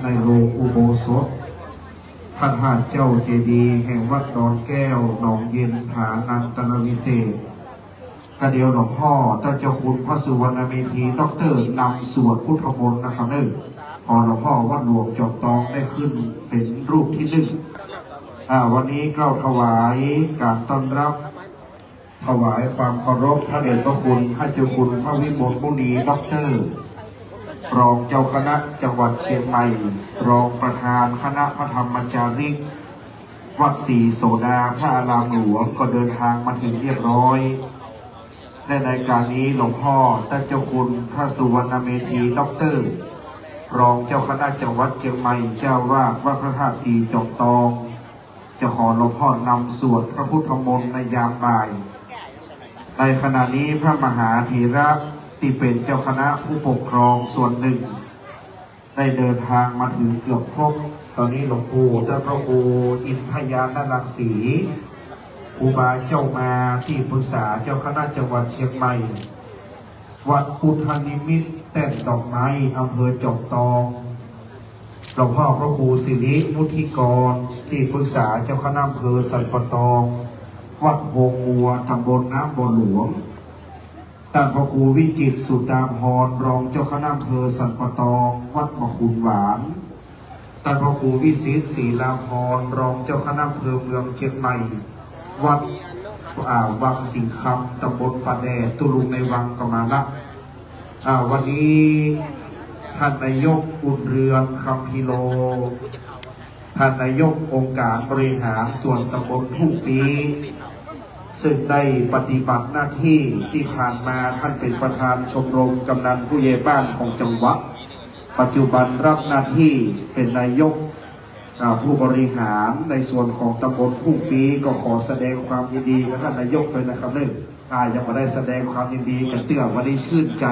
ในโรงอุโบสถพระธาตุเจ้าเจดีย์แห่งวัดดอนแก้วหนองเย็นฐานันตนวิเศษกระเดียวหลวงพ่อท่านเจ้าคุณพระสุวรรณเมธีดอกเตอร์นำสวดพุทธมนต์นะครับพอหลวงพ่อวัดหลวงจอมตองได้ขึ้นเป็นรูปที่หนึ่งวันนี้กล่าวถวายการต้อนรับถวายความเคารพพระเดชพระคุณพระเจ้าคุณพระวิมลมุนีด็อกเตอร์รองเจ้าคณะจังหวัดเชียงใหม่รองประธานคณะพระธรรมจาริกวัดศรีโสดาพระอารามหลวงก็เดินทางมาถึงเรียบร้อยและในการนี้หลวงพ่อท่านเจ้าคุณพระสุวรรณเมธีด็อกเตอร์รองเจ้าคณะจังหวัดเชียงใหม่เจ้าวาดวัดพระธาตุศรีจอมตองจะขอหลวงพ่อนำสวดพระพุทธมนต์ในยามบ่ายในขณะนี้พระมหาเถระที่เป็นเจ้าคณะผู้ปกครองส่วนหนึ่งได้เดินทางมาถึงเกือบครบตอนนี้หลวงปู่ท่านพระครูอินทยานรังสีครูบาเจ้ามาที่ปรึกษาเจ้าคณะจังหวัดเชียงใหม่วัดพุทธนิมิตรแต่นดอกไม้อำเภอจอมตองหลวงพ่อพระครูสิริมุทิกรที่ปรึกษาเจ้าคณะอำเภอสันปะตองวัดโพงัวตำบลน้ำบ่อหลวงท่านพระครูวิจิตรสุตามพรรองเจ้าคณะอำเภอสันปะตองวัดมะขุนหวานท่านพระครูวิสิตศรีลาภรรองเจ้าคณะอำเภอเมืองเชียงใหม่วัดวังสิงคำตำบลป่าแดดตุลุงในวังกมาละวันนี้ท่านนายกอุ่นเรือนคำพิโลท่านนายกองค์การบริหารส่วนตำบลทุ่งปีซึ่งได้ปฏิบัติหน้าที่ที่ผ่านมาท่านเป็นประธานชมรมกำนันผู้ใหญ่บ้านของจังหวัดปัจจุบันรับหน้าที่เป็นนายกผู้บริหารในส่วนของตำบลทุ่งปีก็ขอแสดงความยินดีกับท่านนายกเลยนะครับยังมาได้แสดงความยินดีกันเตื้อวันนี้ชื่นใจ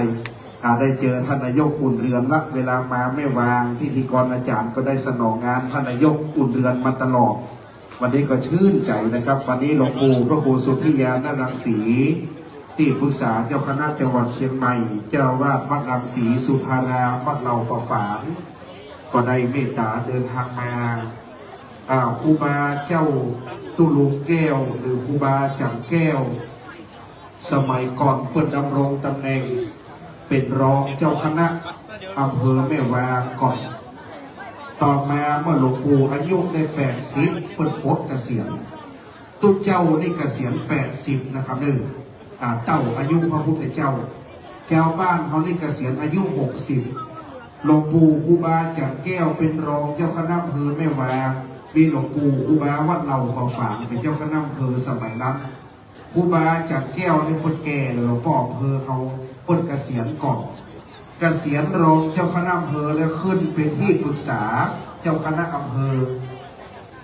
ได้เจอท่านนายกอุ่นเรือนละเวลามาไม่วางพิธีกรอาจารย์ก็ได้สนองงานท่านนายกอุ่นเรือนมาตลอดวันนี้ก็ชื่นใจนะครับวันนี้หลวงปู่พระครูสุทธิยานรังสีที่ปรึกษาเจ้าคณะจังหวัดเชียงใหม่เจ้าวาดวัดรังสีสุภารามวัดเหล่าประฝานก็ได้เมตตาเดินทางมาครูบาเจ้าตุลุงแก้วหรือครูบาจังแก้วสมัยก่อนเปิดดำรงตำแหน่งเป็นรองเจ้าคณะอำเภอแม่วางก่อนต่อมาเมื่อหลวงปู่อายุได้80เปิดปลดเกษียณตุ้เจ้านี่เกษียณ80นะครับเต้าอายุพระพุทธเจ้าบ้านเขานี่เกษียณอายุ60หลวงปู่ครูบาจังแก้วเป็นรองเจ้าคณะอำเภอแม่วางมีหลวงปู่ครูบาวัดเหล่าประฝางเป็นเจ้าคณะอำเภอสมัยนั้นครูบาจังแก้วนี่เปิดแก่หลวงพ่ออำเภอเขาเปิดเกษียณก่อนเกษียณรองเจ้าคณะอำเภอแล้วขึ้นเป็นที่ปรึกษาเจ้าคณะอำเภอ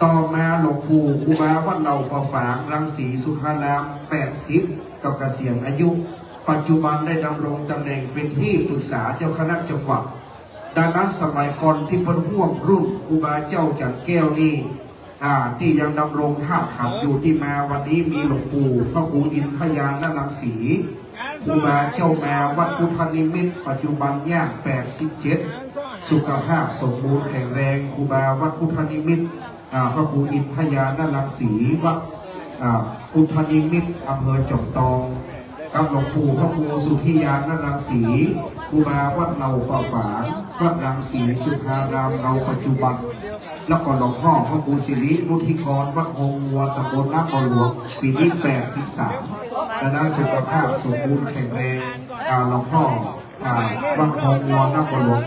ต่อมาหลวงปู่ครูบาวัดเหล่าประฝางรังสีสุขาราม80กับเกษียณอายุปัจจุบันได้ดำรงตำแหน่งเป็นที่ปรึกษาเจ้าคณะจังหวัดดังนั้นสมัยก่อนที่พ้นห่วงรุ่นครูบาเจ้าจันแก้วนี่ที่ยังดำรงท่าขับอยู่ที่มาวันนี้มีหลวงปู่พระครูอินทยานรังสีครูบาเจ้ามาวัดพุทธนิมิตรปัจจุบันย่าง87สุขภาพสมบูรณ์แข็งแรงครูบาวัดพุทธนิมิตรพระครูอินทยานรังสีวัดพุทธนิมิตรอำเภอจอมตองกับหลวงปู่พระครูสุทธิยานรังสีครูบาวัดเหล่าประฝางวัดรังสีสุภารามเราปัจจุบันแล้วก็หลวงพ่อพระครูสิริมุทิกรวัดโพงัวตำบลน้ำบ่อหลวงปีนี้83ดังนั้นสุขภาพสมบูรณ์แข็งแรงหลวงพ่อวัดโพงัวน้ำบ่อหลวง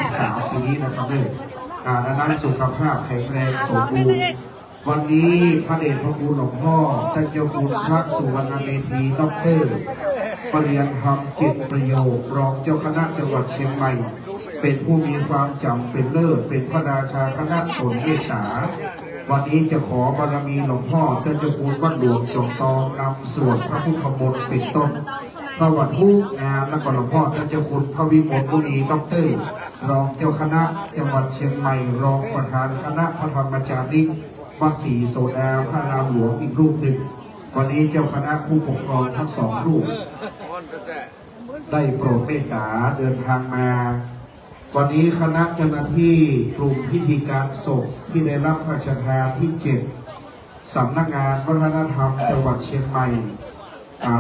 83ปีนี้นะครับดังนั้นสุขภาพแข็งแรงสมบูรณ์วันนี้พระเดชพระคุณหลวงพ่อท่านเจ้าคุณพระสุวรรณเมธีด็อกเตอร์ปริยันธรรม7ประโยครองเจ้าคณะจังหวัดเชียงใหม่เป็นผู้มีความจำเป็นเลิศเป็นพระราชาคณะผลเมตตาวันนี้จะขอบารมีหลวงพ่อท่านเจ้าคุณวัดหลวงจอมตองนำสวดพระพุทธมนต์เป็นต้นพระวัดทุกงานและก็หลวงพ่อท่านเจ้าคุณพระวิมลมุนีด็อกเตอร์รองเจ้าคณะจังหวัดเชียงใหม่รองประธานคณะพระธรรมจาริกวัดศรีโสดาพระรามหลวงอีกรูปหนึ่งวันนี้เจ้าคณะผู้ปกครองทั้ง2 รูปได้โปรดเมตตาเดินทางมา วันนี้คณะเจ้าหน้าที่กลุ่มพิธีการศพที่ได้รับพระราชทานที่7สำนักงานวัฒนธรรมจังหวัดเชียงใหม่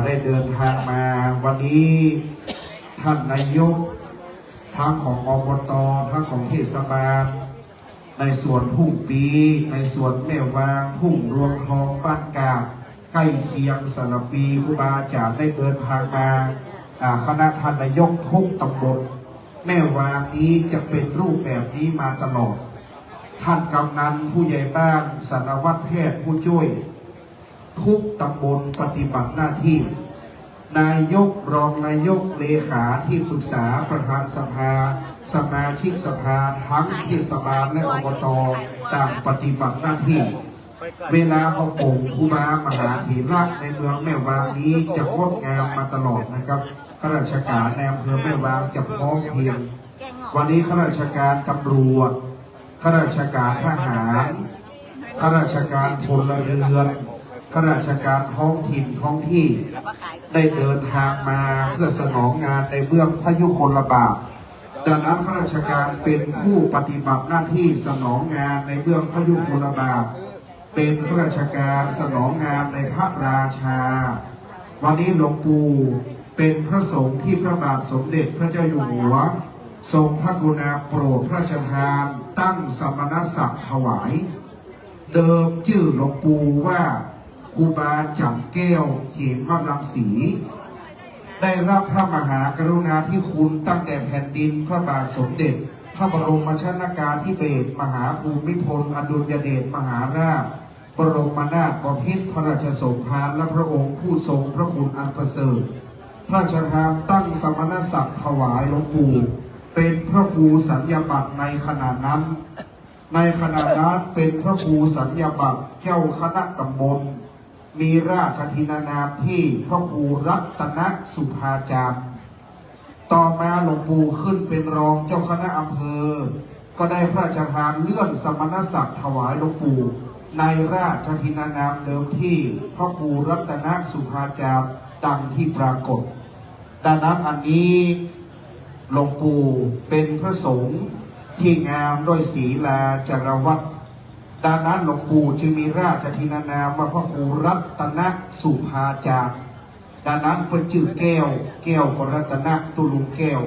ได้เดินทางมาวันนี้ท่านนายกทั้งของอบตทั้งของเทศบาลในส่วนทุ่งปีในส่วนแม่วางทุ่งรวงทองบ้านกาใกล้เคียงสารปีครูบาอาจารย์ได้เดินทางมาคณะท่านนายกทุกตำบลแม่วางนี้จะเป็นรูปแบบนี้มาตลอดท่านกำนันผู้ใหญ่บ้านสารวัตรแพทย์ผู้ช่วยทุกตำบลปฏิบัติหน้าที่นายกรองนายกเลขาที่ปรึกษาประธานสภาสมาชิกสภาทั้งเทศบาลและอบตต่างปฏิบัติหน้าที่เวลาเอาโป่งครูบามหาธีระในเมืองแม่วางนี้จะงดงามมาตลอดนะครับข้าราชการในอำเภอแม่วางจะพร้อมเพรียงวันนี้ข้าราชการตำรวจข้าราชการทหารข้าราชการพลเรือนข้าราชการท้องถิ่นท้องที่ได้เดินทางมาเพื่อสนองงานในเบื้องพยุคลบาทดังนั้นข้าราชการเป็นผู้ปฏิบัติหน้าที่สนองงานในเบื้องพยุคลบาทเป็นข้าราชการสนองงานในพระราชาวันนี้หลวงปู่เป็นพระสงฆ์ที่พระบาทสมเด็จพระเจ้าอยู่หัวทรงพระกรุณาโปรดพระราชทานตั้งสมณศักดิ์ถวายเดิมชื่อหลวงปู่ว่าครูบาจันแก้วเขมรังสีได้รับพระมหากรุณาธิคุณตั้งแต่แผ่นดินพระบาทสมเด็จพระบรมชนกาธิเบศรมหาภูมิพลอดุลยเดชมหาราชบรมนาถบพิตรพระราชสมภารและพระองค์ผู้ทรงพระคุณอันประเสริฐพระราชทานตั้งสมณศักดิ์ถวายหลวงปู่เป็นพระครูสัญญาบัตรในขณะนั้นเป็นพระครูสัญญาบัตรเจ้าคณะตำบลมีราชธินานามที่พระครูรัตนสุภาจารย์ต่อมาหลวงปู่ขึ้นเป็นรองเจ้าคณะอำเภอก็ได้พระราชทานเลื่อนสมณศักดิ์ถวายหลวงปู่ในราชธินานามเดิมที่พระครูรัตนสุภาจารย์ดังที่ปรากฏดังนั้นอันนี้หลวงปู่เป็นพระสงฆ์ที่งามด้วยศีลาจารวัตรดังนั้นหลวงปู่จึงมีราชธินานามว่าพระครูรัตนสุภาจารย์ดังนั้นเป็นชื่อแก้วกรัตนตุลุงแก้ว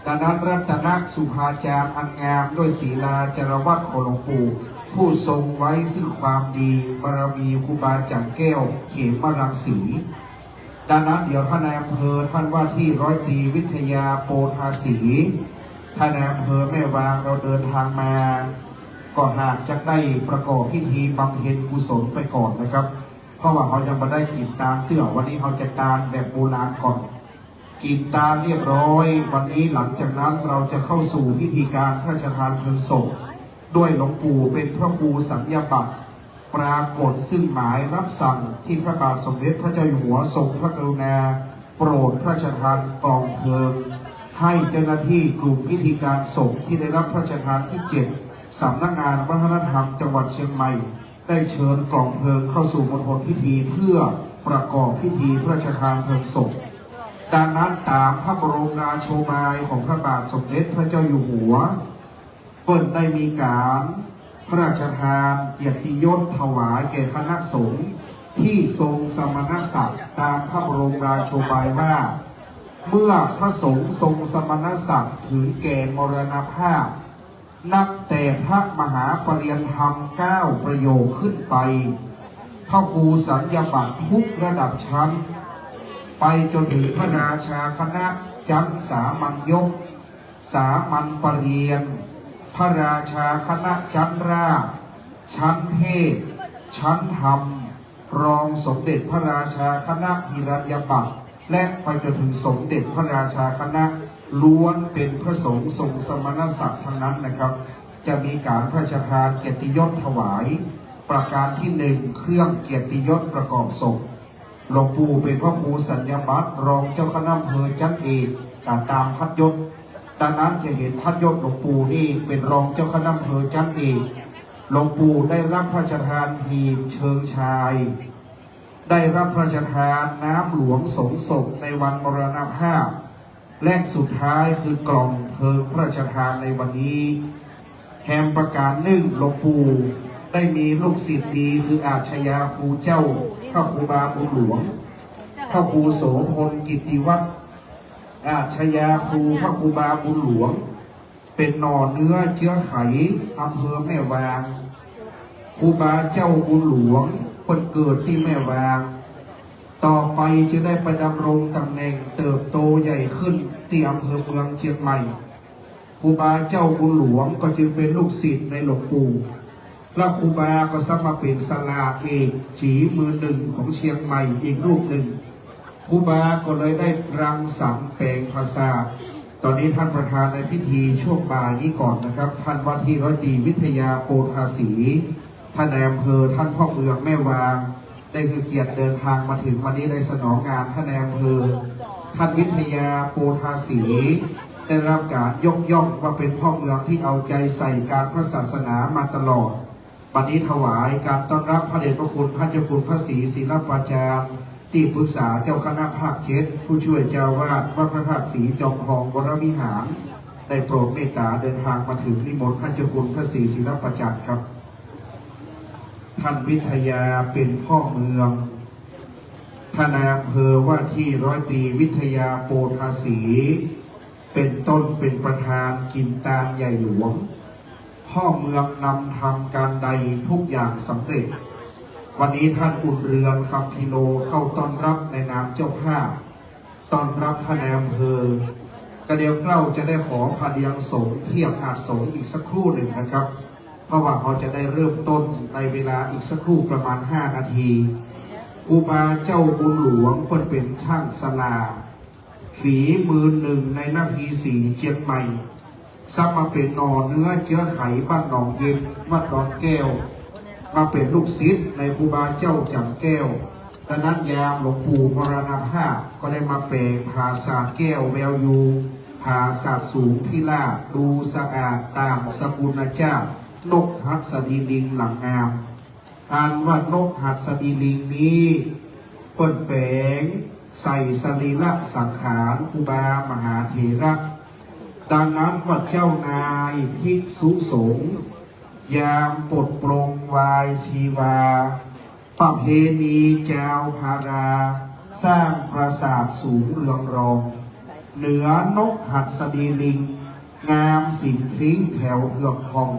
ดังนั้นรัตนสุภาจารย์อันงามด้วยศีลาจารวัตรของหลวงปู่ผู้ทรงไว้ซึ่งความดีบารมีครูบาจันแก้วเขมรังสีดังนั้นเดี๋ยวท่านนายอำเภอท่านว่าที่ร้อยตรีวิทยาโปธาสีท่านนายอำเภอแม่วางเราเดินทางมาก็หากจะได้ประกอบพิธีบำเพ็ญกุศลไปก่อนนะครับเพราะว่าเขายังไม่ได้กีบตามเตื้อวันนี้เขาจะตามแบบโบราณก่อนกีบตามเรียบร้อยวันนี้หลังจากนั้นเราจะเข้าสู่พิธีการพระราชทานเพลิงศพด้วยหลวงปู่เป็นพระครูสัญญาบัตรปรากฏซึ่งหมายรับสั่งที่พระบาทสมเด็จพระเจ้าอยู่หัวทรงพระกรุณาโปรดพระราชทานกองเพลิงให้เจ้าหน้าที่กลุ่มพิธีการศพที่ได้รับพระราชทานที่7สำนักงานวัฒนธรรมจังหวัดเชียงใหม่ได้เชิญกองเพลิงเข้าสู่มณฑลพิธีเพื่อประกอบพิธีพระราชทานเพลิงศพดังนั้นตามพระบรมราโชบายของพระบาทสมเด็จพระเจ้าอยู่หัวเปิดได้มีการพระราชทานเกียรติยศถวายแก่คณะสงฆ์ที่ทรงสมณศักดิ์ตามพระบรมราโชบายว่าเมื่อพระสงฆ์ทรงสมณศักดิ์ถึงแก่มรณภาพนับแต่พระมหาปริยธรรม9ประโยคขึ้นไปพระครูสัญญาบัตรทุกระดับชั้นไปจนถึงพระราชาคณะชั้นสามัญยกสามัญปรริญญาพระราชาคณะชั้นราชชั้นเทศชั้นธรรมรองสมเด็จพระราชาคณะหิรัญญบัตรและไปจนถึงสมเด็จพระราชาคณะล้วนเป็นพระสงฆ์ทรงสมณศักดิ์ทั้งนั้นนะครับจะมีการพระราชทานเกียรติยศถวายประการที่1เครื่องเกียรติยศประกอบศพหลวงปู่เป็นพระครูสัญญาบัตรรองเจ้าคณะอำเภอชั้นเอกตามพัดยศดังนั้นจะเห็นพัดยศหลวงปู่นี่เป็นรองเจ้าคณะอำเภอชั้นเอกหลวงปู่ได้รับพระราชทานหีบเชิงชายได้รับพระราชทานน้ำหลวงสงศพในวันมรณภาพ และสุดท้ายคือกล่องเพลิงพระราชทานในวันนี้แห่งประการหนึ่งหลวงปู่ได้มีลูกศิษย์ดีคืออาชญาครูเจ้าพระครูบาบุญหลวงพระครูโสพลกิตติวัฒน์อาชญาครูพระครูบาบุญหลวงเป็นหน่อเนื้อเชื้อไขอำเภอแม่วางครูบาเจ้าบุญหลวงคนเกิดที่แม่วางต่อไปจะได้ไปดำรงตำแหน่งเติบโตใหญ่ขึ้นที่อำเภอเมืองเชียงใหม่ครูบาเจ้าบุญหลวงก็จึงเป็นลูกศิษย์ในหลวงปู่และครูบาก็สมัครเป็นศาลาเอกฝีมือหนึ่งของเชียงใหม่อีกรูปหนึ่งครูบาก็เลยได้รังสรรค์แปลงภาษาตอนนี้ท่านประธานในพิธีช่วงบ่ายนี้ก่อนนะครับท่านว่าที่ร้อยตรีวิทยาโปธาสีท่านนายอำเภอท่านพ่อเมืองแม่วางได้คือเกียรติเดินทางมาถึงวันนี้ได้สนองงานท่านนายอำเภอท่านวิทยาโปธาสีได้รับการยกย่องว่าเป็นพ่อเมืองที่เอาใจใส่การพระศาสนามาตลอดวันนี้ถวายการต้อนรับพระเดชพระคุณพระเจ้าคุณพระศรีศิลปาจารย์ที่ปรึกษาเจ้าคณะภาค7ผู้ช่วยเจ้าวาดวัดพระธาตุศรีจอมทองวรวิหารได้โปรดเมตตาเดินทางมาถึงนิมนต์พระเจ้าคุณพระศรีศิลปาจารย์ครับท่านวิทยาเป็นพ่อเมืองท่านนายอำเภอว่าที่ร้อยตรีวิทยาโปธาสีเป็นต้นเป็นประธานกินตาลใหญ่หลวงพ่อเมืองนำทำการใดทุกอย่างสำเร็จวันนี้ท่านอุ่นเรืองคำพิโลเข้าต้อนรับในนามเจ้าภาพต้อนรับท่านนายอำเภอกระเดียวเกล้าจะได้ขอพาเดียงสงฆ์เทียบอาจสงฆ์อีกสักครู่หนึ่งนะครับเพราะว่าเขาจะได้เริ่มต้นในเวลาอีกสักครู่ประมาณ5 นาทีครูบาเจ้าบุญหลวงคนเป็นช่างศาลาฝีมือหนึ่งในน้ำพีสีเชียงใหม่ซักมาเป็นหน่อเนื้อเชื้อไขบ้านหนองเย็นวัดดอนแก้วมาเป็นลูกศิษย์ในครูบาเจ้าจำแก้วดังนั้นยามหลวงปู่มรณภาพก็ได้มาแปลงภาษาแก้วแววยูภาษาสูงพิลาดูสะอาดตามสกุลเจ้านกหัสดีลิงหลังงามอ่านว่านกหัสดีลิงนี้เปิดแปลงใส่สรีระสังขารครูบามหาเถระดังนั้นวัดเจ้านายภิกษุสงฆ์ยามปลดปลงวายชีวาประเพณีเจ้าพาราสร้างปราสาทสูงเรืองรองเหนือนกหัสดีลิงงามสิงคลิ้งแถวเหือกทอง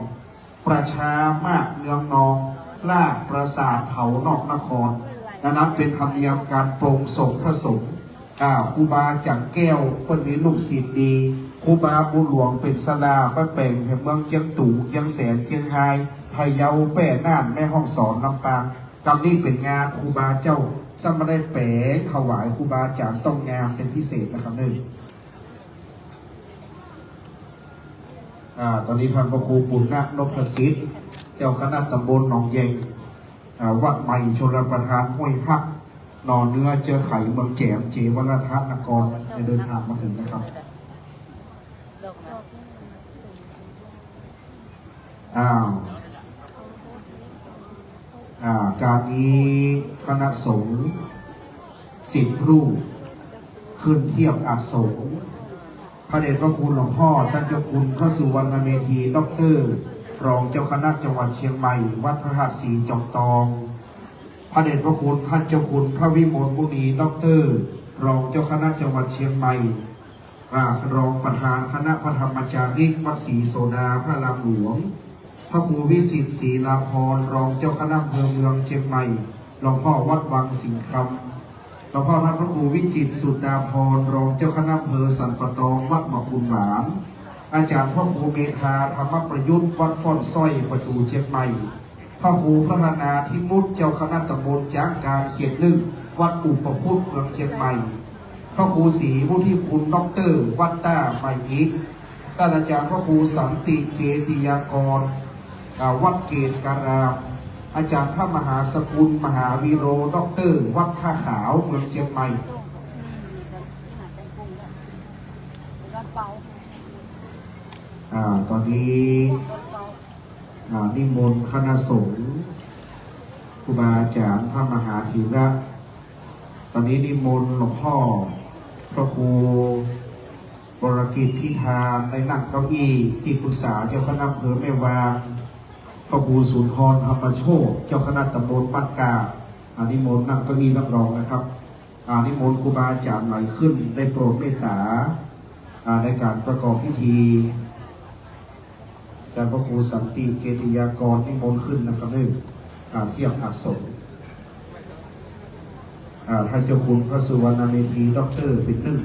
ประชามากเนืองนองลากปราสาทเผานอกนครนั้นเป็นธรรมเนียมการปรงศพพระสงฆ์ครูบาจังแก้วคนนี้ลูกศิษย์ดีครูบาบุญหลวงเป็นศาลาพระแปลงแห่งเมืองเชียงตู่เชียงแสนเชียงรายพะเยาแป้น่านแม่ห้องสอนลำปางกำนี้เป็นงานครูบาเจ้าสมได้แปลงถวายครูบาจารย์ต้องงามเป็นพิเศษนะครับนึงตอนนี้ท่านพระครูปุณณนพสิทธิ์เจ้าคณะตำบลหนองเยงวัดใหม่ชลประทานห้วยพักนอนเนื้อเจอไข่เมืองแจมเจวราธนกรในเดินทางมาถึงนะครับการนี้คณะสงฆ์10 รูปขึ้นเทียบอาสงฆ์พระเดชพระคุณหลวงพ่อท่านเจ้าคุณพระสุวรรณเมธีด็อกเตอร์รองเจ้าคณะจังหวัดเชียงใหม่วัดพระธาตุศรีจอมทองพระเดชพระคุณท่านเจ้าคุณพระวิมลมุนีด็อกเตอร์รองเจ้าคณะจังหวัดเชียงใหม่รองประธานคณะพระธรรมจาริกวัดศรีโสดาพระรามหลวงพระครูวิสิทธิ์ศรีลาภรรองเจ้าคณะอำเภอเมืองเชียงใหม่หลวงพ่อวัดวังสิงห์คำหลวงพ่อพระครูวิจิตรสุดาภรรองเจ้าคณะอำเภอสันปะตองวัดหมอกบุญหวานอาจารย์พระครูเมธาธรรมประยุทธ์วัดฟ้อนสร้อยประตูเชียงใหม่พระครูพัฒนาทิมุตเจ้าคณะตำบลจ้างการเขียนลึกวัดอุปพุทธเมืองเชียงใหม่พระครูศรีผู้ที่คุณด็อกเตอร์วัดต้าใหม่อีกท่านอาจารย์พระครูสันติเกติยากรวัดเกตการามอาจารย์พระมหาสกุลมหาวีโรด็อกเตอร์วัดผ้าขาวเมืองเชียงใหม่ตอนนี้นิมนต์คณะสงฆ์ครูบาอาจารย์พระมหาธีระตอนนี้นิมนต์หลวงพ่อพระครู บรกิจพิธานในนั่งเก้าอี้ที่ปรึกษาเจ้าคณะอำเภอแม่วางพระครูสุนทรธรรมโชติเจ้าคณะตำบลบ้านกานิมนต์นั่งเก้าอี้รับรองนะครับนิมนต์ครูบาอาจารย์ไหลขึ้นได้โปรดเมตตาในการประกอบพิธีแต่พระครูสันติเกติยากรนิมนต์ขึ้นนะครับด้วยเทียบอักษรท่านเจ้าคุณพระสุวรรณเมธีด็อกเตอร์เป็นหนึ่ง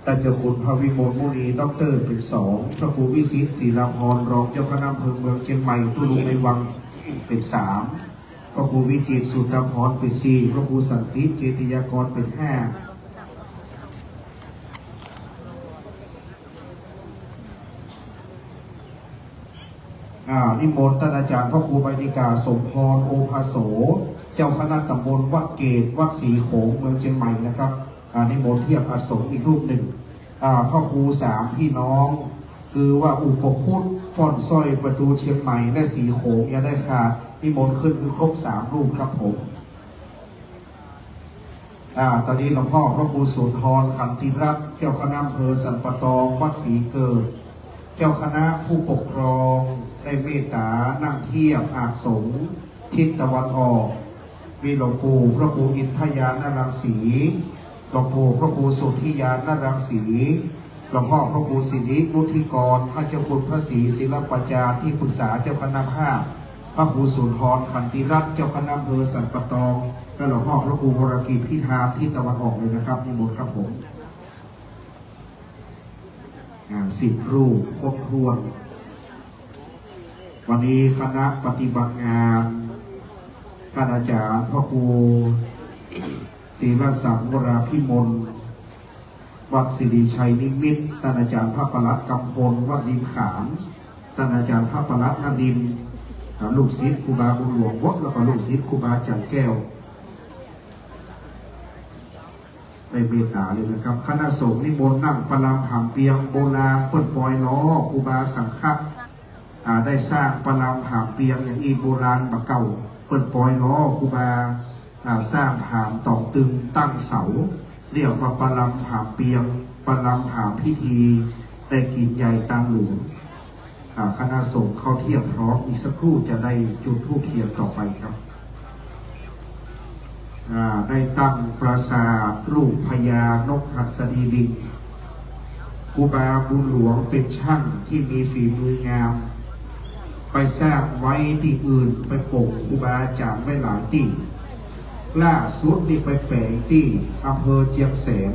ท่านเจ้าคุณพระวิมลมุนีด็อกเตอร์เป็นสองพระครูวิสิตศรีราพรรองเจ้าคณะอำเภอเมืองเชียงใหม่ตุลุในวังเป็นสามพระครูวิจิตรสุตพรเป็นสี่พระครูสันติเกติยากรเป็นห้านิมนต์ท่านอาจารย์พระครูใบดิกาสมพรโอภาโสเจ้าคณะตำบลวัดเกตวัดศรีโขงเมืองเชียงใหม่นะครับนิมนต์เทียบอัสงอีกรูปหนึ่งพ่อครูสามพี่น้องคือว่าอุปคุตฟ่อนสร้อยประตูเชียงใหม่และศรีโขงอย่าได้ขาดนิมนต์ขึ้นคือครบ3 รูปครับผมตอนนี้หลวงพ่อพระครูสุนทรขันติรัตน์เจ้าคณะอำเภอสันปะตองวัดศรีเกิดเจ้าคณะผู้ปกครองได้เมตตานั่งเทียบอาสงทิศตะวันออกมีหลวงปู่พระครูอินทยานรังสีหลวงปู่พระครูสุทธิยานรังสีหลวงพ่อพระครูสิริมุทิกรพระเจ้าคุณพระศรีศิลปจารย์ที่ปรึกษาเจ้าคณะภาคพระครูสุนทรขันติรัตน์เจ้าคณะอำเภอสันปะตองและหลวงพ่อพระครูวรกิจพิธาที่ตะวันออกเลยนะครับนิมนต์ครับผม10 รูปครบถ้วนวันนี้คณะปฏิบัติงานท่านอาจารย์พระครูศิรศักดิ์วราพิมลวัดสิริชัยนิมิตรท่านอาจารย์พระประหลัดกำพลวัดดินขามท่านอาจารย์พระประหลัดนาดินลูกศิษย์ครูบาบุญหลวงวัดแล้วก็ลูกศิษย์ครูบาจันแก้วในเมตตาเลยนะครับคณะสงฆ์นิมนต์นั่งประลำหามเปียงโบราณเปิดปล่อยล้อครูบาสังฆะได้สร้างประลำหามเปียงอย่างอีโบราณบะเก่าเปิดปล่อยล้อครูบาสร้างหามต่อตึงตั้งเสาเรียกว่าประลำหามเปียงประลำหามพิธีได้กินใหญ่ตามหลวงคณะสงฆ์เข้าเทียบพร้อมอีกสักครู่จะได้จุดธูปเทียนต่อไปครับได้ตั้งปราสาทรูปพญานกหัสดีลิงครูบาบุญหลวงเป็นช่างที่มีฝีมืองามไปสร้างไว้ที่อื่นไปปกครูบาอาจารย์ไม่หลายที่ล่าสุดนี่ไปแฝงที่อำเภอเชียงแสน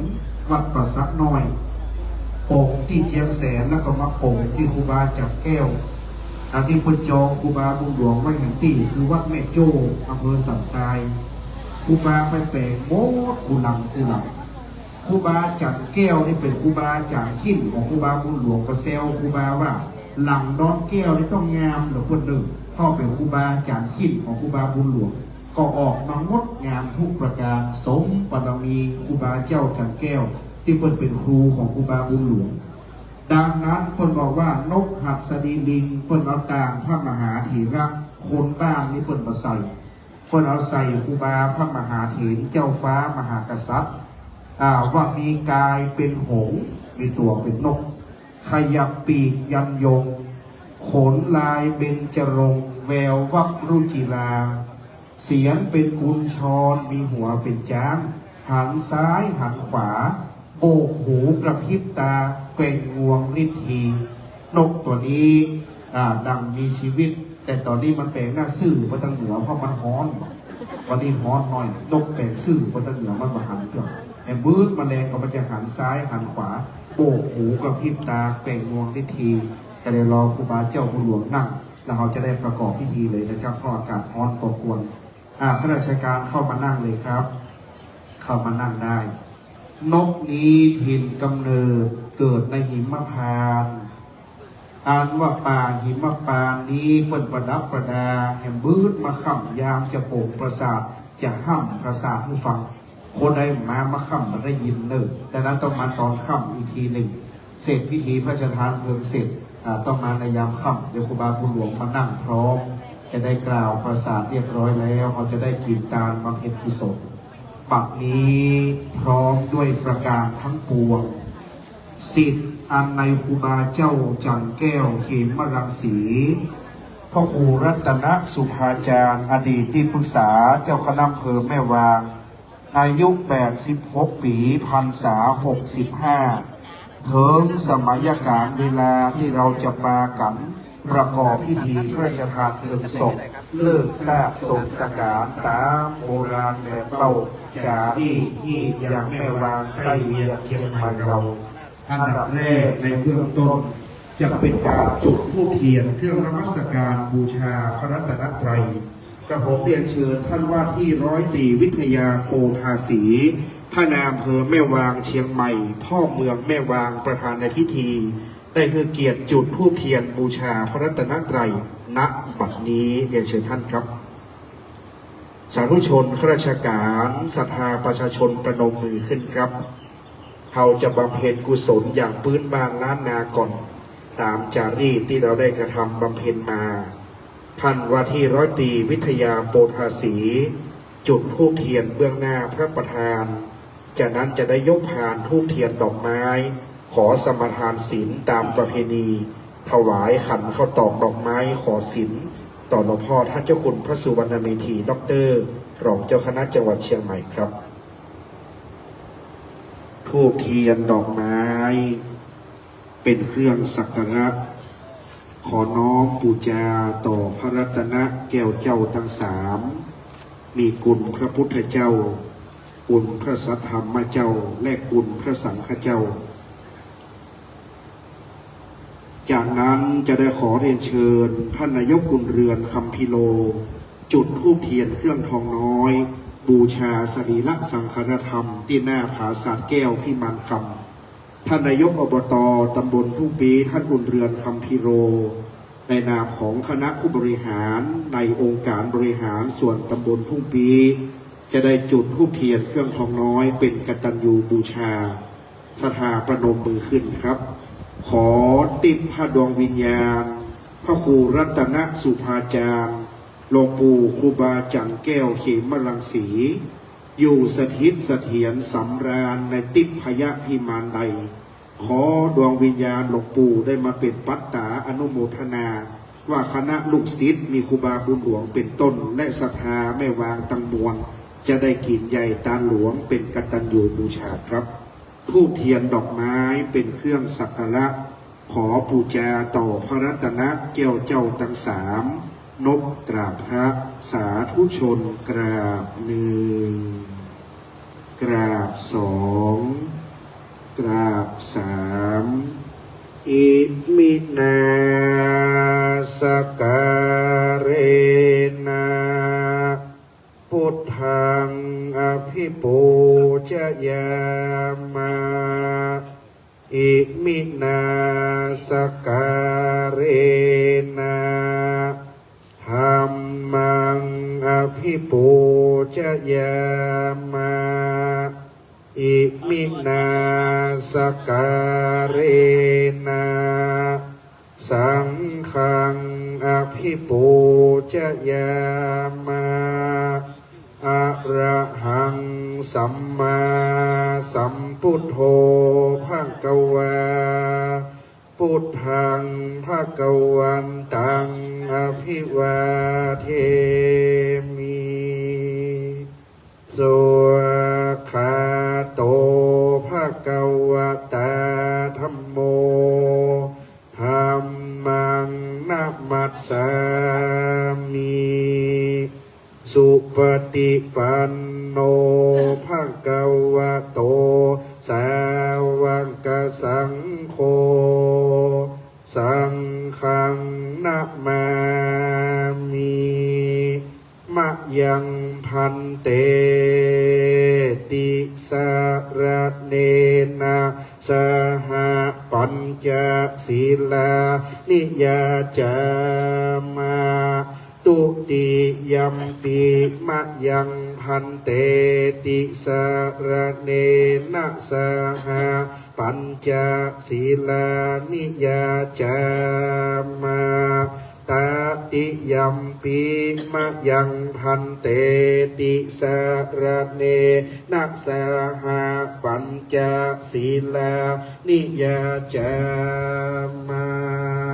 วัดประสักน้อยปกที่เชียงแสนแล้วก็มาปกที่ครูบาจับแก้วที่พจองครูบาบุญหลวงไว้อย่างที่คือวัดแม่โจ้อำเภอสันทรายครูบาไปแปลงโมดกุลังครูบาจับแก้วนี่เป็นครูบาจากขิ้นของครูบาบุญหลวงก็เซลครูบาว่าหลังดอนแก้วนี่ต้องงามหรือคนหนึ่งพ่อเป็นครูบาจากขิ้นของครูบาบุญหลวงก็ออกมางดงามทุกประการสมบารมีครูบาเจ้าจันแก้วที่เป็นครูของครูบาบุญหลวงดังนั้นคนบอกว่านกหัสดีลิงคนเอาต่างพระมหาธีระคนบ้านนี่คนมาใส่คนเอาใส่ครูบาพระมหาเถรเจ้าฟ้ามหากษัตริย์ว่ามีกายเป็นหงส์มีตัวเป็นนกขยับปีกยันยงขนลายเบญจรงค์แวววับรุจิราเสียงเป็นกุญชรมีหัวเป็นจ้างหันซ้ายหันขวาโบกหูกระพริบตาเกว่งงวงนิทีนกตัวนี้ดังมีชีวิตแต่ตอนนี้มันแปลงหน้าซื่อมาทางเหนือเพราะมันฮ้อนวันนี้ฮ้อนหน่อยนกแปลงซื่อมาทางเหนือมันมาหันเกือบไอ้บืดแมลงก็มันจะหันซ้ายหันขวาโบกหูกระพริบตาเกว่งงวงนิทีก็เลยรอครูบาเจ้าบุญหลวงนั่งแล้วเราจะได้ประกอบพิธีเลยนะครับเพราะอากาศร้อนรบกวนข้าราชการเข้ามานั่งเลยครับ เข้ามานั่งได้นกนี้ถิ่นกำเนิดเกิดในหิมพานต์อ่านว่าป่าหิมพานต์นี้เปิดประดับประดาแห่งบืดมาค่ำยามจะโป่งประสาทจะห้ำประสาทให้ฟังคนใดมาค่ำมันได้ยินเนอะแต่นั้นต้องมาตอนค่ำอีกทีหนึ่งเสร็จพิธีพระราชทานเพลิงเสร็จต้องมาในยามค่ำเดี๋ยวครูบาบุญหลวงมานั่งพร้อมจะได้กล่าวประสาทเรียบร้อยแล้วเราจะได้กินตาลบำเพ็ญกุศลปักนี้พร้อมด้วยประการทั้งปวง สิทธิ์อันในครูบาเจ้าจันแก้วเขมรังสีพ่อครูรัตนสุภาจารย์อดีตที่ปรึกษาเจ้าคณะอำเภอแม่วางอายุ86 ปีพรรษา65ถึงสมัยการเวลาที่เราจะปากันประกอบพิธีพระราชทานเพลิงศพเลิกทราบศพสการตามโบราณแบบเล่าจารีตที่ยังแม่วางใกล้เวียงเชียงใหม่เราอันดับแรกในเบื้องต้นจะเป็นการจุดธูปเทียนเครื่องนมัสการบูชาพระรัตนตรัยกระผมเรียนเชิญท่านว่าที่ร้อยตรีวิทยาโกธาสีท่านนายอำเภอแม่วางเชียงใหม่พ่อเมืองแม่วางประธานในพิธีได้คือเกียรติจุดธูปเทียนบูชาพระรัตนตรัยณบัดนี้เรียนเชิญท่านครับสาธุชนข้าราชการศรัทธาประชาชนประนมมือขึ้นครับเราจะบำเพ็ญกุศลอย่างพื้นบ้านล้านนาก่อนตามจารีตที่เราได้กระทำบำเพ็ญมาท่านว่าที่ร้อยตรีวิทยาโปธาสีจุดธูปเทียนเบื้องหน้าพระประธานจากนั้นจะได้ยกพานธูปเทียนดอกไม้ขอสมทานศีลตามประเพณีถวายขันข้าวตอกดอกไม้ขอศีลต่อหลวงพ่อท่านเจ้าคุณพระสุวรรณเมธีดร.รองเจ้าคณะจังหวัดเชียงใหม่ครับธูปเทียนดอกไม้เป็นเครื่องสักการะขอน้อมบูชาต่อพระรัตนแก้วเจ้าทั้งสามมีคุณพระพุทธเจ้าคุณพระสัทธรรมเจ้าและคุณพระสังฆเจ้าจากนั้นจะได้ขอเรียนเชิญท่านนายกบุญเรือนคำพิโลจุดธูปเทียนเครื่องทองน้อยบูชาสรีระสังฆธรรมที่หน้าผาสาดแก้วพิมานคำท่านนายกอบต.ตำบลทุ่งปีท่านบุญเรือนคำพิโลในนามของคณะผู้บริหารในองค์การบริหารส่วนตำบลทุ่งปีจะได้จุดธูปเทียนเครื่องทองน้อยเป็นกตัญญูบูชาศรัทธาประนมมือขึ้นครับขอติดพระดวงวิญญาณพระครูรัตนสุภาจารย์หลวงปู่ครูบาจันแก้วเขมรังสีอยู่สถิตเสถียรสำราญในติพยพิมานใดขอดวงวิญญาณหลวงปู่ได้มาเป็นปัตตาอนุโมทนาว่าคณะลูกศิษย์มีครูบาบุญหลวงเป็นต้นและศรัทธาแม่วางตังมวลจะได้กินใหญ่ตาหลวงเป็นกตัญญูบูชาครับธูปเทียนดอกไม้เป็นเครื่องสักการะขอบูชาต่อพระรัตนแก้วเจ้าทั้งสามนบกราบพระสาธุชนกราบหนึ่งกราบสองกราบสามอิมินาสการเรนะพุทธังอภิปูชยามะอิมินาสการเรนะธัมมังอภิปูชยามะอิมินาสการเรนะสังฆังอภิปูชยามะอะระหังสัมมาสัมพุทโธภควาพุทธังภควันตังอภิวาเทมิสวากขาโตภควตาธัมโมธัมมังนัมมัสสามิสุปฏิปันโนภควโตสาวกสังโฆสังฆังนะมามิมะยังพันเตติสระเนนะสหปัญจศีลานิยาจามาตุติยัมปิมะยังพันเตติสระเนนะสหปัญจศีลานิยาจามาตาติ ติยัมปิมะยังพันเตติสารเนนักสหปัญจศีลานิยาจามา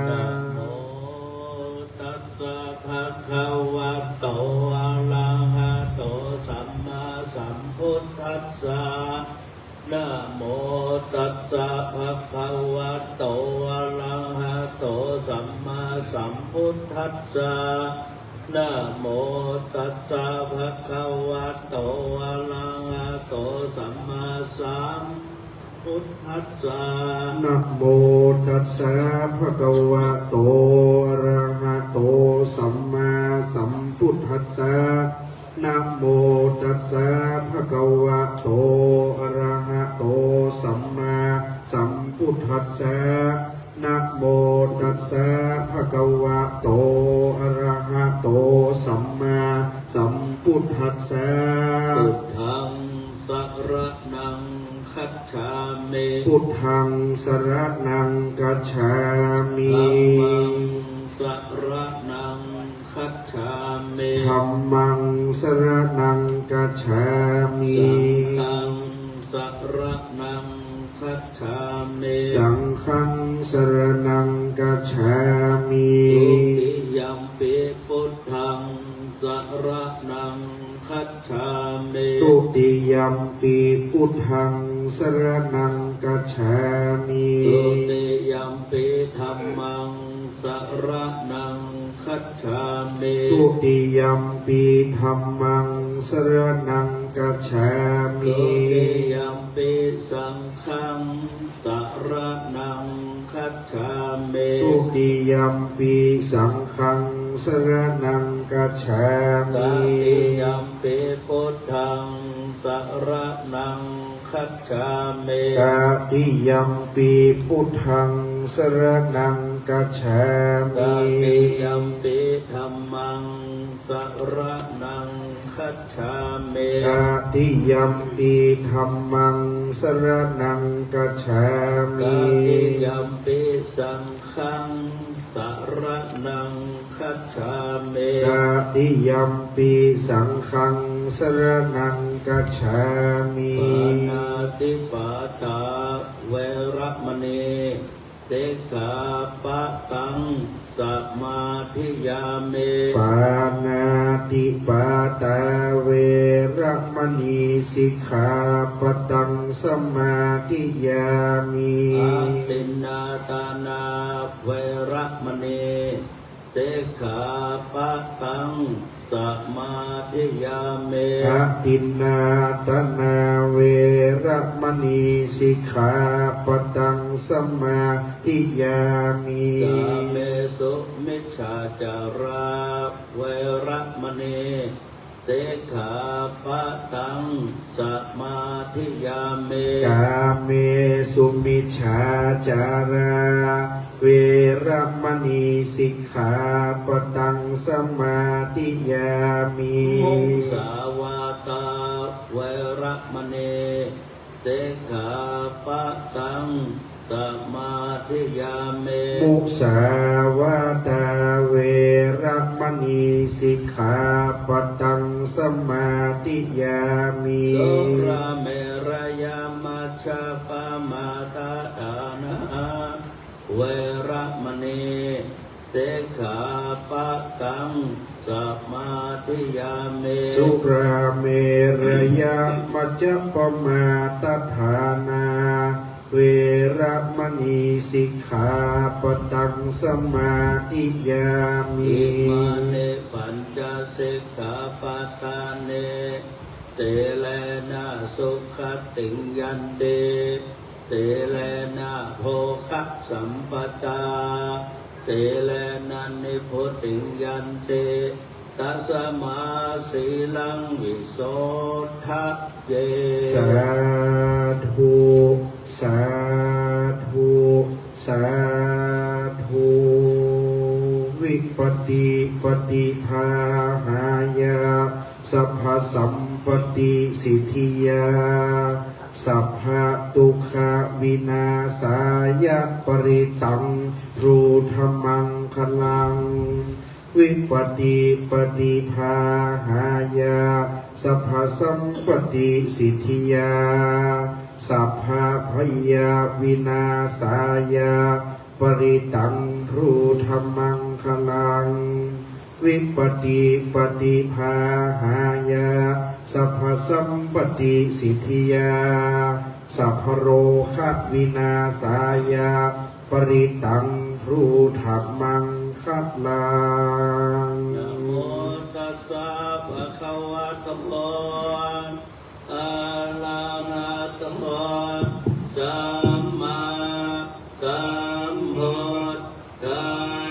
นะโมตัสสะภะคะวะโตอะระหะโตสัมมาสัมพุทธัสสะนะโมตัสสะภะคะวะโตอะระหะโตสัมมาสัมพุทธัสสะนะโมตัสสะภะคะวะโตอะระหะโตสัมมาสัมพุทธัสสะ นะโมตัสสะภะคะวะโตอะระหะโตสัมมาสัมพุทธัสสะนะโมตัสสะภะคะวะโตอะระหะโตสัมมาสัมพุทธัสสะนะโมตัสสะภะคะวะโตอะระหะโตสัมมาสัมพุทธัสสะ พุทธังสรณังคัจฉามิ พุทธังสรณังกัจฉามิ ธัมมังสรณังคัจฉามิ ธัมมังสรณังกัจฉามิ สังฆังสรณังคัจฉามิ สังฆังสรณังกัจฉามิ ทุติยัมปิพุทธังสรณังคัจฉามิ ตุติยัมปิพุทธังสรณังกัจฉามิ ทุติยัมปิธัมมังสรณังคัจฉามิ ตุติยัมปิธัมมังสรณังกัจฉามิ ทุติยัมปิสังฆังสรณังคัจฉามิ ตุติยัมปิสังฆังสรณังกัจฉา ต มิ ติยัมปิพุทธังสรณังคัจฉามิ ตาติยัมปิพุทธังสรณังกัจฉา ต มิ ติยัมปิธัมมังสรณังคัจฉามิ ตาติยัมปิธัมมังสรณังกัจฉา ต มิ ติยัมปิสังฆังสรณังคัจฉามิ ตาติยัมปิสังฆังสรณังกัจฉามิ ปานาติปาตาเวรมณีสิกขาปะตังสมาธิยามิ ปานาติปาตาเวระมณีสิกขาปตังสมาธิยามิ อาตินนาตานาเวรมณีสิกขาปะตังสมาธิยามิ อะตินนาตนาเวระมณีสิกขาปตังสมาธิยามิ กาเมสุมิจฉาจาราเวรมณีสิกขาปะตังสมาธิยามิ กาเมสุมิชฌาจาราเวระมณีสิกขาปตังสมาธิยามิ มุสาวาตาเวรมณีสิกขาปะตังสมาธิยามิ มุสาวาตาเวระมณีสิกขาปตังสมาธิยามิ โสราเมรยามัชฌะปะมาตาดานะเวรมณีสิกขาปะตังสมาธิยามิ สุราเมรยะมัจจปมาตฐานาเวระมณีสิกขาปตังสมาธิยามิ อิมาเนปัญจสิกขาปทาเนเตเลนะสุขติงยันเตเตเลนะโภคะสัมปตาเตเลนะนิพพุติงยันเตตัสมาสีลังวิโสทะเย สาธุสาธุสาธุวิปติปฏิภาหายาสัพพสัมปติสิทธิยาสัพพะทุกขวินาศายะปริตังรูธรรมังคลัง วิปติปฏิภาหายาสัพพสัมปติสิทธิยาสัพพะพยาวินาสายาปริตังรูธรรมังคลังวิปติปฏิภาหายาสัพพสัมปติสิทธิยาสัพพโรคะวินาสายาปริตังรูธรรมังคลัง นะโมตัสสะภะคะวะโตอะระหะโตสัมมาสัมพุทธั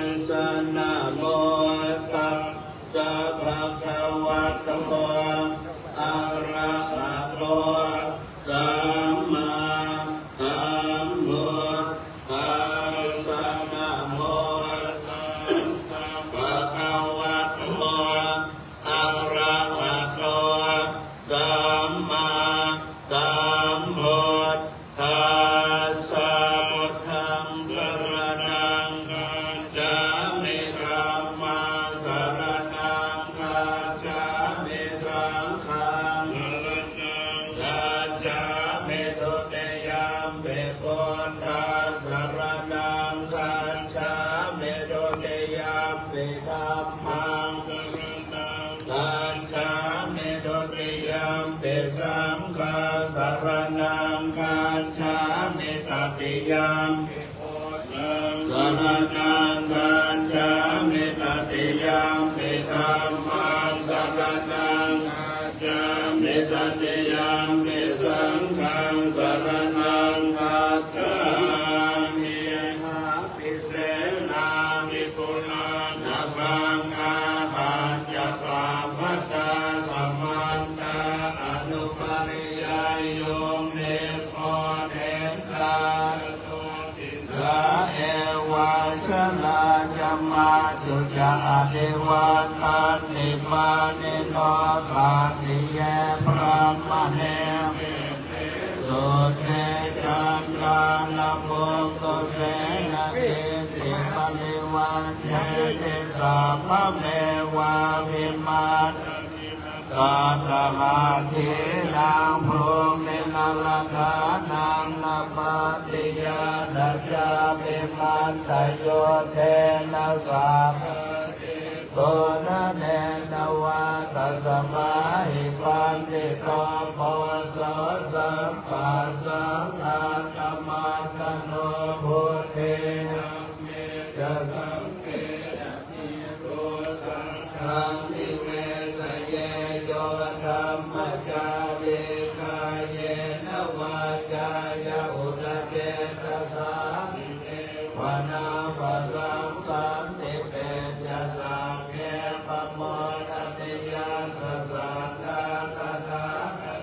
สสะนะโมตัสสะภะคะวะโตอะระหะโตสัมมาสัมพุทธัสสะนะโมตัสสะภะคะวะโตอะระหะโตสัมมาสัมพุทธัสสะพุทธังสรณังคัจฉามิธัมมังสรณังคัจฉามิสังฆังสรณังคัจฉามิตุติยมปิพุทธังสรณังคัจฉามิตุติยมปิธัมมังสรณังคัจฉามิตุติยมปิสังฆังสรณังคัจฉามิตติยมปิพุทธังสรณังคัจฉามิตติยมปิธัมมังสรณังคัจฉามิตติยมปิสังฆังสรณังคัจฉามิหาปิเสนามิปุรานะบังอาหันจะปาปัตตาสัมมันตาอนุปริยายโยมเนปอเทตาสาเอวาชลาจมาตุจาเดวาตานิปานิโนกาติเยพระมเนสุเตจันทานะโมโตเสนะเกติปะนิวัชเชติสัพพะเมวะวิมาตกาตหาทินังพรหมินาลกานังนาปติยานัจจามิมันตโยเทนะสัพโตนะเนนะวะตัสมาหิปันติโตโพสสัมปัสสังอาตมาตโนพุทเทจะสังเกติโตสังฆังนิเวสเยโยธัมมจาริกายเยนะวาจายะอุตเจตสังวนาปสังสันติเปญญสังเกปโมทติยาสสังฆาตถา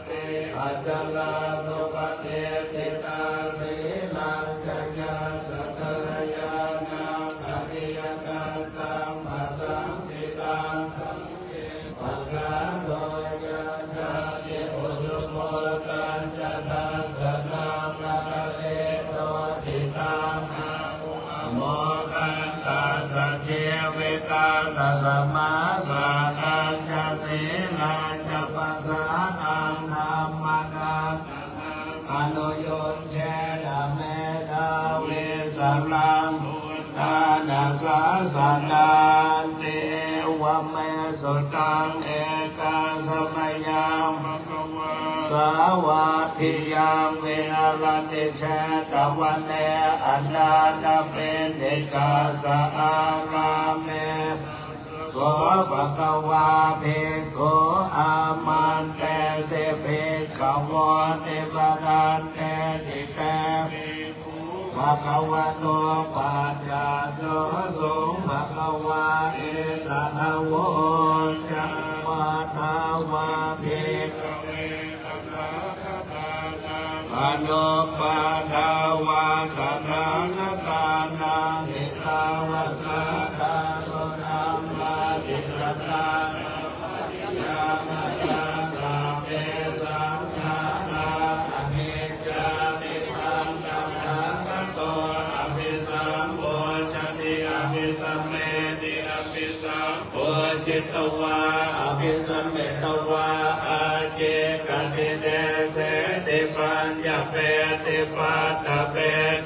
ติอาจลาสุปฏิติตาสีลังจยาสัตตะยานังอริยกันตังปัสสังสิตังปัสสังโตยาชาติอุสุโมกันจตัสสะนังนาคเตโตติตังโมคันตัสสะเจเวตังตัสสะมาสานังจะสีลังจะปัสสะนังธรรมนังอนุโยนเชนะเมตาเวสลังทานาสาสนันติวะเมสุตังเอกังสมัยยังสาวัตถิยังเวนะลันติเชตวันเนอนันตเป็นเดกาสะอาราเมโกภะคะวาภิกขุอามันเตเสภิกขวเตปะนันเตติเตภะคะวะโตปัจจาโสสุภะคะวะเอตนะโวจักวัฏวาภิกอนุปาทาวาตนานาตานาหิตาวะสาธาโตธัมมาติสตายามาจาสาเปสังฆานาอนิจจานิตังตัมหังโตอภิสัมโพชติอภิสัมเมติอภิ สัมโพชิตวาอภิสัมเมตวาอาเจกติเดเสติปัญญาเปติปัตตะเป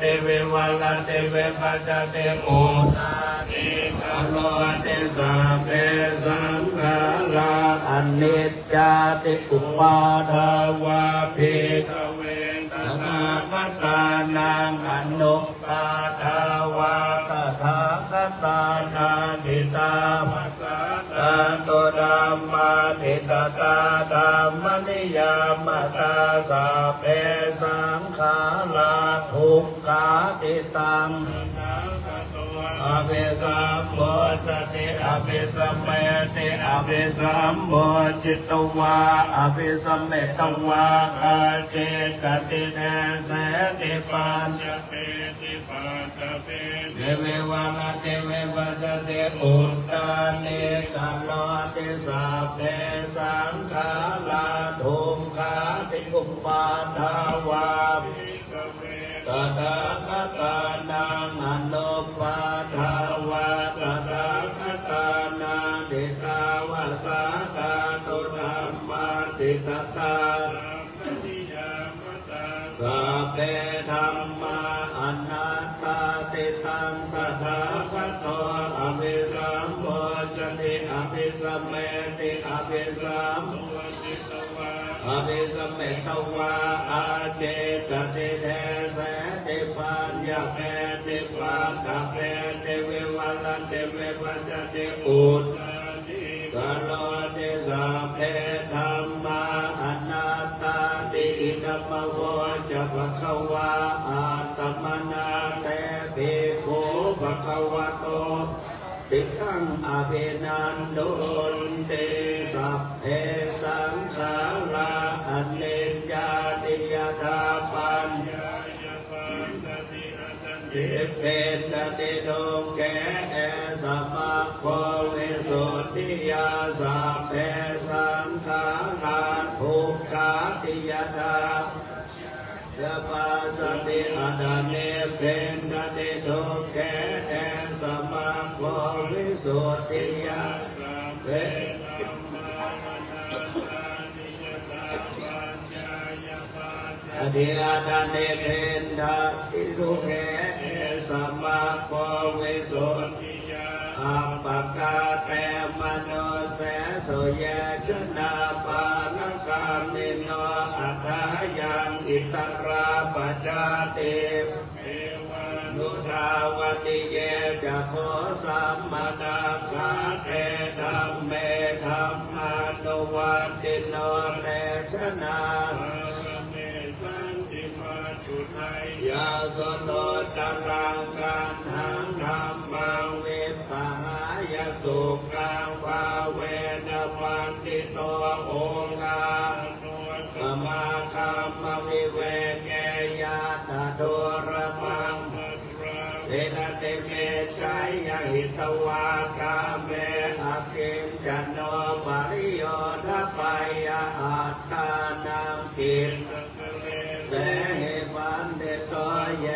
ติวิวัลติเวปัจจติอุตานิกาโลติสัพเพสังขาราอนิจจติอุปาทาวาภิกเวตถาคตานังอนุปปาทาวาตถาคตานังทิตาภัสสะตันโตธัมมาทิตตาธัมมนิยามตาสัพเพสังขาราทุกขาติตังอภิสัมโพชติอภิสัมเมติอภิสัมโพชิตวาอภิสัมเมตวาอาเจกติเดเสติปัญญาเปสิปัตตะเปเทเววาลเทเวปัจจเตอุตตานิกัลโลติสัพเพสังขาราทุกขาติอุปาทาวาตถาคตานังอนุปปาทาวาตถาคตานังทิตาวาสาตาตุธัมมาทิตตาสัพเพธัมมาอนัตตาติตังตถาคตอภิสัมโพชติอภิสัมเมติอภิสัมอภิสัมเมตวาอาเจกติเดเสติปัญญาเปติปัตตะเปติวิวัลติเวปัจจติอุตกาโลติสัพเพธัมมาอนัตตาติอิธัมมโวจะภควาอาตมนาเตภิกขุภควโตติตังอภินันโดนติสัพเพสังขาราอนิจจติยถาปัญญายปัสสติอนันติเป็นติโลเกสัมมาโควิสุทธิยาสัพเพสังขาราทุกขาติยถายาปัสสติอนันติเป็นติโลเกสัมมาโควิสุทธิยาสัพเพอธิอาดาเนเพนดาอิรุเขสัมมาโควิสุทธิยาอัปปกาเตมโนเสสุเยชนาปานคามิโนอัฏฐายังอิตราปัจจตินุทาวติเยจะโคสัมมานาคาเตธัมเมธัมมานุวัตติโนเตชนายาสโนตรังกันหังธรรมังวิปัสสายสุขังภาเวนะปันติโตโอคาปมาคัมมวิเวเกยาตโดระมังเทนะเตเมชัยยหิตวาคาเมอาคินจันโนปริโยนะปัยยะอัตตานังจิตเตหิปันเดโตเย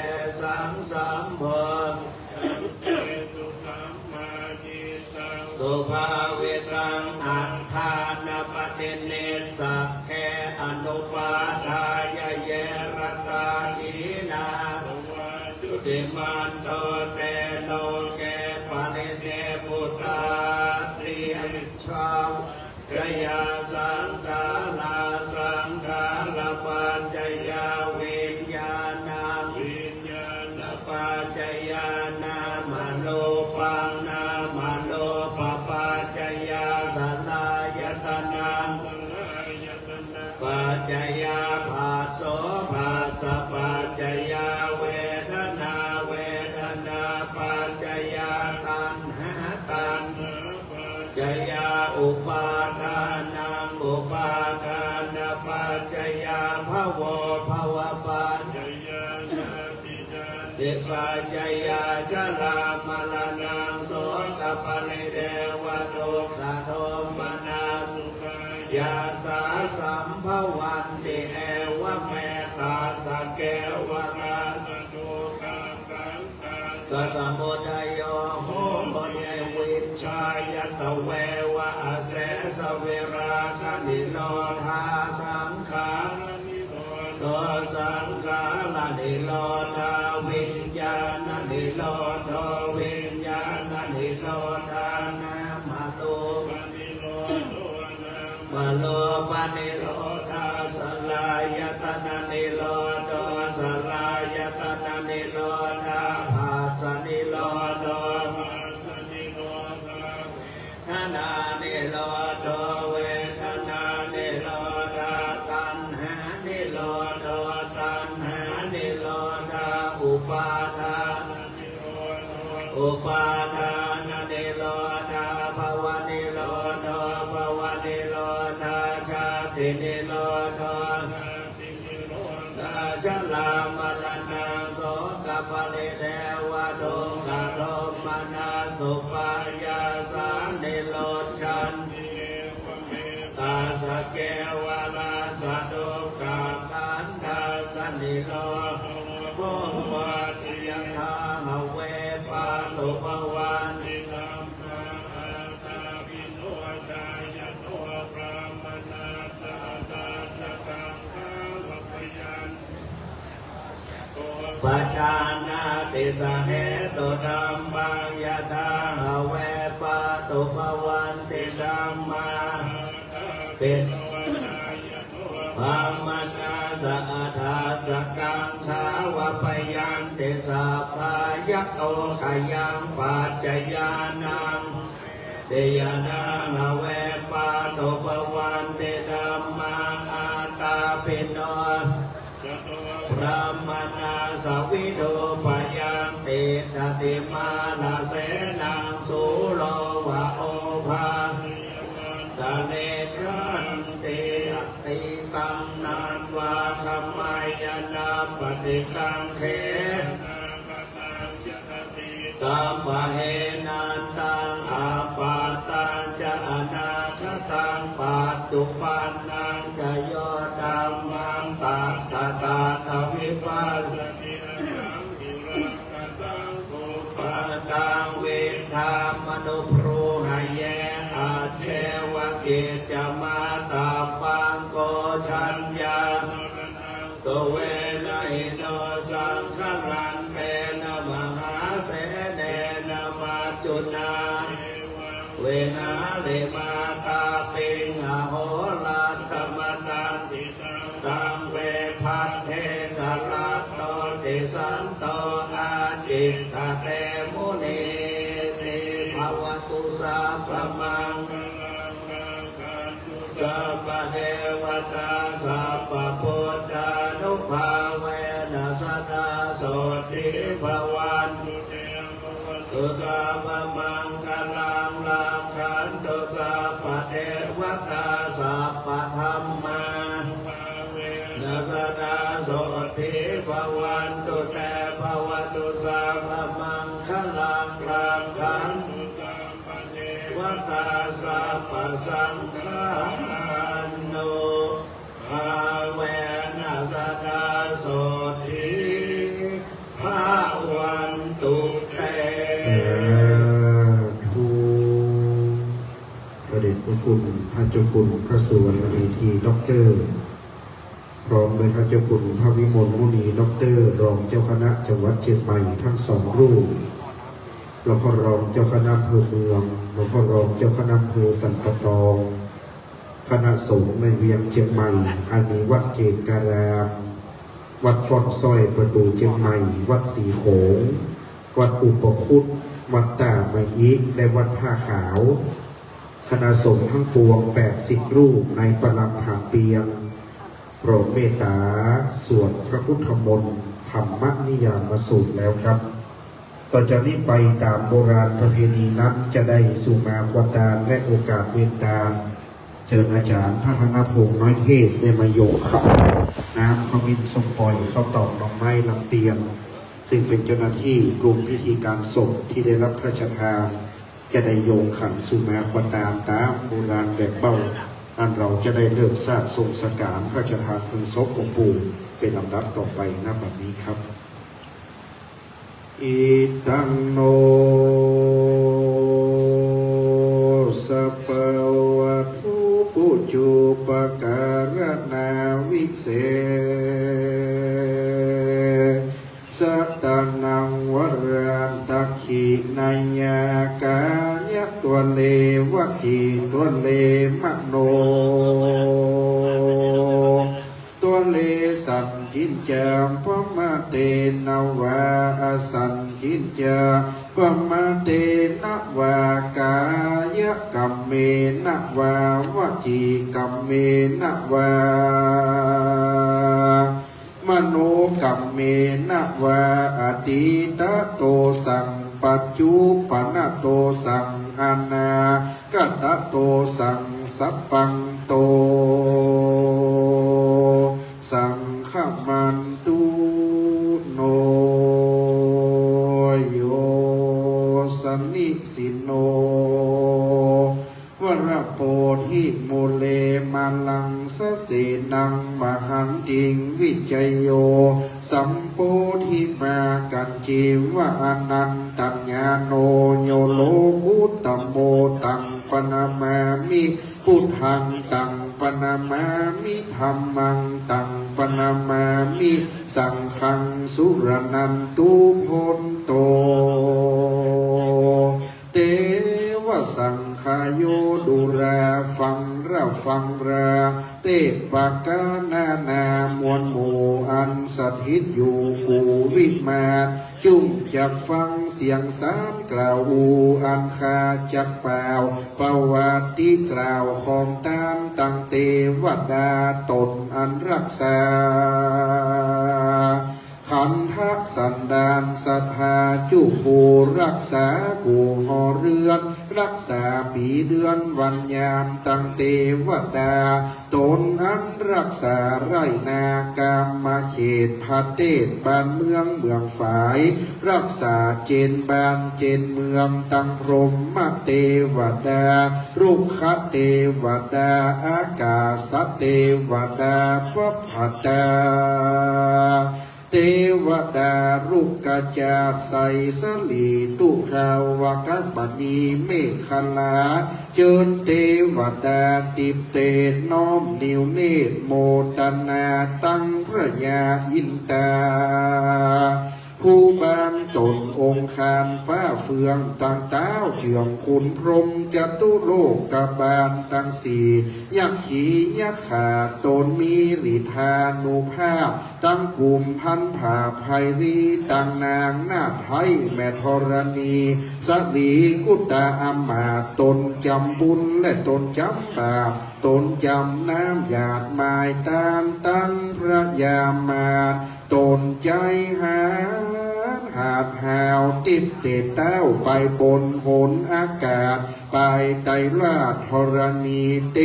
สังสัมโพสุภาเวตังอัฏฐานปฏิเนสักแคอนุปาทายเยรตาชีนาจุติมันโตเตโลเกปนิเนปุตตาเตียชาวกยาสังขารสังขารปัจจยาวิญญาณังวิญญาณปัจจยานามโนปังนามโนปปัจจยาสลายตนังปัจจยาภาโสภาสปัจจยาเวทนาเวทนาปัจจยาตัณหาตัณหาปัจจยาอุปาทานังอุปาทานปัจจยาภวภวปัจจยาติปัจจยาชลามลนังโสตปริเดวทุกขโทมนาสุขายาสาสัมภวันติเอวเมตาสเกวราสตุกังกังกังสสมุทัยโยโหมเยวิชาย ยตเววะอาเสสเวราคนิโรธาสังขาโดสังขารนิโรธาวิญญาณนิโรธวิญญาณนิโรธานามาโลมาโลปานิโรธาสลายตนะนิโรธสลายตนะนิโรธาภาสนิโรธธนานิโรธเวทนานิโรธตัณหานิโรธตัณหานิโรธอุปาทานอุปาทานนิโรธภวนิโรธภวนิโรธชาตินิโรธชลามรณะโสกปริเทวทุกขโทมนัสสุปายาสานิโรธชันตาสเกวลาสะดุกาขันธาสนิโรธโภวัติยธาหเวปาตุภวันปัจจานาติสเหตุธัมมังยะถาหเวปาตุภวันติธัมมาปิภามนาสะอาทาสกังขาวะปยันติสัพพายะโตขยังปัจจยานังเตยนาหเวปาตุภวันติธัมมาอาตาปิโนพระมนาสวิโดปยังติตติมานาเสนังสุโลวะโอภาตะเนชันติอติตังนานวาคมายนาปฏิกังเขตัมปะเหนันตังอาปาตังจะอนาคตังปัจจุปันนังจะโยธัมมังตัตตะตาตวิปัสสติปัตตังวิธามนุปรูหเยอาเชวะกิจจมาตาปังโกชัญญาตเวนะหิโนสังฆลันเตนะมหาเสเนนะมาจุนาเวนะเลมาตาปิงอโหรัตตมตันตังเวพันเทกลัตโตติสันโตอาจิตตเตมุนีติภวตุสัพพมังสัพพเทวตาสัพพพุทธานุภาเวนัสสะโสติภวันตุสัพพมังคลังลังขันตุสัพพเทวตาสัพพธัมมานัสสะโสติภวันตุเตภวตุสัพพมังคลังลังขันตุวตาสัพพสังฆานุภาเวนัสสะโสติภวันตุเตสาธุพระเดชพระคุณพระเจ้าคุณพระสุวรรณเมธีด็อกเตอร์พร้อมด้วยพระเจ้าคุณพระวิมลมุนีด็อกเตอร์รองเจ้าคณะจังหวัดเชียงใหม่ทั้งสองรูปหลวงพ่อรองเจ้าคณะอำเภอเมืองหลวงพ่อรองเจ้าคณะอำเภอสันปะตองคณะสงฆ์ในเวียงเชียงใหม่อันมีวัดเกศการามวัดฟอนซอยประตูเชียงใหม่วัดสีโขงวัดอุปคุตวัดตาไมยิและวัดผ้าขาวคณะสงฆ์ทั้งปวง80รูปในประลัมหาเปียงโปรดเมตตาสวดพระพุทธมนต์ธรรมนิยามสูตรแล้วครับต่อจากนี้ไปตามโบราณประเพณีนั้นจะได้สุมาควตาและโอกาสเวตาเชิญอาจารย์พระธนพงษ์น้อยเทศได้มาโยกขับน้ำขมิ้นทรงปล่อยเข้าตอกดอกไม้ลำเตียนซึ่งเป็นเจ้าหน้าที่กลุ่มพิธีการศพที่ได้รับพระราชทานจะได้โยงขันสุมาควตาตามโบราณแบบเบ้าอันเราจะได้เลิกสร้างทรงสการพระราชทานเพลิงศพองค์ปู่เป็นลำดับต่อไปณบัดนี้ครับอิตังโน ปการนาวิเศษสัตตนังวรันตักขีนายากายะตัวเลวะขีตัวเลมโนตัวเลสันกินจามพมาเตนาวาสันกินจาพมาเตนวากายะกัมเมนวาวจีกัมเมนวามโนกัมเมนวาอติตะโตสังปัจจุปนโตสังอนาคตโตสังสัพพังโตสังฆมันตุโนโยสนิสิโนวรโปธิมุเลมาลังสเสนังมหันติงวิจัยโยสัมโพธิมากันเกวะอนันตัญญาโนโยโลกุตตโมตังปนามามิพุทธังตังปนามามิธัมมังตังปนามามิสังฆังสุรนันตุพนโตเตวะสังขายโยดุราฟังราฟังราเตปากานานามวลหมู่อันสถิตอยู่กูวิมานจุ่มจักฟังเสียงสารกล่าวอูอันคาจักเปล่าประวัติกล่าวของตามตั้งเตวดาตนอันรักษาขันธสันดานสัทธาจุภูรักษากูหอเรือนรักษาปีเดือนวันยามตั้งเตวดาตนอันรักษาไรนากามมาเขตพาเตศบ้านเมืองฝายรักษาเจนบ้านเจนเมืองตั้งพรหมเทวดารุกขเทวดาอากาศเทวดาปัพพตาเทวดารุกกจาใสสลีตุขาวกัปณีเมฆลาเจิญเทวดาติเตน้อมนิวเนตโมตนาตั้งพระยาอินตาผู้บานตนองค์คารฟ้าเฟืองต่างเต้าเจืองคุณพรหมจตุโลกกบาลตั้งสี่ยักษ์ขียักษ์ขาตนมีฤทธานุภาพตั้งกลุ่มพันผ่าภัยรีตั้งนางนาถไทยแม่ธรณีสลีกุตาอำมาตนจำบุญและตนจำบาปตนจำน้ำหยาดหมายตามตั้งพระยามาตนใจหาดหาวติดเตเต้าไปบนหนอากาศไปไตรราชธรณีเท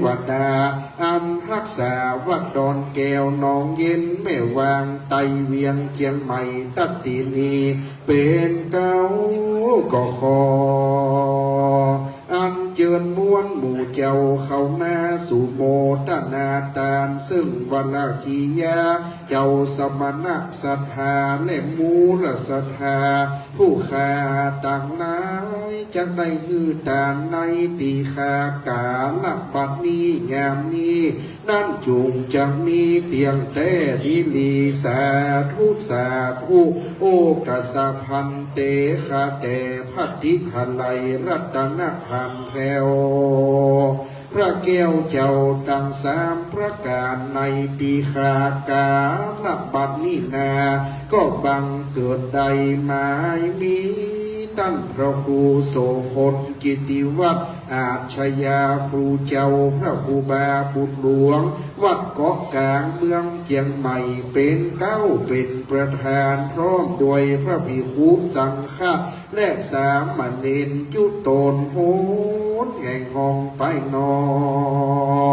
วดาอันรักษาวัดดอนแก้วหนองเย็นแม่วางไตเวียงเชียงใหม่ตัดตีนีเป็นเก้าก็คออันเจิญม้วนหมู่เจ้าเข้ามาสู่โมตนาตานซึ่งวัลคียาเจ้าสมณะศรัทธาและมูลศรัทธาผู้ขาต่างนายจักได้ฮือตานในตีขากาลับบัดนี้ยามนี้นั่นจุงจังมีเตียงแต่ดิลีสาธุสาธุโอกาสพันเตคาแต่พัทธิหลัยรัตนพันแผ่วพระแก้วเจ้าตั้งสามประการในปีขากาลับบัดนี้นาก็บังเกิดใดหมายมีตั้นพระครูโสพลกิติวัฒน์อาชญาครูเจ้าพระครูบาบุตรหลวงวัดเกาะกลางเมืองเชียงใหม่เป็นเก้าเป็นประธานพร้อมด้วยพระภิกขุสังฆะและสามเณรจุตนโหนแห่งห้องไปนอ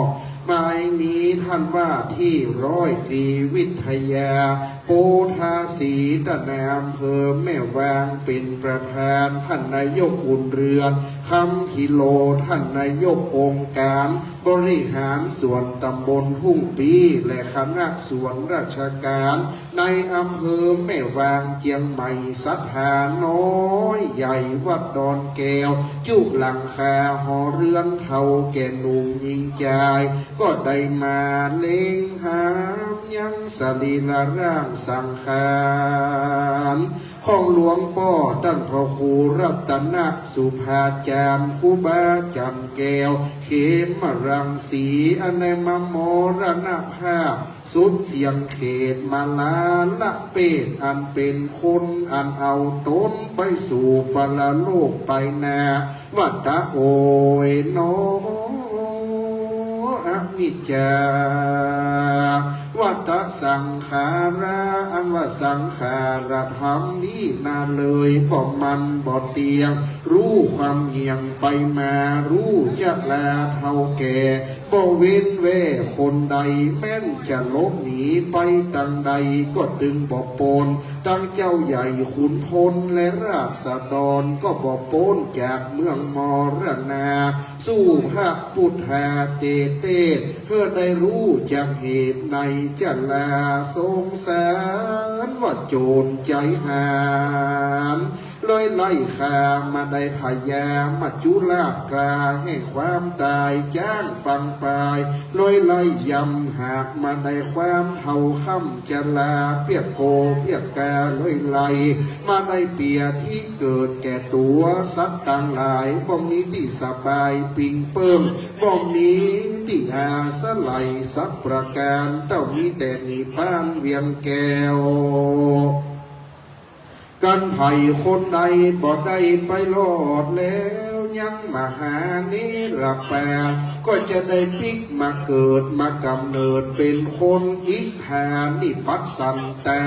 กหมายนี้ท่านว่าที่ร้อยตรีวิทยาโพธาสีตนามอำเภอแม่วางเป็นประธานท่านนายกอุ่นเรือน คำกิโลท่านนายกองค์การบริหารส่วนตำบลหุ่งปีและคณะส่วนราชการในอำเภอแม่วางเจียงใหม่สัทธาน้อยใหญ่วัดดอนแก้วจุหลังคาหอเรือนเท่าแก่หนุ่มยิงใจก็ได้มาเล็งหามยังสรีระร่างสังขารของหลวงพ่อตั้งพระครูรัตนสุภาจารย์ครูบาจันแก้วเขมรังสีอนัยมโมรณภาพสุดเสียงเขตมาลาละเป็ดอันเป็นคนอันเอาต้นไปสู่ปรโลกไปนาวัตตะโอยโนอนิจจาวัฏสังขาราอันว่าสังขารธรรมนี้นาเลยบ่มันบ่เตียงรู้ความเหี่ยงไปมารู้จะลาเท่าแก่บ่เว้นเว่คนใดแม้นจะลบหนีไปตั้งใดก็ตึงบ่ปนตั้งเจ้าใหญ่ขุนพลและราษฎรก็บ่ปนจากเมืองมรณาสู้พระพุทธาเตเตเพื่อได้รู้จากเหตุในจะลาสงสารว่าโจรใจหานเลยไล่ขามาได้พยามาจุลาดกลาให้ความตายจ้างปังปายเลยไล่ยำหากมาได้ความเท่าค่ำจะลาเปียกโกเปียกกาเลยไล่มาได้เปียที่เกิดแก่ตัวสัตว์ต่างหลายบ่มีที่สบายปิงเปิ้งบ่มีที่อาสไลสักประการเต้ามีแต่นิพพานเวียนแก้วกันไผ่คนใดบ่ได้ไปรอดแล้วยังมาหานิรแปดก็จะได้พลิกมาเกิดมากำเนิดเป็นคนอิทธานิพัสสันตา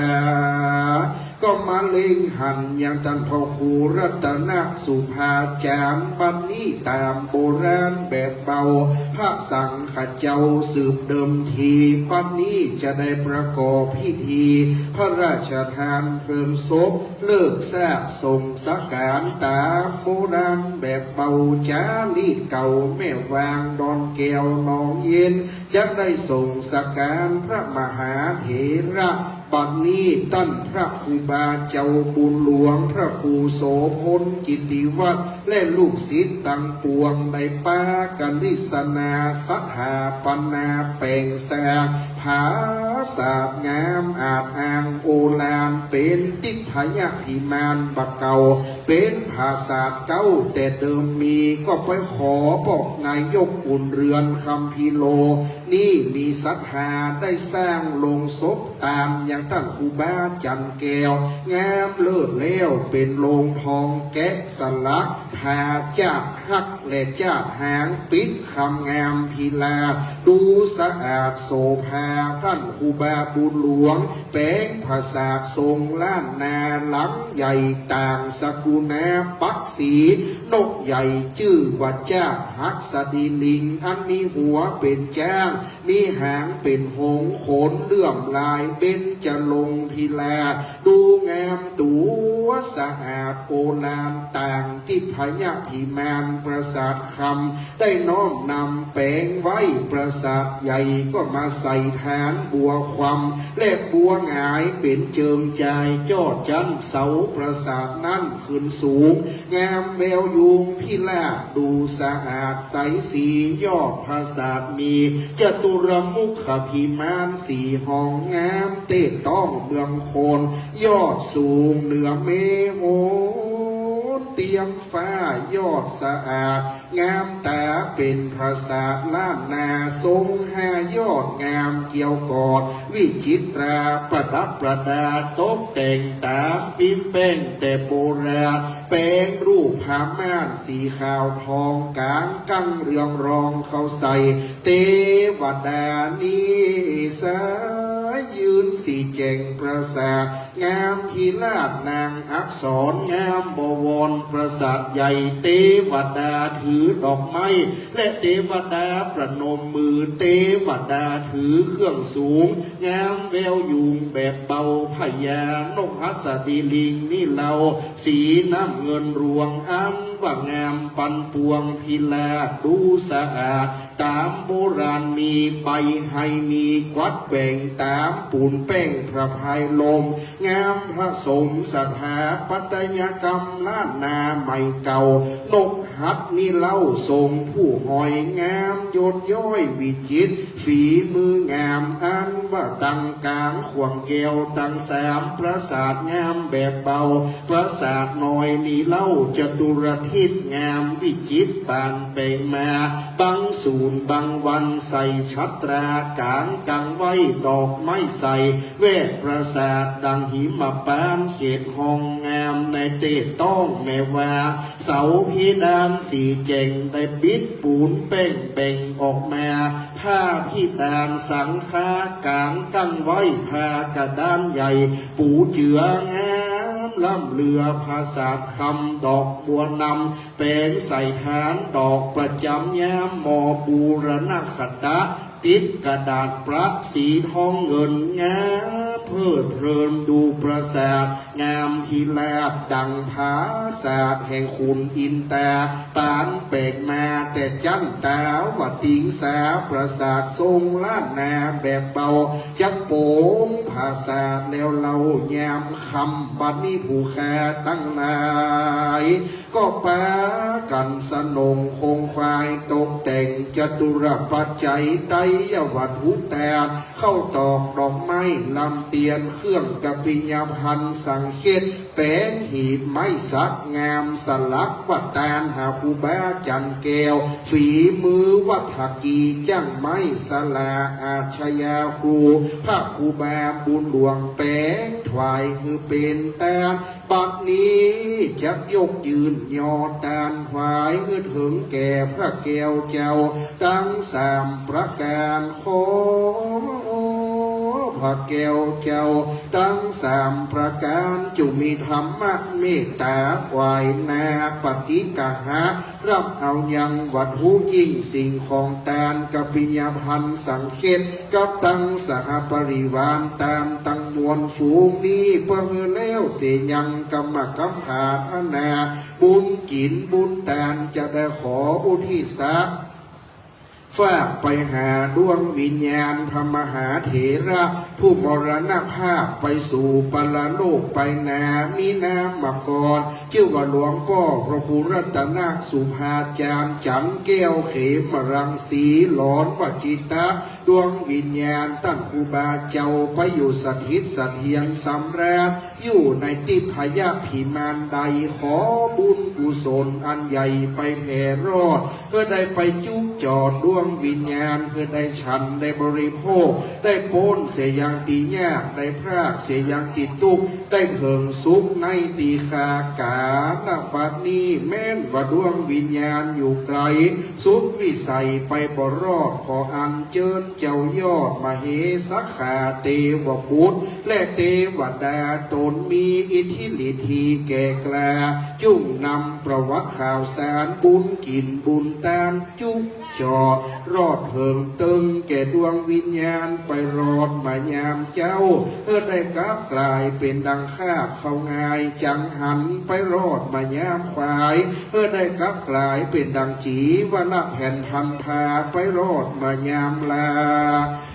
ก็มาเล็งหันอย่างท่านพ่อครูรัตนสุภาจารย์บัดนี้ตามโบราณแบบเบาพระสังฆเจ้าสืบเดิมทีบัดนี้จะได้ประกอบพิธีพระราชทานเพลิงศพเลิกแทบส่งสักการตามโบราณแบบเบาจารีตเก่าแม่วางดอนแก้วหนองเย็นจะได้ส่งสักการพระมหาเถระบัดนี้ตั้นพระครูบาเจ้าบุญหลวงพระครูโสพลกิติวัฒน์และลูกศิษย์ตั้งปวงในป้ากันนิสนาสัทธาปนาแปลงแสงผาศาสตร์งามอาจอ่างโอฬารเป็นติพยพิมานบักเก่าเป็นภาษาเก้าแต่เดิมมีก็ไปขอบอกนายกอุ่นเรือนคำพิโลนี่มีศรัทธาได้สร้างโลงศพตามอย่างท่านครูบาจันแก้วงามเลิศแล้วเป็นโลงทองแกะสลักผาจาดหักและจาดหางปิดคำงามพิลาดูสะอาดโสภาท่านครูบาบุญหลวงแปลงภาษาทรงล้านนาหลังใหญ่ต่างสกุณาปักสีนกใหญ่ชื่อวัดจาดหักสดีลิงอันมีหัวเป็นจ้างมีหางเป็นหงขนเลื่อมลายเบญจะลงพิลาดูงามตัวสะอาดโอฬารต่างที่พยาพิมานประสาทคำได้น้อมนำแปลงไว้ประสาทใหญ่ก็มาใส่ฐานบัวความและบัวหงายเป็นเจิงใจจอดจันเสาประสาทนั้นขึ้นสูงงามแววยุงพิลาดูสะอาดใสสียอดประสาทมีจตุรมุขพิมานสีห้องงามเตะต้องเมืองโคนยอดสูงเหนือเมโหเตียงฟ้ายอดสะอาดงามตาเป็นภาษาล้านนาทรง5ยอดงามเกี่ยวกอดวิจิตราประดับประดาตกแต่งตามปิมแป้งแต่โบราณแปลงรูปพม่านสีขาวทองกลางกั้งเรืองรองเขาใส่เทวดานิสายืนสีแจงประสาทงามพิลาศนางอักษรงามบวรประสาทใหญ่เทวดาถือดอกไม้และเทวดาประนมมือเทวดาถือเครื่องสูงงามแววยุงแบบเบาพญานกหัสดีลิงนี่เราสีน้ำเงินรวงอัน ว่างามปันปวงพิลาดูสะอาดตามโบราณมีใบให้มีกวัดแบ่งตามปูนแป้งพระพายลมงามพระสมสถาปัตยกรรมล้านนาใหม่เก่านกหัดนี่เล่าทรงผู้หอยงามโยนย้อยวิจิตรฝีมืองามอันว่าตังกลางขวงแก้วตังสามปราสาทงามแบบเบาปราสาทน้อยนี่เล่าจตุรทิศงามวิจิตรบานไปมาบังสูนบางวันใส่ชัตรากางกังไว้ดอกไม้ใส่เวทปราสาทดังหิมปานเขตห้องงามในเตะต้องแม่ว่าเสาพิดานสีเจงได้บิดปูนเป่งเป่งออกมาผ้าพิดานสังฆากางกั้นไว้ผ้ากระดานใหญ่ปูเจืองามล่ำเรือภาษาคำดอกบัวนำเป็นใส่ฐานดอกประจำยามมอบูรณคตะติดกระดาษประสีทองเงินงามเพิดเพลินดูประสาทงามพิลาบดังผาศาสตร์แห่งคุณอินตาปานเปกมาแต่จันตาวัดติงสาประสาททรงล้านนาแบบเบาจักโปงภาษาแล้วเรายามคำบัดนี้ผู้แค่ตั้งนายก็ปากันสนงคงควายตกแต่งจตุรปัจจัยไตยวัตถุแต่เข้าตอกดอกไม้ลำเตียนเครื่องกปิยพันธ์สังเขตแป้งหีบไม้สักงามสลักวัดตานหาคูบาจันแก้วฝีมือวัดหักกีจังไม้สลาอาชยาครูพระคูบาบุญหลวงแป้งถวายคือเป็นตาบัดนี้จักยกยืนยอตานถวายคือถึงแก่พระแก้วเจ้าตั้งสามประการขอพระแก้วเจ้าตั้งสามประการจุมีธรรมะเมตตาไหวนาปฏิกะหะรับเอายังวัตถุยิ่งสิ่งของตานกับปิยพันธ์สังเขตกับตั้งสหปริวารตานตั้งมวลฝูงนี้เพื่อแล้วเสียยังกรรมกัมภาธนาบุญกินบุญตานจะได้ขออุทิศฝากไปหาดวงวิญญาณพระมหาเถระผู้มรณภาพไปสู่ปรโลกไปนามีนามกรชื่อว่าหลวงพ่อพระครูรัตนสุภาจารย์จันแก้วเขมรังสีหลอนวจิตะดวงวิญญาณตั้นครูบาเจ้าไปอยู่สถิตเสถียรสำราญอยู่ในติพยาภิมานใดขอบุญกุศลอันใหญ่ไปแผ่รอดเพื่อได้ไปจุกจอดดวงวิญญาณเพื่อได้ฉันได้บริโภคได้โป้นเสียยังตียากได้พรากเสียยังติดตุกได้เถิงสุขในตีคากาณบัดนี้แม้นว่าดวงวิญญาณอยู่ไกลสุดวิสัยไปบ่รอดขออัญเชิญเจ้ายอดมเหสักขาเทวบุตรและเทวดาตนมีอิทธิฤทธิแก่กล้าจุ่มนำประวัติข่าวสารบุญกินบุญตามจุกจอดรอดเหิงตึงแก่ดวงวิญญาณไปรอดมายามเจ้าเพื่อได้กลับกลายเป็นดังคาบเข้าง่ายจังหันไปรอดมายามควายเพื่อได้กลับกลายเป็นดังจีว่าละแผ่นพันพาไปรอดมายามลา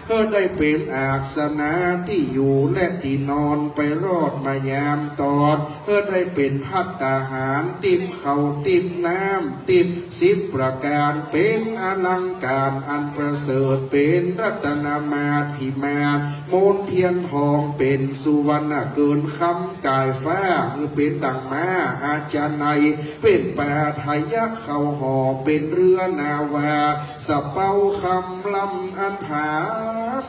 เพื่อได้เป็นอาสนะที่อยู่และที่นอนไปรอดมายามตอดเพื่อได้เป็นภัตตาหารติบเขาติบน้ำติบ10ประการเป็นอลังการอันประเสริฐเป็นรัตนมาภิมานมนเทียนทองเป็นสุวรรณเกินคำกายฟ้าคือเป็นดังม้าอาจารย์ในเป็นปาทายะเขาห่อเป็นเรือนาวาสะเป้าคำลำอันผา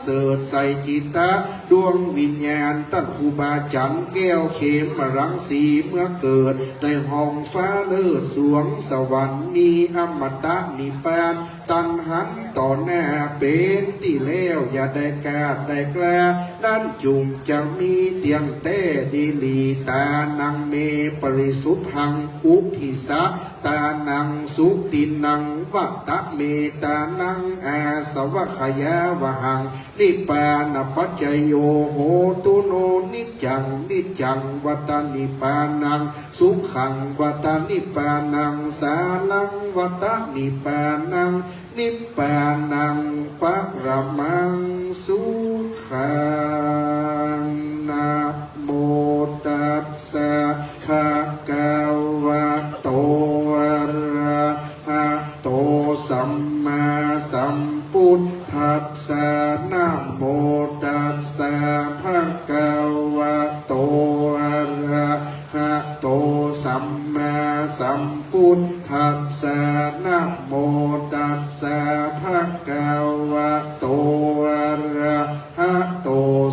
เสดใส่จิตตะดวงวิญญาณตั้นครูบาจันแก้วเขมรังสีเมื่อเกิดในห้องฟ้าเลิศสวงสวรรค์มีอมตะนิพพานตันหันต่อหน้าเป็นที่แล้วอย่าได้กาดได้กล้าด้านจุ่มจะมีเตียงเต้ดีลีตานังเมปริสุทธังอุทิสะ ตานังสุตินังวัตตะเมตานังอาสวะขยาวหังนิปานปัจจโยโหตุโนนิจจังนิจจังวัตตานิปานังสุขังวัตตานิปานังสาลังวัตตานิปานังนิพพานังปะระมังสุขังนะโมตัสสะภะคะวะโตอะระหะโตสัมมาสัมพุทธัสสะนะโมตัสสะภะคะวะโตอะระหะโตสัมมาสัมพุทธัสสะนะโมตัสสะภะคะวะโตอะระหะโต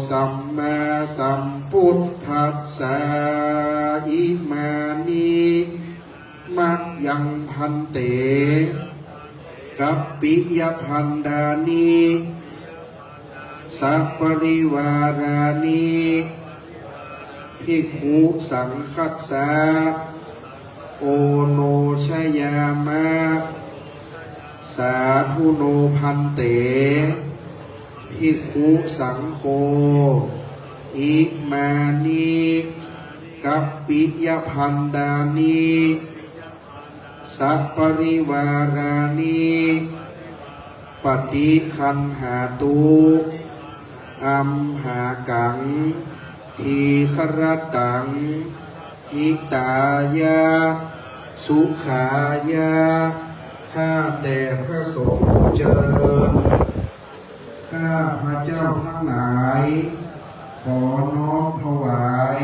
สัมมาสัมพุทธัสสะอิมานิมัจยังพันเตกัปปิยพันดานิสัพปริวารานิภิกขุสังคัสสะโอโนชยามะสาธุโนพันเตภิกขุสังโฆอิมานิกัปปิยพันดานิสัพปริวารานิปฏิคันหาตุอัมหากังทีครตังหิตายาสุขายาข้าแต่พระสงฆ์ผู้เจริญข้าพระเจ้าทั้งหลายขอน้อมถวาย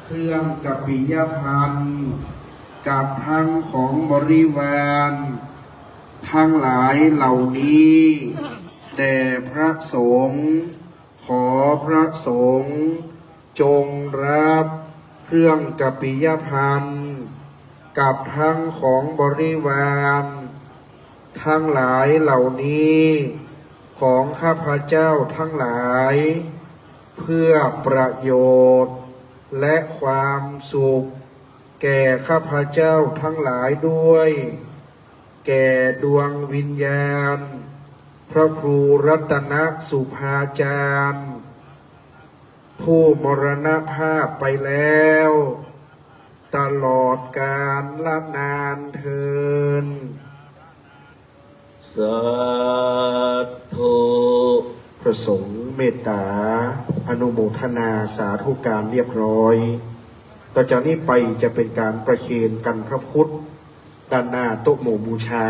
เครื่องกัปปิยพันธ์กับทั้งของบริวารทั้งหลายเหล่านี้แด่พระสงฆ์ขอพระสงฆ์จงรับเครื่องกัปปิยพันธ์กับทั้งของบริวารทั้งหลายเหล่านี้ของข้าพเจ้าทั้งหลายเพื่อประโยชน์และความสุขแก่ข้าพเจ้าทั้งหลายด้วยแก่ดวงวิญญาณพระครูรัตนสุภาจารย์ผู้มรณภาพไปแล้วตลอดกาลละนานเทินสาธุพระสงฆ์เมตตาอนุโมทนาสาธุการเรียบร้อยต่อจากนี้ไปจะเป็นการประเคนกันพระพุทธด้านหน้าโต๊ะหมู่บูชา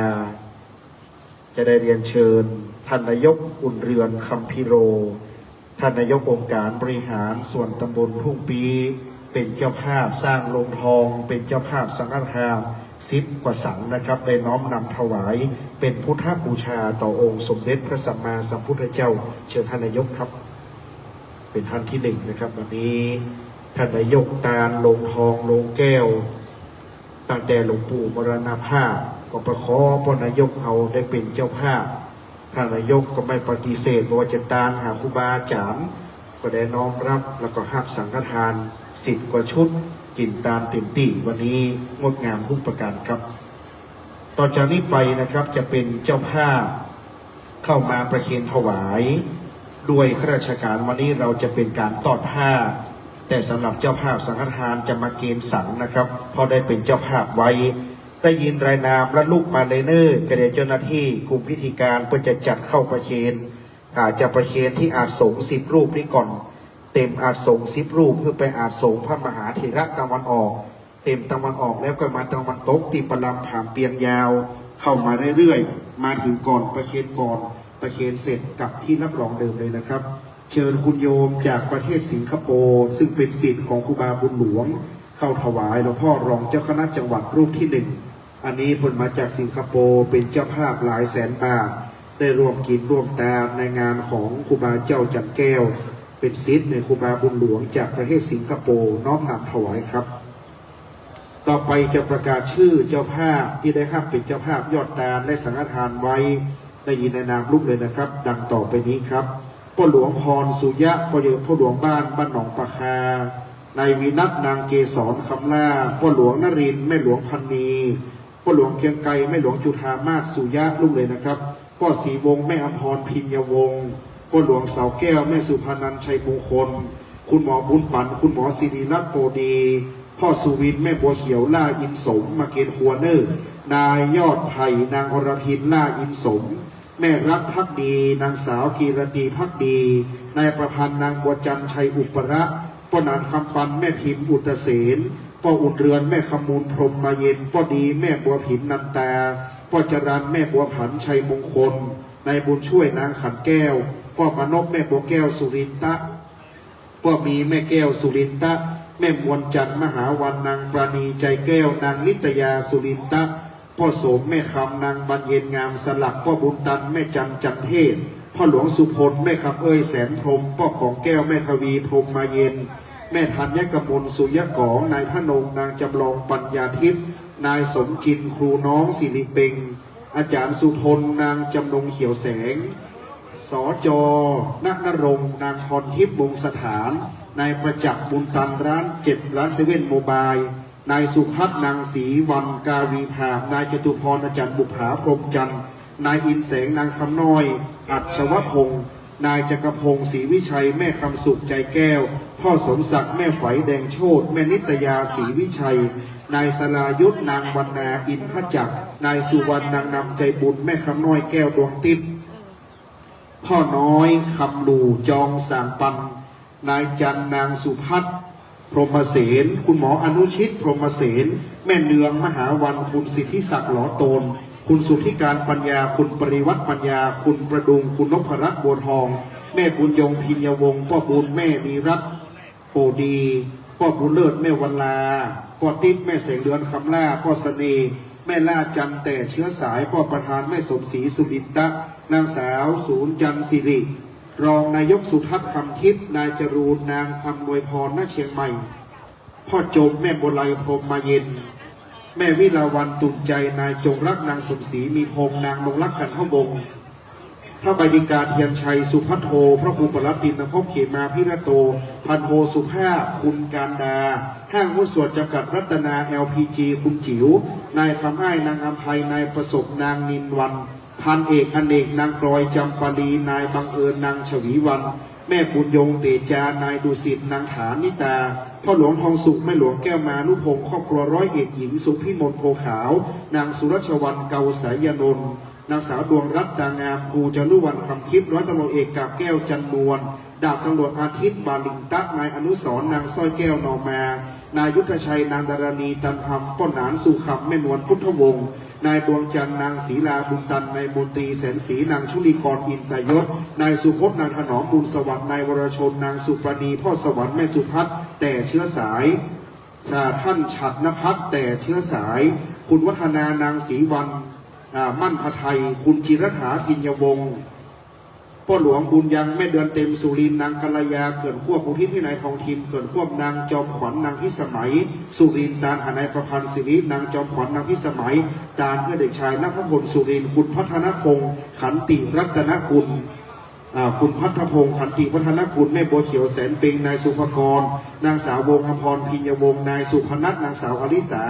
จะได้เรียนเชิญท่านนายกอุ่นเรือนคำพิโรท่านนายกองค์การบริหารส่วนตำบลทุ่งปีเป็นเจ้าภาพสร้างโรงทองเป็นเจ้าภาพสังฆทาน10 กว่าสังนะครับได้น้อมนำถวายเป็นพุทธบูชาต่อองค์สมเด็จพระสัมมาสัมพุทธเจ้าเชิญท่านนายกครับเป็นท่านที่1นะครับวันนี้ท่านนายกตาลโรงทองโรงแก้วตั้งแต่หลวงปู่มรณภาพก็ประขอพ่อนายกเอาได้เป็นเจ้าภาพท่านนายกก็ไม่ปฏิเสธว่าจะตามหาครูบาอาจารย์ก็ได้น้อมรับแล้วก็หับสังฆทาน10 กว่าชุดกินตามเต็มที่วันนี้งดงามทุกประการครับต่อจากนี้ไปนะครับจะเป็นเจ้าภาพเข้ามาประเคนถวายด้วยข้าราชการวันนี้เราจะเป็นการตอดผ้าแต่สำหรับเจ้าภาพสังฆทานจะมาเกณฑ์สังนะครับเพราะได้เป็นเจ้าภาพไว้ได้ยินรายนามและลูกมาเลเนอร์กระเดเจ้าหน้าที่กลุ่มพิธีการเพื่อจะจัดเข้าประเคนอาจจะประเคนที่อาจสงฆ์10 รูปนี้ก่อนเต็มอาจสงฆ์10 รูปเพื่อไปอาจสงฆ์พระมหาเถระตะวันออกเต็มตะวันออกแล้วก็มาตะวันตกตีปลำผามเปียงยาวเข้ามาเรื่อยๆมาถึงก่อนประเคนก่อนประเคนเสร็จกลับที่รับรองเดิมเลยนะครับเชิญคุณโยมจากประเทศสิงคโปร์ซึ่งเป็นศิษย์ของครูบาบุญหลวงเข้าถวายหลวงพ่อรองเจ้าคณะจังหวัดรูปที่1อันนี้เพิ่นมาจากสิงคโปร์เป็นเจ้าภาพหลายแสนบาทได้ร่วมกินร่วมตามในงานของครูบาเจ้าจันแก้วเป็นศิษย์ในครูบาบุญหลวงจากประเทศสิงคโปร์น้อมนำถวายครับต่อไปจะประกาศชื่อเจ้าภาพที่ได้รับเป็นเจ้าภาพยอดตาลและสังฆทานไว้ได้ยินในนามลูกเลยนะครับดังต่อไปนี้ครับพ่อหลวงพรสุยะพ่อหลวงบ้านหนองปะคานายวินัทนางเกษรคำล่าพ่อหลวงนรินทร์แม่หลวงพันนี พ่อหลวงเกียงไกรแม่หลวงจุฑามาศสุยะลูกเลยนะครับพ่อศรีวงศ์แม่อภรพิญญวงศ์พ่อหลวงเสาแก้วแม่สุภานันท์ชัยมงคลคุณหมอบุญปันคุณหมอศิริรัตน์โปดีพ่อสุวินแม่บัวเขียวล่าอินสมมาเกณฑ์ครัวเนอร์นายยอดไผ่นางอรพินล่าอินสมแม่รักภักดีนางสาวกีรติภักดีนายประพันธ์นางบัวจันทร์ชัยอุประป้อนานคำปันแม่พิมพ์อุตเสนป้ออุ่นเรือนแม่ขมูลพรหมมาเย็นป้อดีแม่บัวผินนันตาป้อจรันแม่บัวผันชัยมงคลนายบุญช่วยนางขันแก้วป้อมานพแม่บัวแก้วสุรินทะป้อมีแม่แก้วสุรินทะแม่มวลจันทร์มหาวันนางปราณีใจแก้วนางนิตยาสุรินทะพ่อโสมแม่คำนางบรรเย็นงามสลักพ่อบุญตันแม่จันจันเทศพ่อหลวงสุพลแม่คำเอ้ยแสนพรหมพ่อกองแก้วแม่ทวีพรหมมาเย็นแม่ธัญกมลสุยกองนายธนงนางจำลองปัญญาทิพย์นายสมกินครูน้องสิริเปงอาจารย์สุทนนางจำนงเขียวแสงสจนักนรงนางพรทิพย์วงสถานนายประจักษ์บุญตันร้าน7 ร้านเซเว่นโมบายนายสุพัฒนางศรีวันกาวีภานายจตุพรอาจารย์บุภาพรหมจันทร์นายอินแสงนางคำน้อยอัศวพงศ์นายจักรพงศ์ศรีวิชัยแม่คำสุขใจแก้วพ่อสมศักดิ์แม่ไฝแดงโชติแม่นิตยาศรีวิชัยนายสลายุทธนางวรรณาอินทจักรนายสุวรรณนางนำใจบุญแม่คำน้อยแก้วดวงติพพ่อน้อยคำหลู่จองสางปันนายจันนางสุพัฒน์พรหมเสนคุณหมออนุชิตพรหมเสนแม่เนืองมหาวันคุณสิทธิศักดิ์หลอโตนคุณสุทธิการปัญญาคุณปริวัติปัญญาคุณประดุงคุณนพรัตน์บัวทองแม่บุญยงพิญญวงศ์พ่อบุญแม่มีรัตน์โปดีพ่อบุญเลิศแม่วันลาพ่อติ๊บแม่แสงเดือนคำล่าพ่อเสน่ห์แม่ล่าจันแต่เชื้อสายพ่อประธานแม่สมศรีสุรินทะนางสาวศูนย์จันสิริรองนายกสุทัศน์คำทิพย์นายจรูนนางอำนวยพรณเชียงใหม่พ่อจมแม่บุไลพรหมมาเย็นแม่วิลาวันตุนใจนายจงรักนางสมศรีมีพงนางนงรักกันเข้าบงพระบดิกาเทียนชัยสุพัทโทพระครูปรตินภพเขมาพิระโตพันโทสุภาพคุณการดาห้างหุ้นส่วนจำกัดรัตนา LPG คุณจิ๋วนายคำอ้ายนางอัมภัยนายประสบนางนินวันพันเอกอเนกนางกรอยจำปาลีนายบังเอิญนางฉวีวันแม่ปุญยงเตจานายดุสิตนางฐานิตาพ่อหลวงทองสุขแม่หลวงแก้วมานุพงศ์ครอบครัวร้อยเอกหญิงสุพิมลโพขาวนางสุรชวรรณเกาสายนนท์นางสาวดวงรัตน์ตางามครูจารุวรรณคำทิพย์ร้อยตำรวจเอกกาบแก้วจันนวลดาบตำรวจอาทิตย์บาลิงตักนายอนุสรณ์นางสร้อยแก้วนอมานายยุทธชัยนางดารณีตันธรรมป้อนหนานสุขำแม่นวลพุทธวงศ์นายดวงจันทร์นางศรีลาบุญตันนายมนตรีแสนศรีนางชุลีกรอินตยศนายสุพจน์นางถนอมบุญสวัสดิ์นายวรชนนางสุปราณีพ่อสวรรค์แม่สุพัฒน์แต่เชื้อสายท่านฉัตรนภัทรแต่เชื้อสายคุณวัฒนานางศรีวันมั่นพไทยคุณจิรถาพิญญวงศ์พ่อหลวงบุญยังแม่เดือนเต็มสุรินนางกัลยาเขื่อนควบอุทิศให้นายทองทิมเขื่อนควบนางจอมขวัญนางพิสมัยสุรินดานหานายประพันธ์ศิรินางจอมขวัญนางพิสมัยดานเพื่อเด็กชายณพพลสุรินคุณพัฒนพงศ์ขันติรัตนกุลคุณพัฒพงศ์ขันติวัฒนกุลแม่บัวเขียวแสนเปงนายสุภกรนางสาววงอภรพิญญวงศ์นายสุพนัทนางสาวอลิสา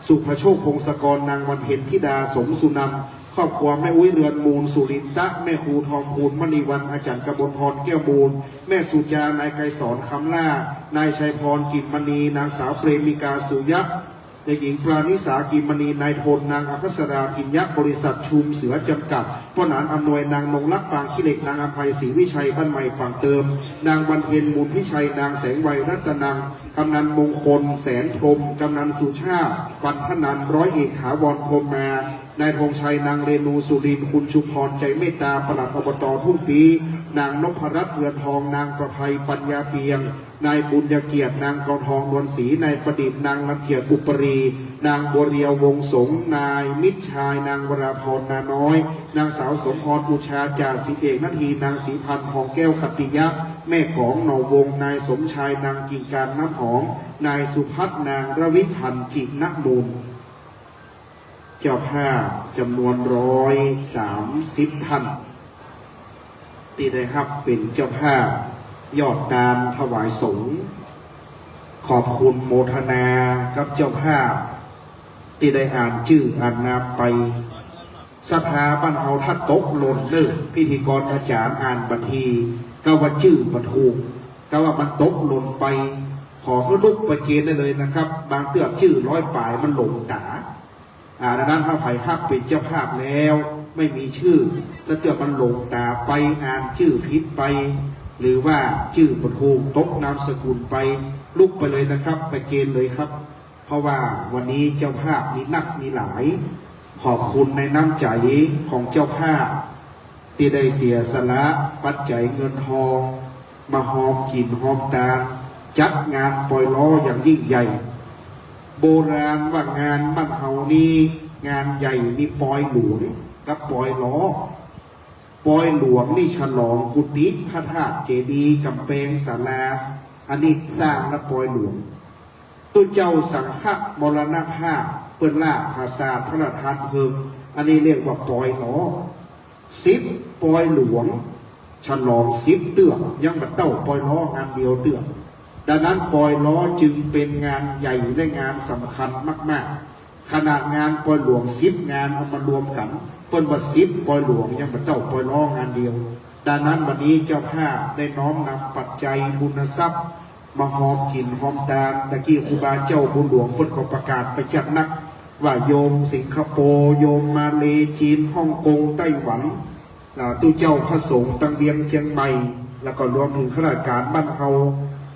สุภโชคพงศกรนางวันเพ็ญธิดาสมสุนันท์ครอบครัวแม่อุ้ยเรือนมูลสุรินทะแม่ครูทองพูนมณีวันอาจารย์กบลพรแก้วมูลแม่สุจานายไกรสอนคำล่านายชัยพรกิจมณีนางสาวเปรมิกาสุยักษ์เด็กหญิงปราณิสากิมณีนายโทนนางอภัสราอินยักษ์บริษัทชุมเสือจำกัดพ่อหนานอำนวยนางนงลักษ์ปางขี้เหล็กนางอภัยศรีวิชัยบ้านใหม่ฝั่งเติมนางบรรเพ็ญมูลพิชัยนางแสงไวรัตนังกำนันมงคลแสนพรมกำนันสุชาติปันธนันร้อยเอกถาวรพรมมานายธงชัยนางเรนูสุรินคุณชุพรใจเมตตาปลัดอบตทุ่งปีนางนพรัตน์เรือนทองนางประภัยปัญญาเปียงนายบุญญเกียรตินางกองทองนวลศรีนายประดิษฐ์นางลำเกียรติอุปรีนางบัวเรียววงสงนายมิตรชายนางวราพรนาน้อยนางสาวสมพรอุชาจ่าสิเอกนาทีนางศรีพันธ์ทองแก้วขติยะแม่ของหนอวงนายสมชายนางกิ่งการน้ำหอมนายสุพัฒนางระวิพันธ์จินมูลเจ้าภาพจำนวน130 ท่านที่ได้รับเป็นเจ้าภาพยอดการถวายสงฆ์ขอบคุณโมทนากับเจ้าภาพ ที่ได้อ่านชื่ออ่านนามไปสถาบันเฮาถ้าตกหล่นเด้อพิธีกรอาจารย์อ่านบัญทีก็ว่าชื่อมันถูกก็ว่ามันตกหล่นไปขอให้ลุกไปเกณฑ์ได้เลยนะครับบางเตือกชื่อร้อยปลายมันหลงตาดังนั้นถ้าไผ่ฮับเป็นเจ้าภาพแล้วไม่มีชื่อจะเตือกมันหลงตาไปอ่านชื่อผิดไปหรือว่าชื่อมันถูกตกนามสกุลไปลุกไปเลยนะครับไปเกณฑ์เลยครับเพราะว่าวันนี้เจ้าภาพมีนักมีหลายขอบคุณในน้ำใจของเจ้าภาพที่ได้เสียสละปัจจัยเงินทองมาหอมกลิ่นหอมตาจัดงานปล่อยล้ออย่างยิ่งใหญ่โบราณว่างานบ้านเฮานี่งานใหญ่มีปล่อยหลวงกับปล่อยล้อปล่อยหลวงนี่ฉลองกุฏิพระธาตุเจดีย์กำแพงศาลาอันนี้สร้างและปล่อยหลวงตัวเจ้าสังฆมรณภาพเปิ้นล่าภาษาพระราชทานเพิ่มอันนี้เรียกว่าปล่อยล้อ10ปล่อยหลวงฉลอง10เตือกยังมาเต้าปล่อยล้องานเดียวเตือกดังนั้นปล่อยล้อจึงเป็นงานใหญ่และงานสำคัญมากๆขนาดงานปล่อยหลวง10งานเอามารวมกันเปิ้นว่า10ปล่อยหลวงยังมาเต้าปล่อยล้องานเดียวดังนั้นวันนี้เจ้าภาพได้น้อมนำปัจจัยทุนทรัพย์มาหอมกลิ่นหอมตาลตะกี้ครูบาเจ้าบุญหลวงเปิ้นก็ประกาศไปจัดนักว่าโยมสิงคโปร์โยมมาเลจีนฮ่องกงไต้หวันตู้เจ้าพระสงฆ์ตังเวียงเชียงใหม่แล้วก็รวมถึงข้าราชการบ้านเฮา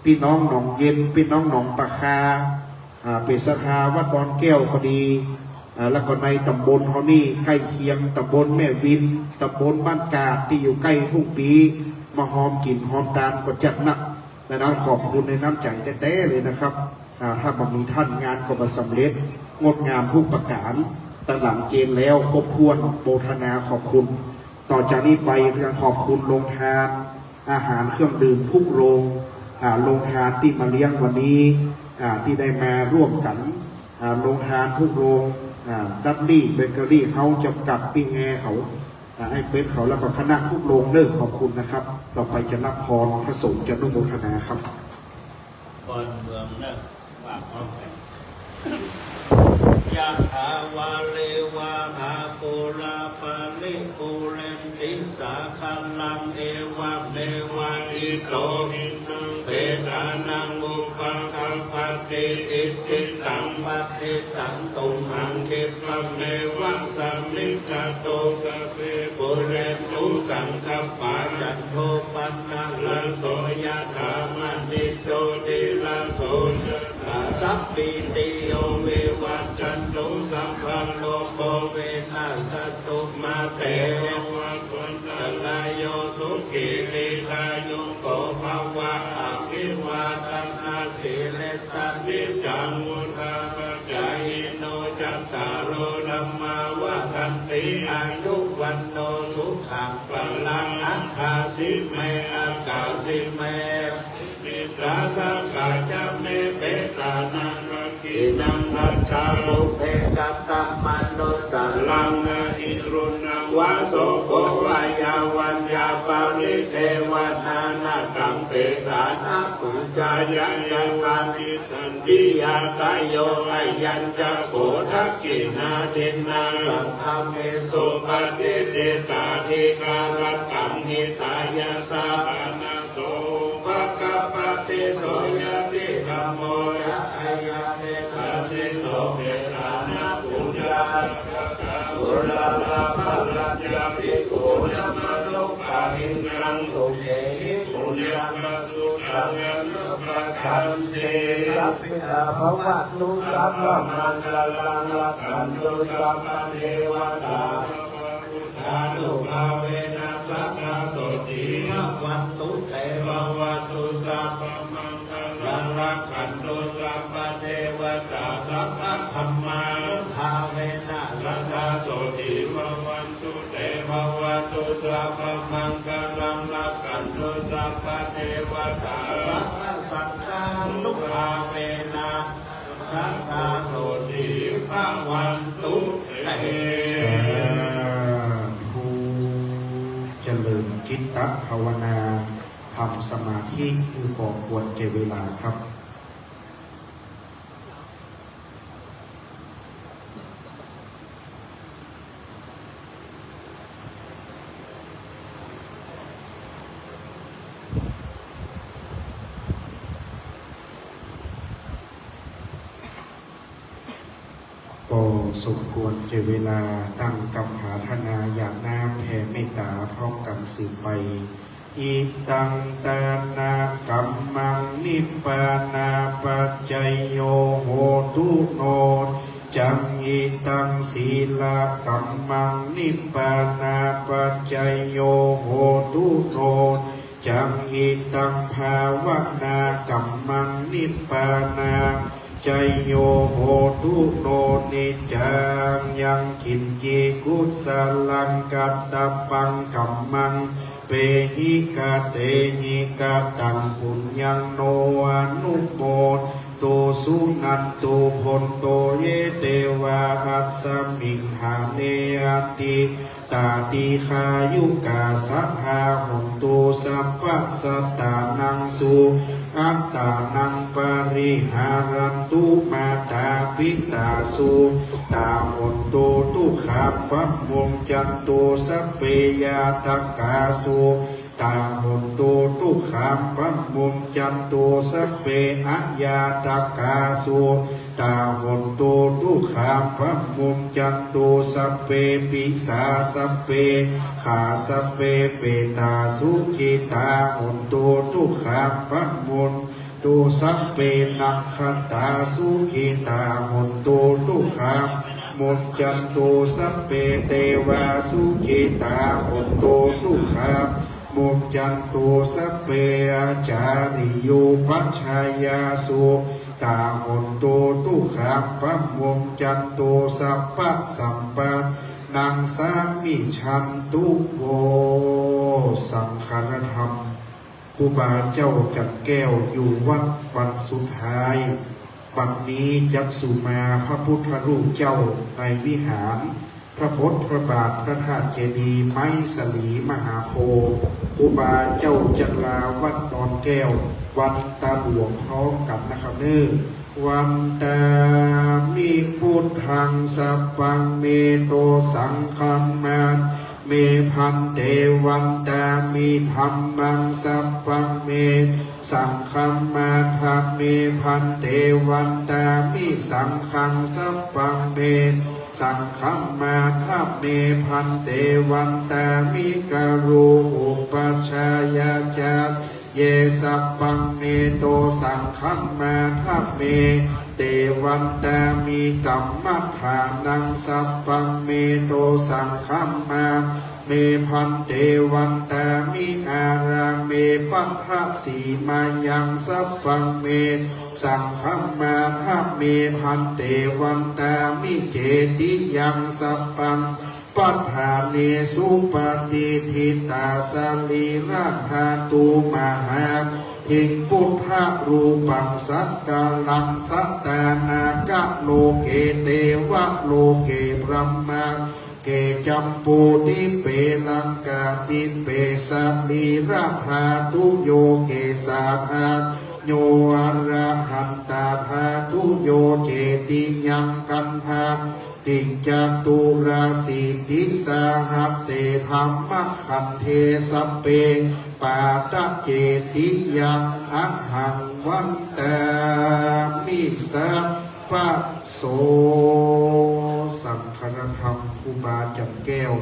พี่น้องหนองเย็นพี่น้องหนองปะคาเป็นสภาวัดดอนแก้วก็ดีแล้วก็ในตำบลเฮานี่ใกล้เคียงตำบลแม่วินตำบลบ้านกาดที่อยู่ใกล้ทุ่งปีมาหอมกลิ่นหอมตาลก็จัดหนักดังนั้นขอบคุณในน้ำใจแท้ๆเลยนะครับถ้าบ่มีท่านงานก็บ่สำเร็จงดงามทุกประการตั้งหลังเกณฑ์แล้วครบถ้วนโมทนาขอบคุณต่อจากนี้ไปยังขอบคุณโรงทานอาหารเครื่องดื่มทุกโรงทานที่มาเลี้ยงวันนี้ที่ได้มาร่วมกันโรงทานทุกโรงดัตลี่เบเกอรี่เขาจำกัดปิ้งแงเขาให้เป็นเขาแล้วก็คณะทุกโรงเลิกขอบคุณนะครับต่อไปจะรับพรพระสงฆ์จะนุโมทนาครับก่อนเมืองเลิกฝากพร้อมกันยะถาวาเลวะหาปุราปะริปุเรนติสาคังลังเอวะเมวะอิโตเปตานังอุปกัปปติอิจิตังปัตติตังตุมหังคิปะเมวะสัมมิจจโตสัพเพปุเรนตุสังฆปาจันโทปนะละโสยะถามณิโตติละโสสัพพิติโยวิวัจจันตุสัพพะโลกโควินาศตุมาเตวัตวันตรายโยสุขีติกายุโกภวะอภิวาทนาสิเลสันนิจังวุฒาปจายโนจัตตารโอธัมมาวะทันติอายุวันโนสุขังพลังอัคคาสิเมอากาสิเมราสาขาจาเมเปตานังกินังทัจจารุเพกัตตมันโนสัลลังอิรุณวาโสโกวายาวัญญาปาริเทวนานาตังเปตานาปุจายัญญังการิตันติยาตายโยอายัญจะโขทักกินาเดนาสังฆเมโสปฏิเดตาธิคารัตตังหิตายาสานาโสโสยติธัมโมยะอายันเนตัสสิโตเปตานะปุญญาปุราลาภลัญญาภิกขุยมะโนภาหินังตุเยหิปุญญาสุขังนุปคันติสัพพิตาภวะตุสัพพมังคลังลักขันตุสัพพเทวตาทานุภาเวนะสัทธาโสติวันตุเตวันตุสัพพรักขันโตสัพพเทวตาสัพพธรรมานุภาเวนะสัทธาโสติวันตุเตภวันตุสัพพมังคลังรักขันโตสัพพเทวตาสัพพสังฆานุภาเวนะสัทธาโสติภวันตุเตสาธุเจริญจิตตภาวนาทำสมาธิคือบอกควรแก่เวลาครับ ก็สมควรเจเวลาตั้งกำหาธนาอยากน้ำแผ่เมตตาพร้อมกันสืบไปอิตังตานากัมมังนิปปานาปัจจยโยโหตุโนจังอิตังศีลกัมมังนิปปานาปัจจยโยโหตุโนจังอิตังภาวนากัมมังนิปปานาใจโยโหตุโนนิจังยังกินจีกุศลังกัตตปังกัมมังเปหิกาเตหิกาตังปุญญังโนอนุโมโตสุนันโตพนโตเยเตวาอัสสมิงหาเนอติตาติขายุกาสัพหาหุนตุสัพพะสัตตานังสุอัตตานังปริหารันตุมาตาปิตาสุตาหุนตุตุขาปัมมุงจันตุสัพเพยาตกาสุตาหุนตุตุขาปัมมุงจันตุสัพเพอะยาตกาสุตาหุนตุตุขาปัมมุงจันตุสัพเพปิสาสัพเพขาสัพเพเปตาสุขิตาหุนตุตุขาปัมมุงตุสัพเพนักขันตาสุขิตาหุนตุตุขามุนจันตุสัพเพเทวาสุขิตาหุนตุตุขามุนจันตุสัพเพอาจาริโยปัชฌายาสุตาหุนตุตุขาปัมมุนจันตุสัพพะสัมปันนังสามิชันตุโวสังฆธรรมครูบาเจ้าจันแก้วอยู่วัดวันสุดท้ายบัดนี้จักสุมาพระพุทธรูปเจ้าในวิหารพระพจน์พระบาทพระธาตุเจดีย์ไม้สลีมหาโพธิ์ครูบาเจ้าจักลาวัดดอนแก้ววัดตาหลวงพร้อมกันนะครับเนื้อวันตามิพุทธังสัพพังเมโตสังฆัมมาเมพันเตวันตามิธรรมังสัพพังเมสังฆัมมาธรรมเมพันเตวันตามิสังฆังสัพพังเมสังฆัมมาธรรมเมพันเตวันตามิกโรอุปัชฌายาจาเยสัพพังเมโตสังฆัมมาธรรมเมเตวันตามิกัมมัฏฐานังสัพพังเมโตสังฆัมมาเมพันเตวันตามิอาราเมปัฏฐสีมายังสัพพังเมสังฆัมมาธรรมเมพันเตวันตามิเจติยังสัพพังปัฏฐาเนสุปฏิทิตาสลีราธาตุมหาหิงพุทธรูปังสักกาลังสัตตานากะโลเกเตวะโลเกพรหมาเกจัมปูนิเปลังกาติเปสลีราธาตุโยเกสาภาโยอระหันตาธาตุโยเจติยังกันธาติจตุราสีติสาหัสเสธรรมขันเทสเปปาตะเจติยังอะหังวันตามิสัพปะโสสังฆธรรมครูบาจันแก้ว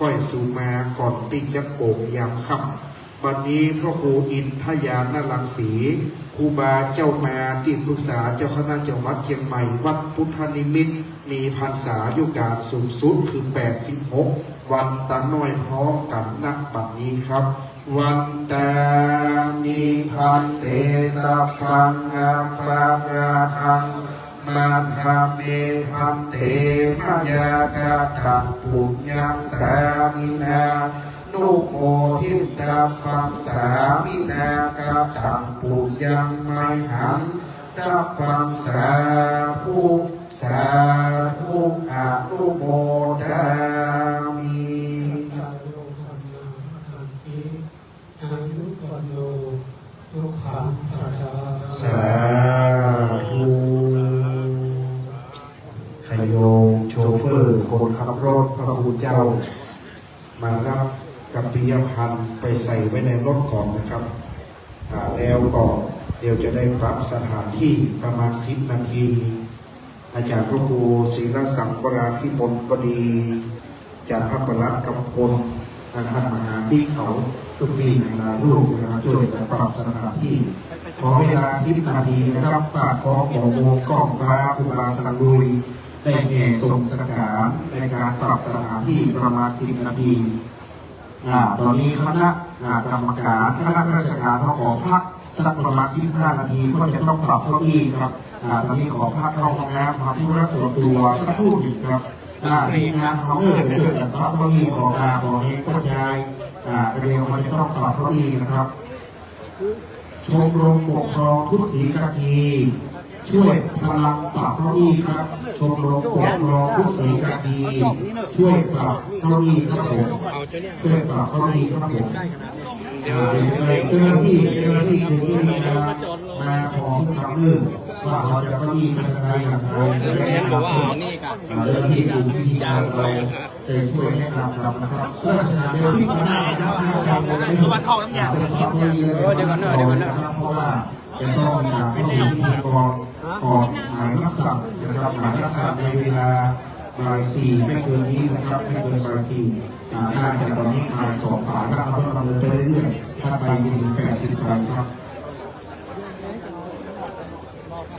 ก้อยสุมาก่อนติจะโป่งยามค่ำวันนี้พระครูอินทยานรังสีครูบาเจ้ามาที่ปรึกษาเจ้าคณะจังหวัดเชียงใหม่วัดพุทธนิมิตรมีพรรษาอยู่การสูงสุดคือ86วันตาน้อยพร้อมกันนักบัดนี้ครับวันตามีพันเตสัพพังอาปาราทังมัทธาเมพันเตมยากาทังปุญญังสามินานุโมทิตาปังสามินากาทังปุญญังไมหังตาปังสาธุสาธุอนุโมทามิอายุวันโยทุกขังภารา สาธุขยโยโชเฟอร์คนขับรถพระครูเจ้ามารับกัปปิยพันธ์ไปใส่ไว้ในรถก่อนนะครับแล้วก็เดี๋ยวจะได้ปรับสถานที่ประมาณ10 นาที อาจารย์พระครูศรีรสังวราภิมลก็ดีอาจารย์พระประหลัดกำพลท่านมหาที่เขาทุกปีหลายรูปนะครับช่วยกันปรับสถานที่ขอเวลา10 นาทีนะครับปากของวงกล้องฟ้าครูบาสังลุยได้แห่ส่งสการในการปรับสถานที่ประมาณ10 นาทีตอนนี้คณะกรรมการคณะราชการมาขอพักสักประมาณ15 นาทีก็จะต้องปรับเก้าอี้ครับตอนนี้ขอพักเข้าห้องน้ำทำธุระส่วนตัวสักครู่หนึ่งครับทีมงานเขาเกิดปรับเก้าอี้ขอเองก็ชายเรียกว่าจะต้องปรับเก้าอี้นะครับชมรมปกครองทุกสีกากีช่วยพลังปรับเก้าอี้ครับชมรมปกครองทุกสีกากีช่วยปรับเก้าอี้ครับผมช่วยปรับเก้าอี้ครับผมเจ้าหน้าที่ถึงที่มาขอคำนึงว่าเราจะเก้าอี้เป็นอะไรอย่างไรบอกว่านี่กับเจ้าหน้าที่ดูพิธีการเราจะช่วยแนะนำครับนะครับเพื่อชนะเดี๋ยวที่มาหน้าครับการเงินไม่ถูกเข้าน้ำยาเดี๋ยวก่อนนะครับเพราะว่าจะต้องเข้าสู่พิธีก่อนหมายรักษานะครับหมายรักษาในเวลาบ่าย 4ไม่เกินนี้นะครับไม่เกินบ่าย 4น่าจะตอนนี้บ่าย 2ผ่านแล้วเราต้องดำเนินไปเรื่อยๆถ้าไปถึง80 ไปครับ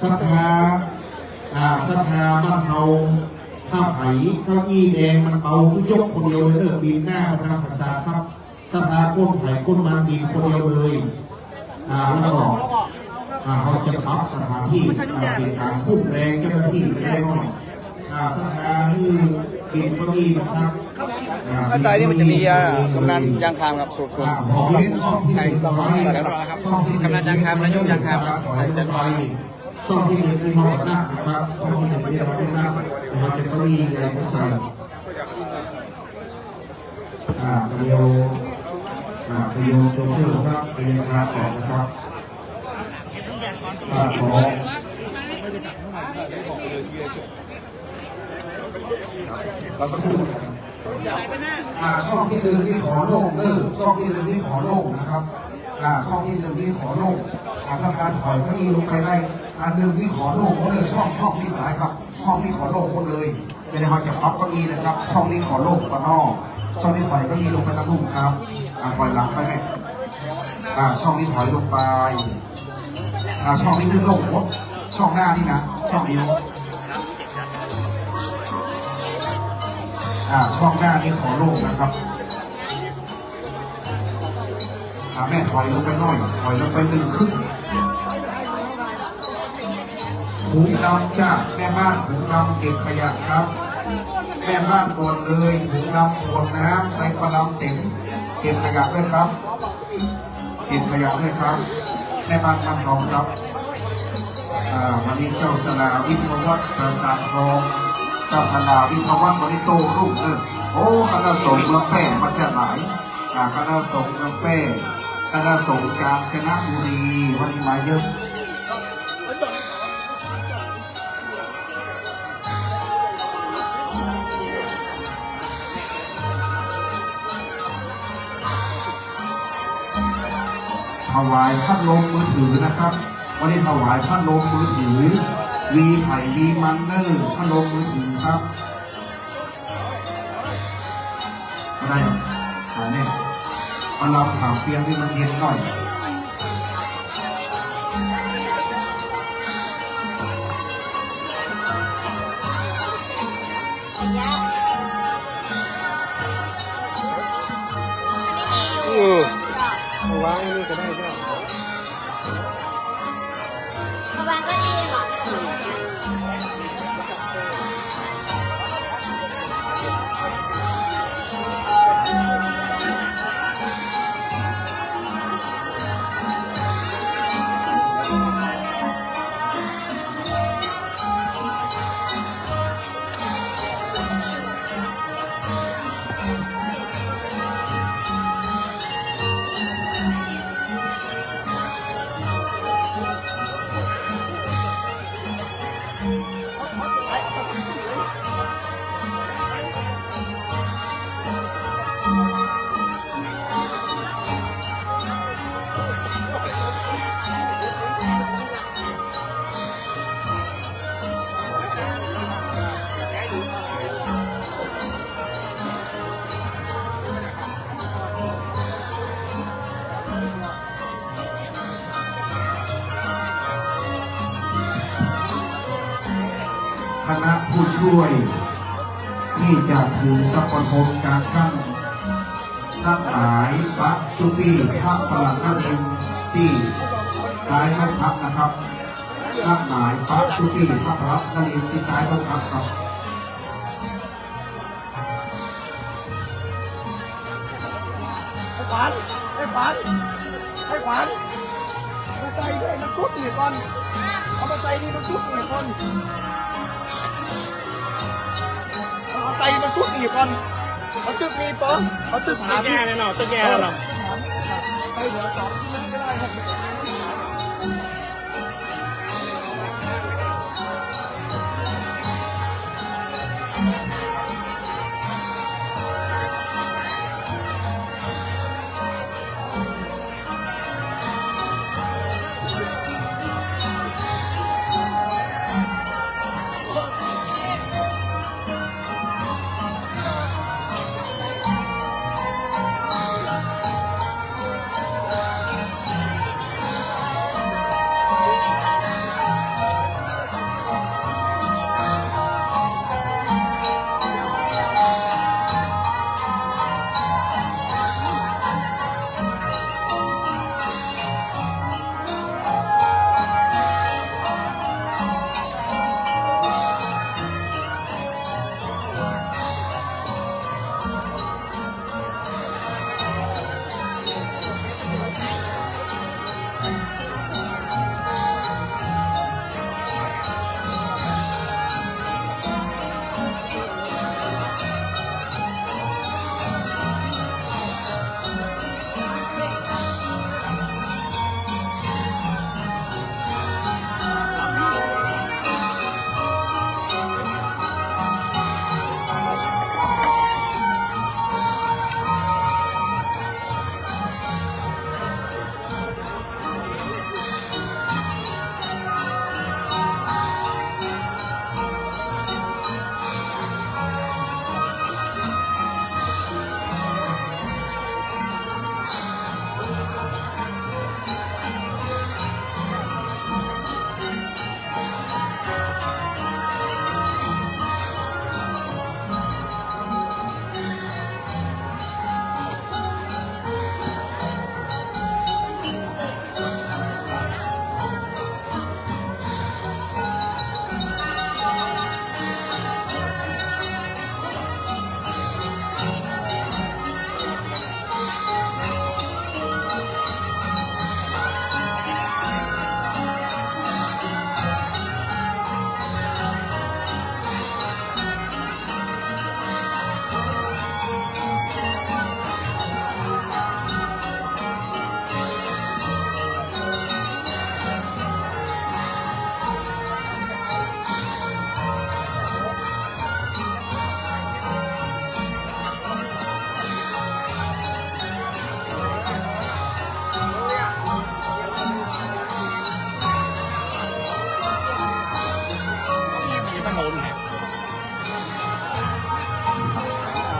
สภาบ้านเฮาผ้าไหมเก้าอี้แดงมันเอาขึ้นยกคนเดียวเลยบีบหน้าทางภาษาครับสภาก้นไผ่ก้นมันบีบคนเดียวเลยแล้วก็เขาจะปรับสถานที่เป็นการคุ้มแรงเจ้าหน้าที่ไม่ได้หน่อยสภาที่บีบเก้าอี้นะครับข้างใต้นี่มันจะมีกำนันยางคามครับส่วนของที่ไหนสบายครับกำนันยางคามนายกยางคามจะไปช่องที่หนึ่งที่ห้องหน้านะครับช่องที่หนึ่งที่เราได้หน้านะครับจะก็มีอะไรก็ใส่เรียวโจ๊กเกอร์ครับเป็นราก่อนนะครับขอเราสักครู่ช่องที่หนึ่งที่ขอโล่งช่องที่หนึ่งที่ขอโล่งนะครับช่องที่หนึ่งที่ขอโล่งสะพานถอยเก้าอี้ลงไปได้หนึ่งที่ขอโล่งหมดเลยห้องที่หมายครับห้องที่ขอโล่งหมดเลยจะได้มาเก็บพับเก้าอี้นะครับช่องนี้ขอโล่งปะนอกช่องนี้ถอยเก้าอี้ลงไปตะลุ่มครับถอยหลังไปไหมช่องนี้ถอยลงไปช่องนี้ขึ้นโล่งหมดช่องหน้านี่นะช่องนี้ช่องหน้านี้ขอโล่งนะครับแม่ถอยลงไปหน่อยถอยลงไป1 ครึ่งถุงดำจ้าแม่บ้านถุงดำเก็บขยะครับแม่บ้านก่อนเลยถุงดำขวดน้ำในกระดำเต็มเก็บขยะด้วยครับเก็บขยะด้วยครับแม่บ้านบ้านทองครับวันนี้เจ้าสนาวิทยวัฒน์ประสาททองเจ้าสนาวิทยวัฒน์วันนี้โตรุ่งเลยโอ้คณะสงฆ์ละแป้มาจากไหนคณะสงฆ์ละแป้คณะสงฆ์กาญจนบุรีวันนี้มาเยอะถวายพัดลมมือถือนะครับวันนี้ถวายพัดลมมือถือวีไผ่วีมันเนอร์พัดลมมือถือครับอะไรเนี่ยมาเราถามเตียงที่มันเย็นหน่อยวางนี่ก็ได้ด้วยวางก็ดีหรอ ช่วยที่จะถือสัพพทนการขั้นนักหมายพระจุปีพระพลังนั่นเองที่ท้ายรถพักนะครับนักหมายพระจุปีพระพลังนั่นเองที่ท้ายรถพักครับ ขวานไอ้ขวานไอ้ขวานมาใส่ด้วยมันสุดอีกก่อนเอามาใส่นี่มันสุดอีกก่อนเอาใส่มันสุดอีกก่อนเอาตึกนี้ปะเอาตึกหาแก่เลยเนาะตึกแก่แล้วเนาะไปเดี๋ยวสองไม่ได้ครับ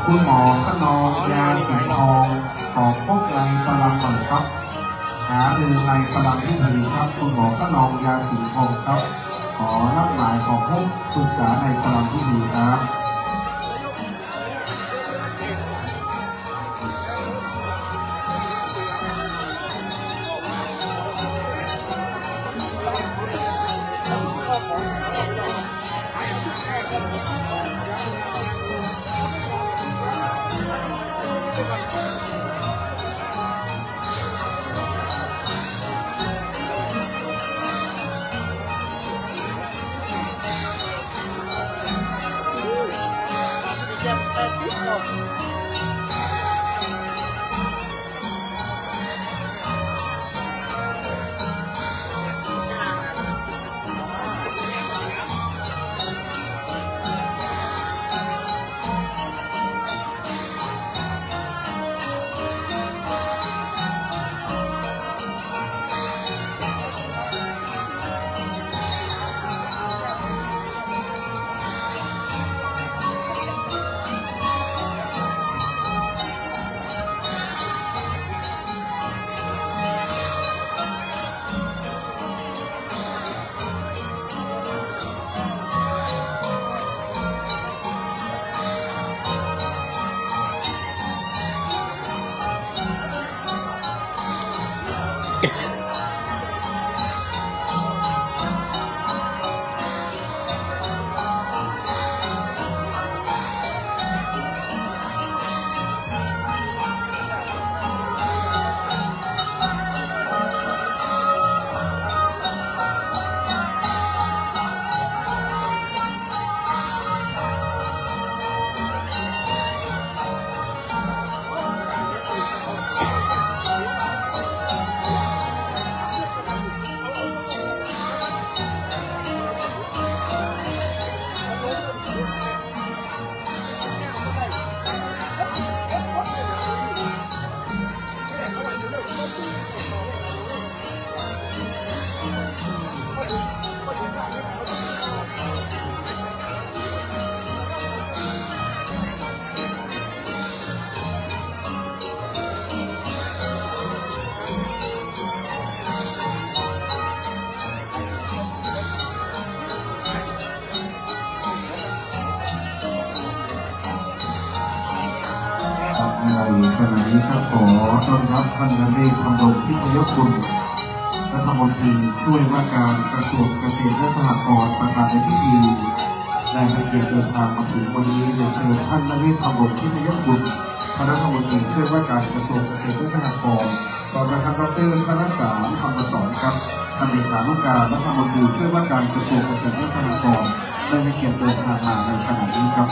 คุณหมอขนองยาสีทองขอพบในประลังหน่อยครับหารือในประลังพิธีครับคุณหมอขนองยาสีทองครับ ขอรับหมายขอพบปรึกษาในประลังพิธีครับ เ ท่านนเรศ ธำรงพิทยกุลรัฐมนตรีช่วยว่าการกระทรวงเกษตรและสหกรณ์ประธานในพิธีได้ให้เกียรติเดินทางมาถึงวันนี้เรียนเชิญท่านนเรศ ธำรงพิทยกุลรัฐมนตรีช่วยว่าการกระทรวงเกษตรและสหกรณ์รองประธานดร.ธนสารธรรมสอนครับท่านเลขานุการรัฐมนตรีช่วยว่าการกระทรวงเกษตรและสหกรณ์ได้ให้เกียรติเดินทางมาในขณะนี้ครับ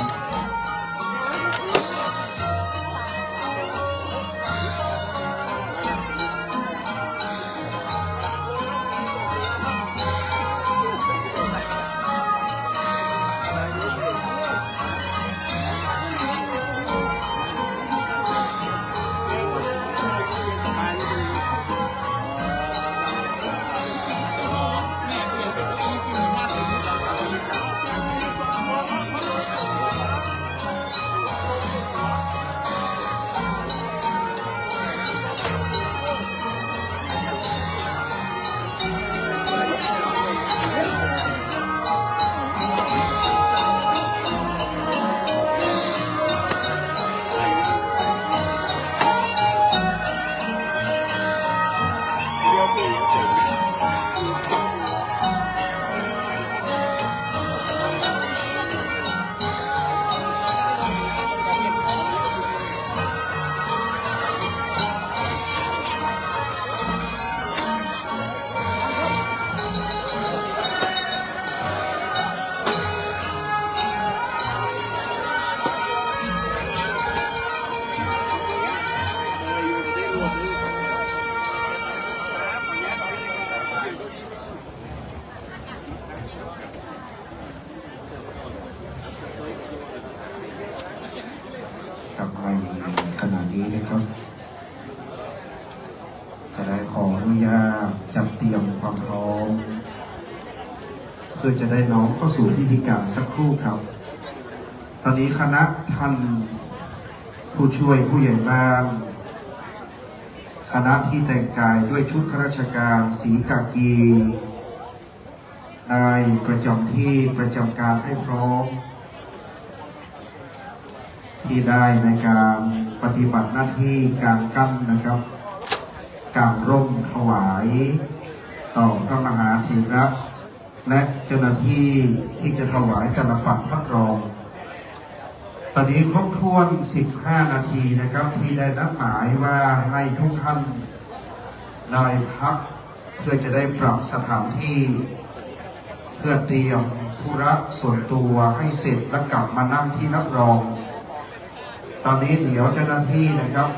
ในขณะนี้นะครับจะได้ขออนุญาตจัดเตรียมความพร้อมเพื่อจะได้น้อมเข้าสู่พิธีการสักครู่ครับตอนนี้คณะท่านผู้ช่วยผู้ใหญ่บ้านคณะที่แต่งกายด้วยชุดข้าราชการสีกากีได้ประจำที่ประจำการให้พร้อมที่ได้ในการปฏิบัติหน้าที่การกั้นนะครับกางร่มถวายต่อพระมหาเถระและเจ้าหน้าที่ที่จะถวายแต่ละปัดพัดรองตอนนี้ครบถ้วน15 นาทีนะครับที่ได้นัดหมายว่าให้ทุกท่านได้พักเพื่อจะได้ปรับสถานที่เพื่อเตรียมธุระส่วนตัวให้เสร็จแล้วกลับมานั่งที่รับรองตอนนี้เดี๋ยวเจ้าหน้าที่นะครับ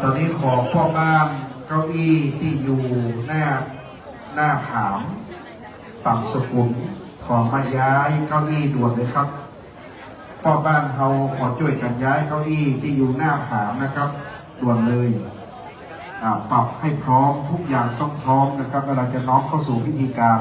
ตอนนี้ขอพ่อบ้านเก้าอี้ที่อยู่หน้าผามฝั่งสกุลขอมาย้ายเก้าอี้ด่วนเลยครับพ่อบ้านเขาขอช่วยกันย้ายเก้าอี้ที่อยู่หน้าผามนะครับด่วนเลยปรับให้พร้อมทุกอย่างต้องพร้อมนะครับเวลาจะน้อมเข้าสู่พิธีการ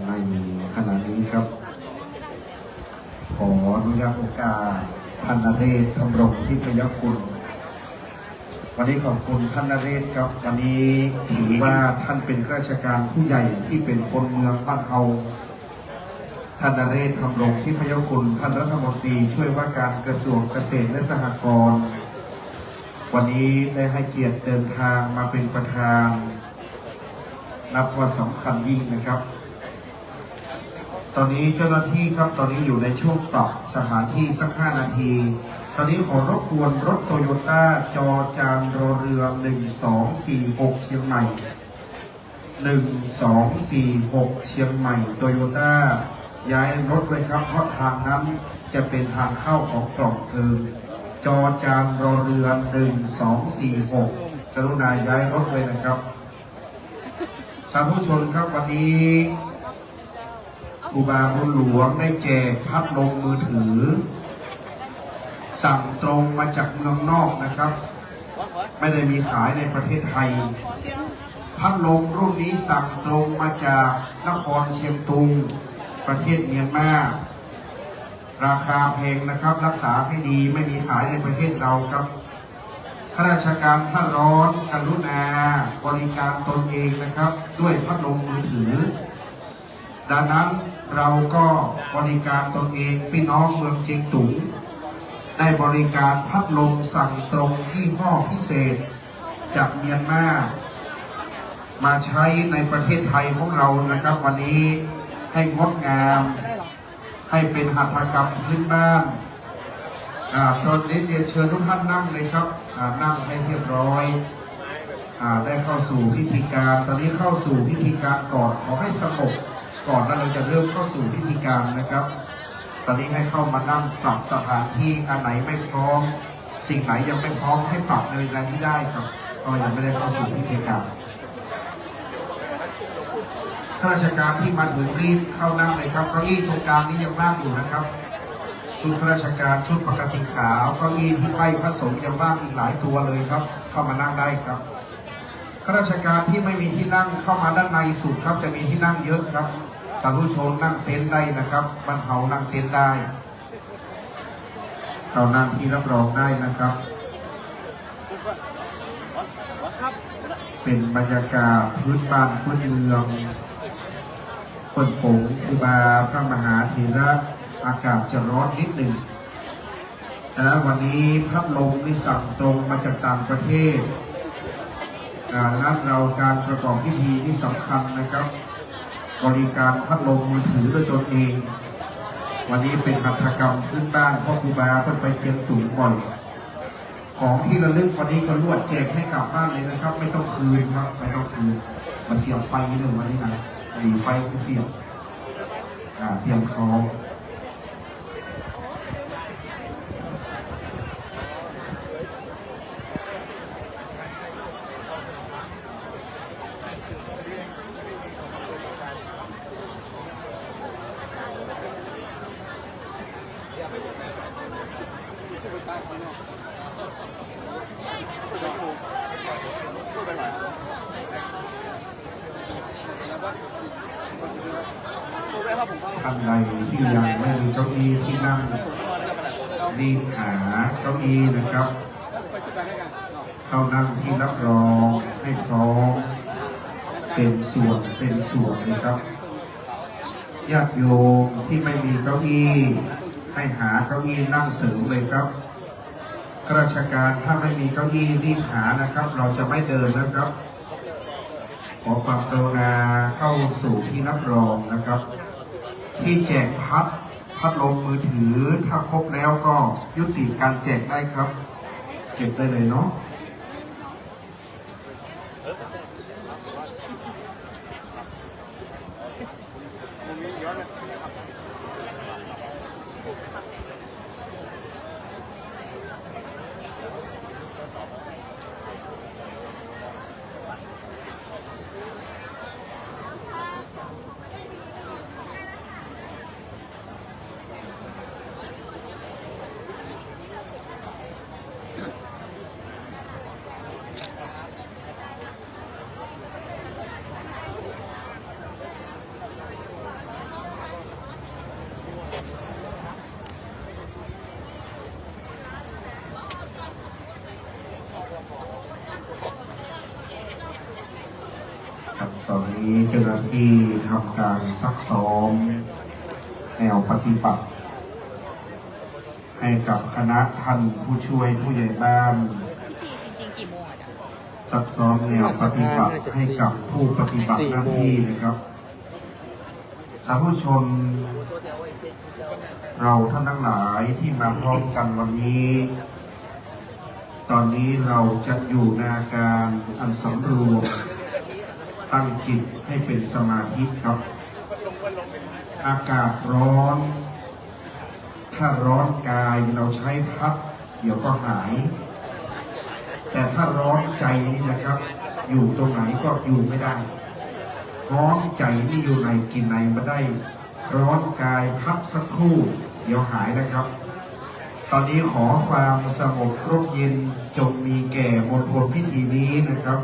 ในขณะนี้ครับขออนุญาตโอกาสท่านนเรศ ธำรงพิทยกุลวันนี้ขอบคุณท่านนเรศครับวันนี้ถือว่าท่านเป็นข้าราชการผู้ใหญ่ที่เป็นคนเมืองบ้านเฮาท่านนเรศ ธำรงพิทยกุลท่านรัฐมนตรีช่วยว่าการกระทรวงเกษตรและสหกรณ์วันนี้ได้ให้เกียรติเดินทางมาเป็นประธานนับว่าสำคัญยิ่งนะครับตอนนี้เจ้าหน้าที่ครับตอนนี้อยู่ในช่วงปรับสถานที่สัก5 นาทีตอนนี้ขอรบกวนรถโตโยต้าจอจานรอเรือ1246เชียงใหม่ 1246เชียงใหม่โตโยต้าย้ายรถไว้ครับเพราะทางนั้นจะเป็นทางเข้าของกล่องเพลิงจอจานรอเรือ1246กรุณาย้ายรถไว้นะครับสาธุชนครับวันนี้ครูบาบุญหลวงได้แจกพัดลมมือถือสั่งตรงมาจากเมืองนอกนะครับไม่ได้มีขายในประเทศไทยพัดลมรุ่นนี้สั่งตรงมาจากนครเชียงตุงประเทศเมียนมาราคาแพงนะครับรักษาให้ดีไม่มีขายในประเทศเราครับข้าราชการท่านร้อนกรุณาบริการตนเองนะครับด้วยพัดลมมือถือดังนั้นเราก็บริการตนเองพี่น้องเมืองเชียงตุงได้บริการพัดลมสั่งตรงยี่ห้อพิเศษจากเมียนมามาใช้ในประเทศไทยของเรานะครับวันนี้ให้งดงามให้เป็นหัตถกรรมพื้นบ้านตอนนี้เรียนเชิญทุกท่านนั่งเลยครับนั่งให้เรียบร้อยได้เข้าสู่พิธีการตอนนี้เข้าสู่พิธีการก่อนขอให้สงบก่อนแล้วเราจะเริ่มเข้าสู่พิธีการนะครับตอนนี้ให้เข้ามานั่งปรับสถานที่อันไหนไม่พร้อมสิ่งไหนยังไม่พร้อมให้ปรับในเวลาที่ได้ครับก็ยังไม่ได้เข้าสู่พิธีการข้าราชการที่มาถึงรีบเข้านั่งเลยครับเก้าอี้ตรงกลางนี้ยังว่างอยู่นะครับชุดข้าราชการชุดปกติขาวเก้าอี้ที่ไพ่พระสงฆ์ยังว่างอีกหลายตัวเลยครับเข้ามานั่งได้ครับข้าราชการที่ไม่มีที่นั่งเข้ามาด้านในสุดครับจะมีที่นั่งเยอะครับสาธุชนนั่งเต็นท์ได้นะครับบรรเทานั่งเต็นท์ได้เขานั่งที่รับรองได้นะครับเป็นบรรยากาศพื้นบ้านพื้นเมืองคนโป่งครูบาพระมหาเถระอากาศจะร้อนนิดหนึ่งนะวันนี้พัดลมนี่สั่งตรงมาจากต่างประเทศนั้นเราการประกอบพิธีที่สำคัญนะครับบริการพัดลมมือถือด้วยตนเองวันนี้เป็นหัตถกรรมพื้นบ้านเพราะครูบาเพิ่นไปเตรียมตุ๋นบ่อยของที่ระลึกวันนี้ก็ลวดแจกให้กลับบ้านเลยนะครับไม่ต้องคืนครับไม่ต้องคืนมาเสียบไฟนิดหนึ่งวันนี้นะหลีไฟคือเสียบเตรียมพร้อมท่านใดที่ยังไม่มีเก้าอี้ที่นั่งรีบหาเก้าอี้นะครับเข้านั่งที่รับรองให้พร้อมเป็นส่วนนะครับญาติโยมที่ไม่มีเก้าอี้ให้หาเก้าอี้นั่งเสริมเลยครับข้าราชการถ้าไม่มีเก้าอี้รีบหานะครับเราจะไม่เดินนะครับขอความกรุณาเข้าสู่ที่รับรองนะครับที่แจกพัดลมมือถือถ้าครบแล้วก็ยุติการแจกได้ครับเก็บได้เลยเนาะตอนนี้เจ้าหน้าที่ทำการซักซ้อมแนวปฏิบัติให้กับคณะท่านผู้ช่วยผู้ใหญ่บ้านซักซ้อมแนวปฏิบัติให้กับผู้ปฏิบัติหน้าที่นะครับสาธุชนเราท่านทั้งหลายที่มาพร้อมกันวันนี้ตอนนี้เราจะอยู่ในอาการอันสำรวม ตั้งจิตให้เป็นสมาธิครับ อากาศร้อน ถ้าร้อนกายเราใช้พัดเดี๋ยวก็หาย แต่ถ้าร้อนใจนี่นะครับ อยู่ตรงไหนก็อยู่ไม่ได้ ร้อนใจนี่อยู่ในกินไหนมาได้ ร้อนกายพักสักครู่เดี๋ยวหายนะครับ ตอนนี้ขอความสงบร่มเย็นจงมีแก่มณฑลพิธีนี้นะครับ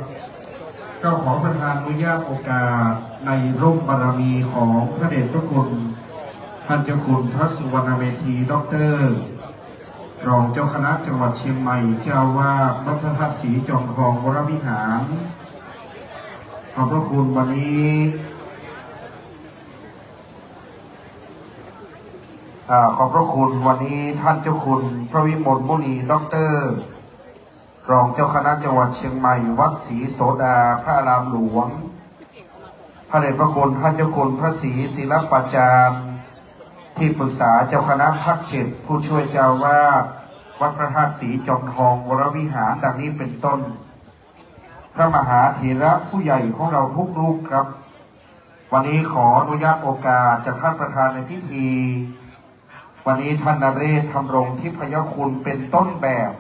ก็ขอประทานอนุญาตโอกาสในร่มบารมีของพระเดชพระคุณท่านเจ้าคุณพระสุวรรณเมธีดร.รองเจ้าคณะจังหวัดเชียงใหม่เจ้าวาดวัดพระธาตุศรีจอมทองวรวิหารขอบพระคุณวันนี้ขอบพระคุณวันนี้ท่านเจ้าคุณพระวิมลมุนีดร.รองเจ้าคณะจังหวัดเชียงใหม่วัดศรีโสดาพระอารามหลวงพระเดชพระคุณท่านเจ้าคุณพระศรีศิลปาจารย์ที่ปรึกษาเจ้าคณะภาค7ผู้ช่วยเจ้าวาดวัดพระธาตุศรีจอมทองวรวิหารดังนี้เป็นต้นพระมหาเถระผู้ใหญ่ของเราทุกรูปครับวันนี้ขออนุญาตโอกาสจากท่านประธานในพิธีวันนี้ท่านนเรศธรรมรงค์ทิพยคุณเป็นต้นแบบ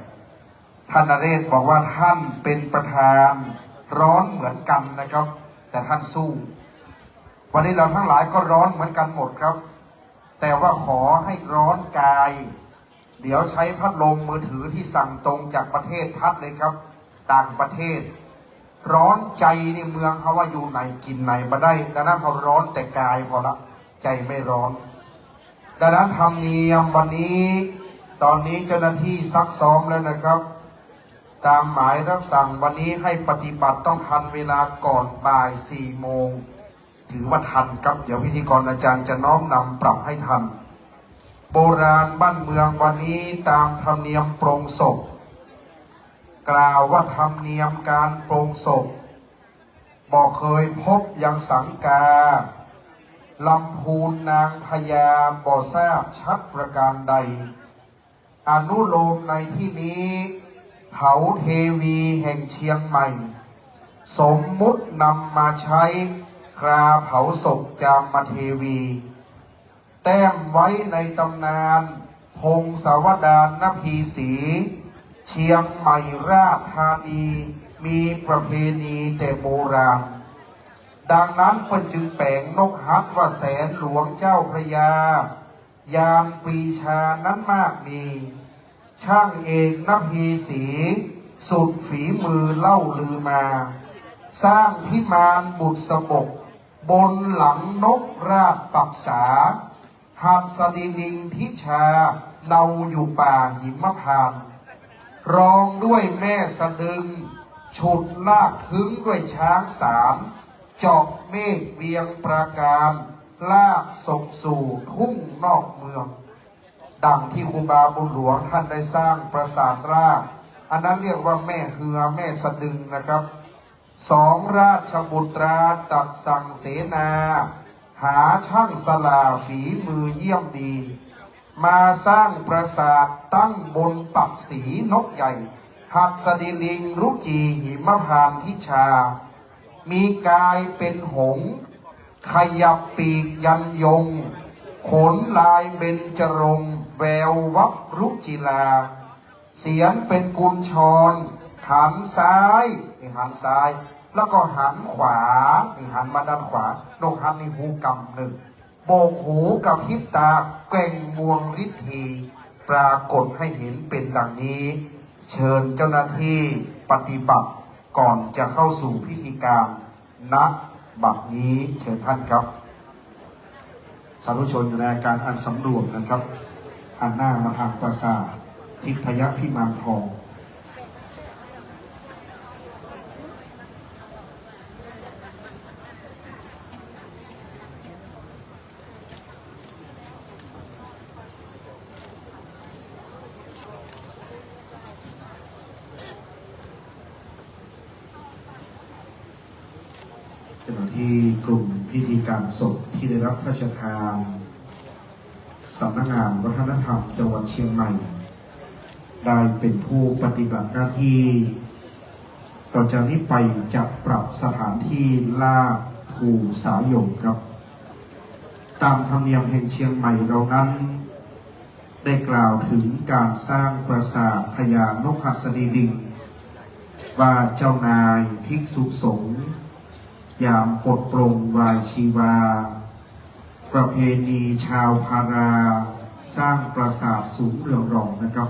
ท่านนเรศบอกว่าท่านเป็นประธานร้อนเหมือนกันนะครับแต่ท่านสู้วันนี้เราทั้งหลายก็ร้อนเหมือนกันหมดครับแต่ว่าขอให้ร้อนกายเดี๋ยวใช้พัดลมมือถือที่สั่งตรงจากประเทศพัดเลยครับต่างประเทศร้อนใจในเมืองเขาว่าอยู่ไหนกินไหนมาได้ดังนั้นพอร้อนแต่กายพอละใจไม่ร้อนดังนั้นธรรมเนียมวันนี้ตอนนี้เจ้าหน้าที่ซักซ้อมแล้วนะครับตามหมายรับสั่งวันนี้ให้ปฏิบัติต้องทันเวลาก่อนบ่าย4 โมงถือว่าทันครับเดี๋ยวพิธีกรอาจารย์จะน้อมนำปรับให้ทันโบราณบ้านเมืองวันนี้ตามธรรมเนียมปรงศพกล่าวว่าธรรมเนียมการปรงศพบอกเคยพบยังสังกาลำพูนนางพญาบ่ทราบชัดประการใดอนุโลมในที่นี้เถาเทวีแห่งเชียงใหม่สมมุตินำมาใช้คราเผาศพจามเทวีแต้มไว้ในตำนานพงศาวดารนพีศรีเชียงใหม่ราชธานีมีประเพณีแต่โบราณดังนั้นเพิ่นจึงแปลงนกฮัดว่าแสนหลวงเจ้าพระยายามปรีชานั้นมากมีช่างเอกนพีศรีสุดฝีมือเล่าลือมาสร้างพิมานบุตรสบกบนหลังนกราชปักษาหัดสดิลิงทิชาเนาอยู่ป่าหิมพานต์รองด้วยแม่สะดึงฉุดลากถึงด้วยช้างสารเจาะเมฆเวียงปราการลากศพสู่ทุ่งนอกเมืองดังที่ครูบาบุญหลวงท่านได้สร้างปราสาทราชอันนั้นเรียกว่าแม่เหือแม่สะดึงนะครับ2ราชบุตราตัดสั่งเสนาหาช่างสลาฝีมือเยี่ยมดีมาสร้างปราสาทตั้งบนปักสีนกใหญ่หัดสดิลิงรุจีหิมพานทิชามีกายเป็นหงส์ขยับปีกยันยงขนลายเบญจรงค์แวววับรุจิลาเสียงเป็นกุญชรหันซ้ายนี่หันซ้ายแล้วก็หันขวานี่หันมาด้านขวานกหันนี่หูกำหนึ่งโบกหูกับพริบตาแกว่งงวงฤทธีปรากฏให้เห็นเป็นดังนี้เชิญเจ้าหน้าที่ปฏิบัติก่อนจะเข้าสู่พิธีการณบัดนี้เชิญท่านครับสาธุชนอยู่ในอาการอันสำรวมนะครับหันหน้ามาทางปราสาททิพยพิมานทองเจ้าหน้าที่กลุ่มพิธีการศพที่ได้รับพระราชทานสำนักงานวัฒนธรรมจังหวัดเชียงใหม่ได้เป็นผู้ปฏิบัติหน้าที่ ต่อจากนี้ไปจะปรับสถานที่ลาดภูสายงครับ ตามธรรมเนียมแห่งเชียงใหม่เรานั้น ได้กล่าวถึงการสร้างปราสาทพญานกหัสดีลิงว่าเจ้านายภิกษุสงฆ์ยามปลดปลงวายชีวา ประเพณีชาวพาราสร้างปราสาทสูงเรืองรองนะครับ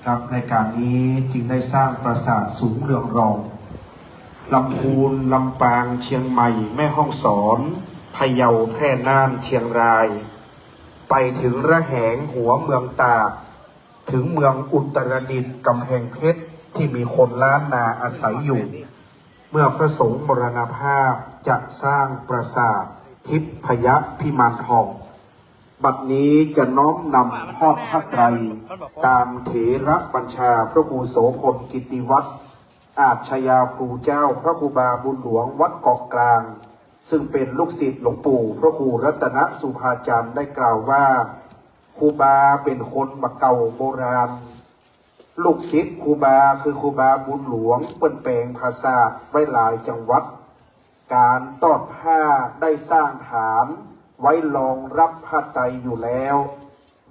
ครับในการนี้จึงได้สร้างปราสาทสูงเรืองรองลำพูนลำปางเชียงใหม่แม่ฮ่องสอนพะเยาแพร่น่านเชียงราย ไปถึงระแหงหัวเมืองตากถึงเมืองอุตรดิตถ์กำแพงเพชรที่มีคนล้านนาอาศัยอยู่ เมื่อพระสงฆ์มรณภาพจะสร้างปราสาททิพยพิมานทองบัดนี้จะน้อมนำทอดพระไตรตามเถระบัญชาพระครูโสพลกิตติวัฒน์อาชญาครูเจ้าพระครูบาบุญหลวงวัดเกาะกลางซึ่งเป็นลูกศิษย์หลวงปู่พระครูรัตนสุภาจารย์ได้กล่าวว่าครูบาเป็นคนบักเก่าโบราณลูกศิษย์ครูบาคือครูบาบุญหลวงเปิ้นแปลงภาษาไว้หลายจังหวัดการตอดผ้าได้สร้างฐานไว้รองรับผ้าไตรอยู่แล้ว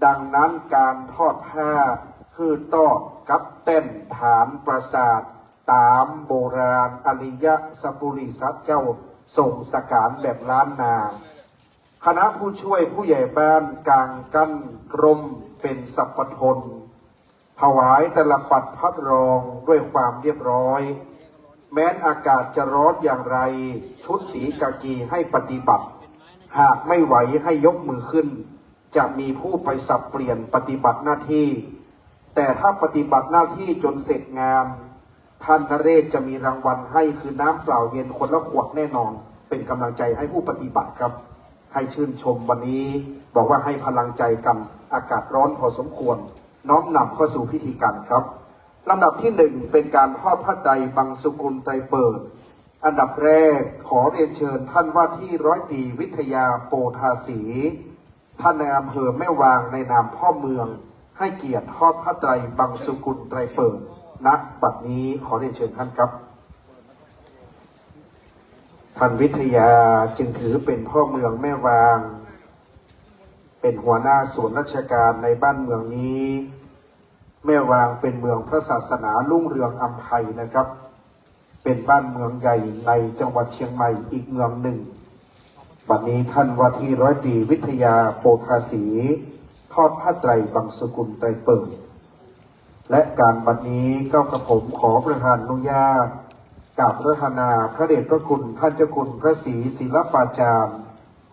ดังนั้นการทอดผ้าคือตอดกับเต้นฐานปราสาทตามโบราณอริยสัพปุริสัตเจ้าส่งสการแบบล้านนาคณะผู้ช่วยผู้ใหญ่บ้านกลางกั้นร่มเป็นสัพพทนถวายแต่ละปัดพัดรองด้วยความเรียบร้อยแม้นอากาศจะร้อนอย่างไรชุดสีกากีให้ปฏิบัติหากไม่ไหวให้ยกมือขึ้นจะมีผู้ไปสับเปลี่ยนปฏิบัติหน้าที่แต่ถ้าปฏิบัติหน้าที่จนเสร็จงานท่านนเรศจะมีรางวัลให้คือน้ำเปล่าเย็นคนละขวดแน่นอนเป็นกำลังใจให้ผู้ปฏิบัติครับให้ชื่นชมวันนี้บอกว่าให้พลังใจกันอากาศร้อนพอสมควรน้อมนำเข้าสู่พิธีการครับลำดับที่หนึ่งเป็นการทอดพระไตรบังสุกุลไตรเปิดอันดับแรกขอเรียนเชิญท่านว่าที่ร้อยตรีวิทยาโปธาสีท่านในอำเภอแม่วางในนามพ่อเมืองให้เกียรติทอดพระไตรบังสุกุลไตรเปิดณบัดนี้ขอเรียนเชิญท่านครับท่านวิทยาจึงถือเป็นพ่อเมืองแม่วางเป็นหัวหน้าส่วนราชการในบ้านเมืองนี้แม่วางเป็นเมืองพระศาสนารุ่งเรืองอัมไพนะครับเป็นบ้านเมืองใหญ่ในจังหวัดเชียงใหม่อีกเมืองหนึ่งบัดนี้ท่านว่าที่ร้อยตรีวิทยาโปธาสีทอดผ้าไตรบังสุกุลไตรเปิดและการบัดนี้ก็กระผมขอประทานอนุญาตกราบพระธนาพระเดชพระคุณท่านเจ้าคุณพระศรีศิลปาจารย์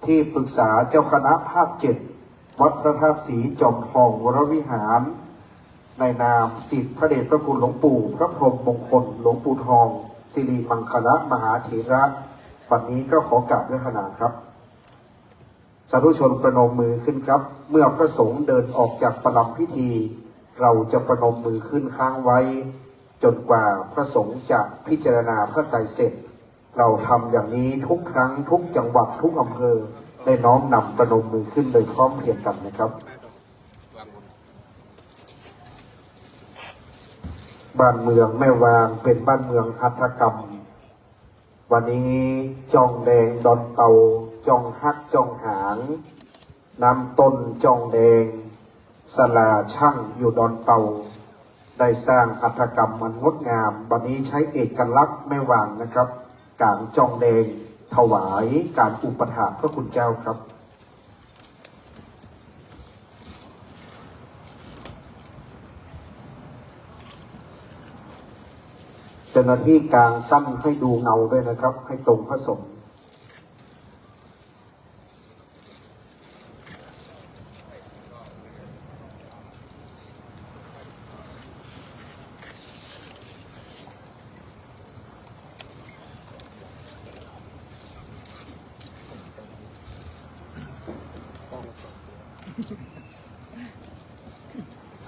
ที่ปรึกษาเจ้าคณะภาค7วัดพระธาตุศรีจอมทองวรวิหารในนามศิษย์พระเดชพระคุณหลวงปู่พระพรหมมงคลหลวงปู่ทองสิริมังคละมหาเถระวันนี้ก็ขอกราบพระธนาครับสาธุชนประนมมือขึ้นครับเมื่อพระสงฆ์เดินออกจากประลัมพิธีเราจะประนมมือขึ้นค้างไว้จนกว่าพระสงฆ์จะพิจารณาพระไตรเสร็จเราทำอย่างนี้ทุกครั้งทุกจังหวัดทุกอำเภอได้น้อมนำประนมมือขึ้นโดยพร้อมเพรียงกันนะครับบ้านเมืองแม่วางเป็นบ้านเมืองหัตถกรรมวันนี้จองแดงดอนเตาจองฮักจองหางน้ำต้นจองแดงสลาช่างอยู่ดอนเตาได้สร้างหัตถกรรมมันงดงามวันนี้ใช้เอกลักษณ์แม่วางนะครับการจองแดงถวายการอุปถากพระคุณเจ้าครับเจ้าหน้าที่กลางกั้นให้ดูเงาด้วยนะครับให้ตรงพระสงฆ์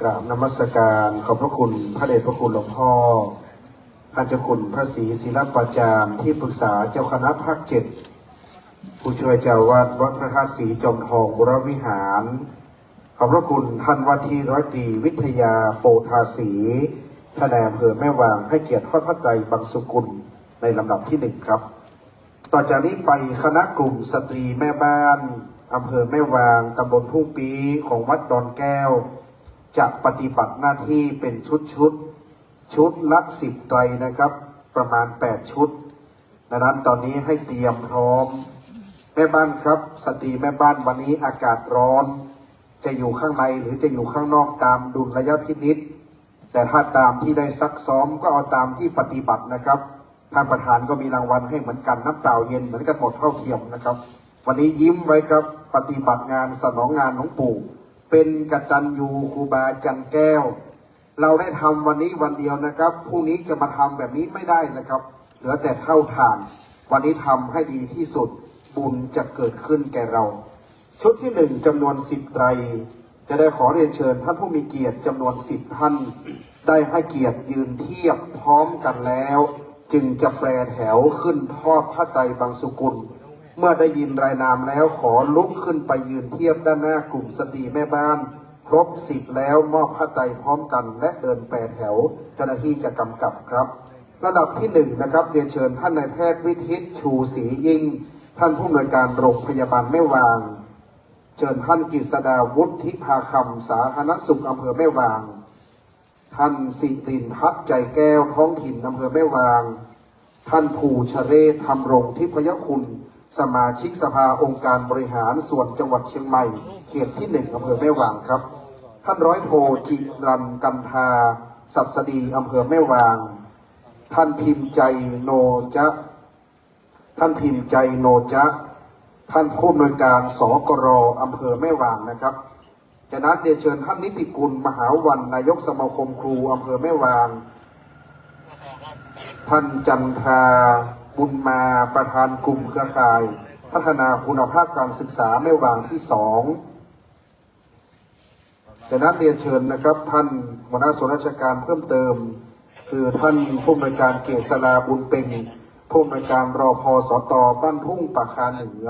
กราบนมัสการขอบพระคุณพระเดชพระคุณหลวงพ่อท่านเจ้าคุณพระศรีศิลปาจารย์ที่ปรึกษาเจ้าคณะภาค7 ผู้ช่วยเจ้าวาดวัดพระธาตุศรีจอมทองวรวิหารขอบพระคุณท่านว่าที่ร้อยตรีวิทยาโปธาศรีท่านนายอำเภอแม่วางให้เกียรติทอดพระไตรบางสุกุลในลำดับที่1ครับต่อจากนี้ไปคณะกลุ่มสตรีแม่บ้านอำเภอแม่วางตำบลทุ่งปีของวัดดอนแก้วจะปฏิบัติหน้าที่เป็นชุดละ10 ไตรนะครับประมาณ8 ชุดดังนั้นตอนนี้ให้เตรียมพร้อมแม่บ้านครับสตรีแม่บ้านวันนี้อากาศร้อนจะอยู่ข้างในหรือจะอยู่ข้างนอกตามดุลยพินิจแต่ถ้าตามที่ได้ซักซ้อมก็เอาตามที่ปฏิบัตินะครับท่านประธานก็มีรางวัลให้เหมือนกันน้ำเปล่าเย็นเหมือนกันหมดเท่าเทียมนะครับวันนี้ยิ้มไว้ครับปฏิบัติงานสนองงานของปู่เป็นกตัญญูครูบาจันแก้วเราได้ทำวันนี้วันเดียวนะครับพรุ่งนี้จะมาทำแบบนี้ไม่ได้นะครับเหลือแต่เท่าฐานวันนี้ทำให้ดีที่สุดบุญจะเกิดขึ้นแก่เราชุดที่1จำนวน10 ไตรจะได้ขอเรียนเชิญท่านผู้มีเกียรติจำนวน10 ท่านได้ให้เกียรติยืนเทียบพร้อมกันแล้วจึงจะแปรแถวขึ้นทอดพระไตรบางสุกุลเมื่อได้ยินรายนามแล้วขอลุกขึ้นไปยืนเทียบด้านหน้ากลุ่มสตรีแม่บ้านครบ10แล้วมอบพระไตรพร้อมกันและเดินแปรแถวเจ้าหน้าที่จะกำกับครับระดับที่1นะครับเรียนเชิญท่านนายแพทย์วิทิตชูศรียิ่งท่านผู้อำนวยการโรงพยาบาลแม่วางเชิญท่านกฤษดาวุฒิภาคำสาธารณสุขอำเภอแม่วางท่านสิรินพัฒน์ใจแก้วท้องถิ่นอำเภอแม่วางท่านภูชเรศธรรมรงทิพยคุณสมาชิกสภาองค์การบริหารส่วนจังหวัดเชียงใหม่เขตที่1อำเภอแม่วางครับท่านร้อยโทจิรันกันทาศัสดีอำเภอแม่วางท่านพิมพ์ใจโนจะท่านพิมพ์ใจโนจะท่านผู้อำนวยการสกรอำเภอแม่วางนะครับจากนั้นเรียนเชิญท่านนิติกุลมหาวันนายกสมาคมครูอำเภอแม่วางท่านจันทราบุญมาประธานกลุ่มเครือข่ายพัฒนาคุณภาพการศึกษาแม่วางที่2จากนั้นเรียนเชิญนะครับท่านหัวหน้าส่วนราชการเพิ่มเติมคือท่านผู้อำนวยการเกษราบุญเป่งผู้อำนวยการรพสตบ้านทุ่งปากคาเหนือ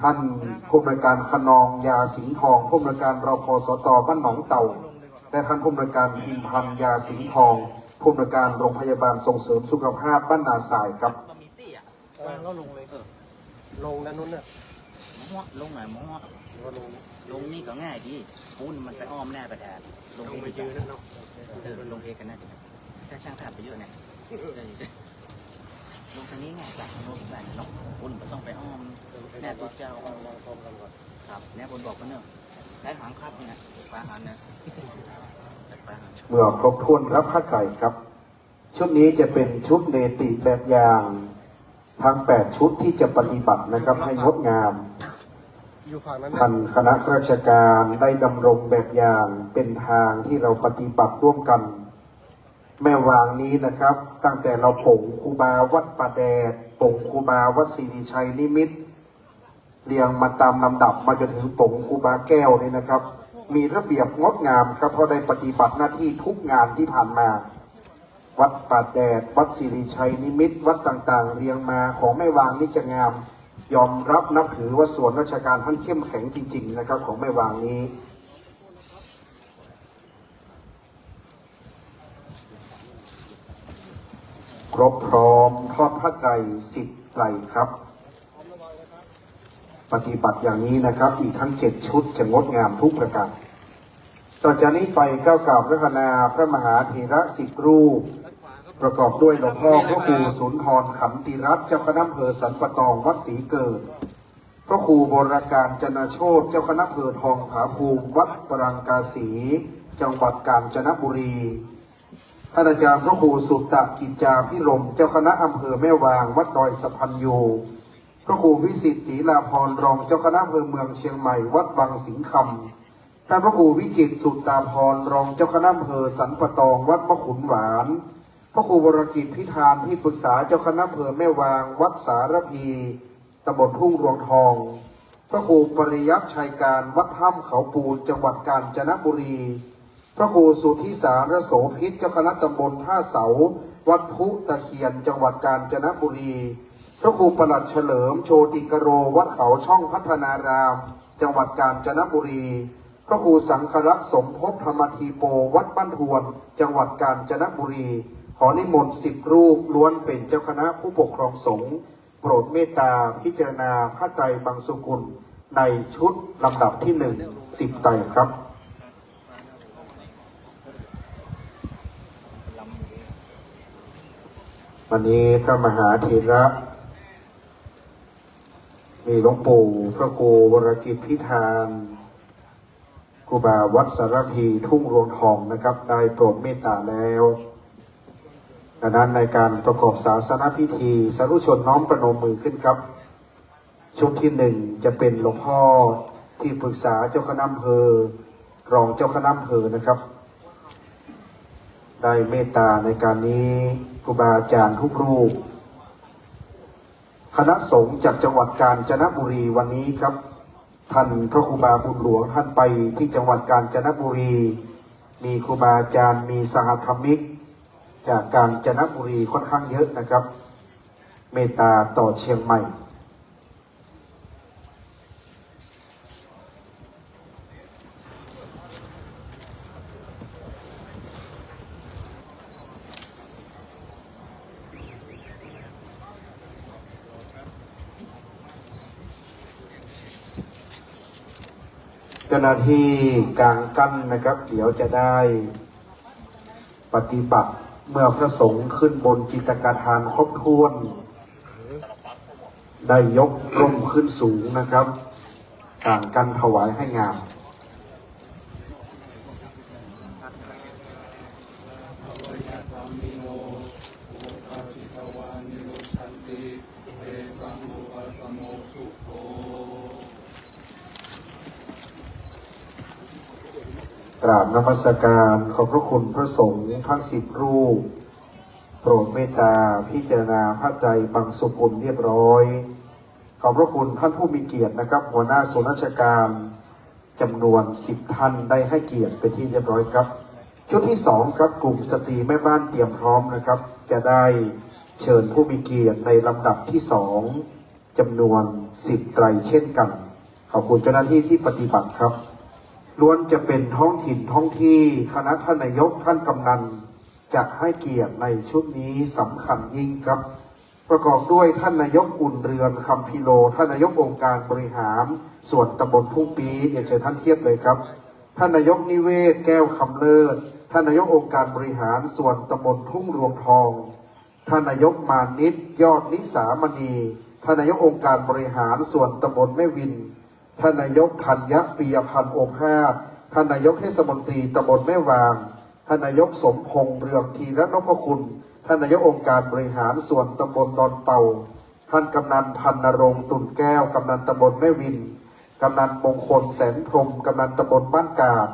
ท่านผู้อำนวยการขนองยาสิงห์ทองผู้อำนวยการรพสตบ้านหนองเต่าและท่านผู้อำนวยการพิมพันธ์ยาสิงห์ทองผู้อำนวยการโรงพยาบาลส่งเสริมสุขภาพบ้านนาสายครับ วางก็ลงเลยลงด้านนู้นน่ะ ลงหน่อยมั้งลงนี่ก็ง่ายดีปูนมันไปอ้อมแน่ประแดดลงไปยืนนั่นเนาะลงเอกันน่าจะถ้าช่างถ่านไปเยอะเนี่ยลงทางนี้ง่ายจากลงแบบเนาะปูนมันต้องไปอ้อมแน่ตัวเจ้าครับแน่บนบอกก็เนอะใช้หางครับนี่นะปลาหางเนี่ยใส่ปลาหาง เมื่อครบถ้วนรับผ้าไก่ครับชุดนี้จะเป็นชุดเนติแบบอย่างทั้ง8 ชุดที่จะปฏิบัตินะครับให้งดงามท่านคณะข้าราชการได้ดำรงแบบอย่างเป็นทางที่เราปฏิบัติร่วมกันแม่วางนี้นะครับตั้งแต่เราป่งครูบาวัดป่าแดดป่งครูบาวัดศรีชัยนิมิตรเรียงมาตามลำดับมาจนถึงป่งครูบาแก้วนี่นะครับมีระเบียบงดงามครับเพราะได้ปฏิบัติหน้าที่ทุกงานที่ผ่านมาวัดป่าแดดวัดศรีชัยนิมิตรวัดต่างๆเรียงมาของแม่วางนี่จะงามยอมรับนับถือว่าส่วนราชการท่านเข้มแข็งจริงๆนะครับของแม่วางนี้ครบพร้อมทอดผ้าไตร10 ไตรครับปฏิบัติอย่างนี้นะครับอีกทั้ง7 ชุดจะงดงามทุกประการต่อจากนี้ไปก้าวกล่าวพระคณาพระมหาเถระ10 รูปประกอบด้วยหลวงพ่อพระครูสุนทรขันติรัตน์เจ้าคณะอำเภอสันปะตองวัดศรีเกิดพระครูบรการจนาโชติเจ้าคณะอำเภอทองผาภูมิวัดปรังกาสีจังหวัดกาญจนบุรีท่านอาจารย์พระครูสุตตกิจจาภิรมย์เจ้าคณะอำเภอแม่วางวัดดอยสะพันยูพระครูวิสิทธิ์ศรีลาภรณ์รองเจ้าคณะอำเภอเมืองเชียงใหม่วัดบางสิงห์คำท่านพระครูวิจิตรสุตตาภรณ์รองเจ้าคณะอำเภอสันปะตองวัดมะขุนหวานพระครูวรกิจพิธานที่ปรึกษาเจ้าคณะอำเภอแม่วางวัดสารพีตำบลทุ่งรวงทองพระครูปริยัติชัยการวัดถ้ำเขาปูนจังหวัดกาญจนบุรีพระครูสุทธิสารโสภิตเจ้าคณะตำบลท่าเสาวัดพุตะเคียนจังหวัดกาญจนบุรี พระครูประหลัดเฉลิมโชติกโรวัดเขาช่องพัฒนาราม จังหวัดกาญจนบุรี พระครูสังฆรักษ์สมภพธรรมธีโปวัดบ้านทวน จังหวัดกาญจนบุรี ขอนิมนต์10 รูปล้วนเป็นเจ้าคณะผู้ปกครองสงฆ์โปรดเมตตาพิจารณาพระไตรบังสุกุลในชุดลำดับที่ 10 ไตรครับ วันนี้พระมหาเถระมีหลวงปู่พระครูวรกิจพิธานครูบาวัดสารพีทุ่งรวงทองนะครับได้โปรดเมตตาแล้วดังนั้นในการประกอบศาสนพิธีสาธุชนน้อมประนมมือขึ้นครับชุดที่ 1จะเป็นหลวงพ่อที่ปรึกษาเจ้าคณะอำเภอรองเจ้าคณะอำเภอนะครับได้เมตตาในการนี้ครูบาอาจารย์ทุกรูปคณะสงฆ์จากจังหวัดกาญจนบุรีวันนี้ครับท่านพระครูบาบุญหลวงท่านไปที่จังหวัดกาญจนบุรีมีครูบาอาจารย์มีสหธรรมิกจากกาญจนบุรีค่อนข้างเยอะนะครับเมตตาต่อเชียงใหม่เจ้าหน้าที่กลางกั้นนะครับเดี๋ยวจะได้ปฏิบัติเมื่อพระสงฆ์ขึ้นบนจิตกทานครบถ้วนได้ยกร่มขึ้นสูงนะครับกลางกั้นถวายให้งามกราบนมัสการขอบพระคุณพระสงฆ์ทั้ง10 รูปโปรดเมตตาพิจารณาพระไตรบังสุกุลเรียบร้อยขอบพระคุณท่านผู้มีเกียรตินะครับหัวหน้าส่วนราชการจำนวน10 ท่านได้ให้เกียรติเป็นที่เรียบร้อยครับชุดที่ 2ครับกลุ่มสตรีแม่บ้านเตรียมพร้อมนะครับจะได้เชิญผู้มีเกียรติในลำดับที่ 2จำนวน10 ไตรเช่นกันขอบคุณเจ้าหน้าที่ที่ปฏิบัติครับล้วนจะเป็นท้องถิ่นท้องที่คณะท่านนายกท่านกำนันจะให้เกียรติในชุดนี้สำคัญยิ่งครับประกอบด้วยท่านนายกอุ่นเรือนคำพิโลท่านนายกองค์การบริหารส่วนตำบลทุ่งปีเดี๋ยวเชิญท่านเทียบเลยครับท่านนายกนิเวศแก้วคำเลิศท่านนายกองค์การบริหารส่วนตำบลทุ่งรวงทองท่านนายกมานิตยอดนิสามณีท่านนายกองค์การบริหารส่วนตำบลแม่วินท่านนายกธัญปียพันธ์โอภาสท่านนายกเทศมนตรีตำบลแม่วางท่านนายกสมพงษ์เรืองธีรนพคุณท่านนายกองค์การบริหารส่วนตำบลดอนเป่าท่านกำนันพันนรงค์ตุ่นแก้วกำนันตำบลแม่วินกำนันมงคลแสนพรหมกำนันตำบลบ้านกาด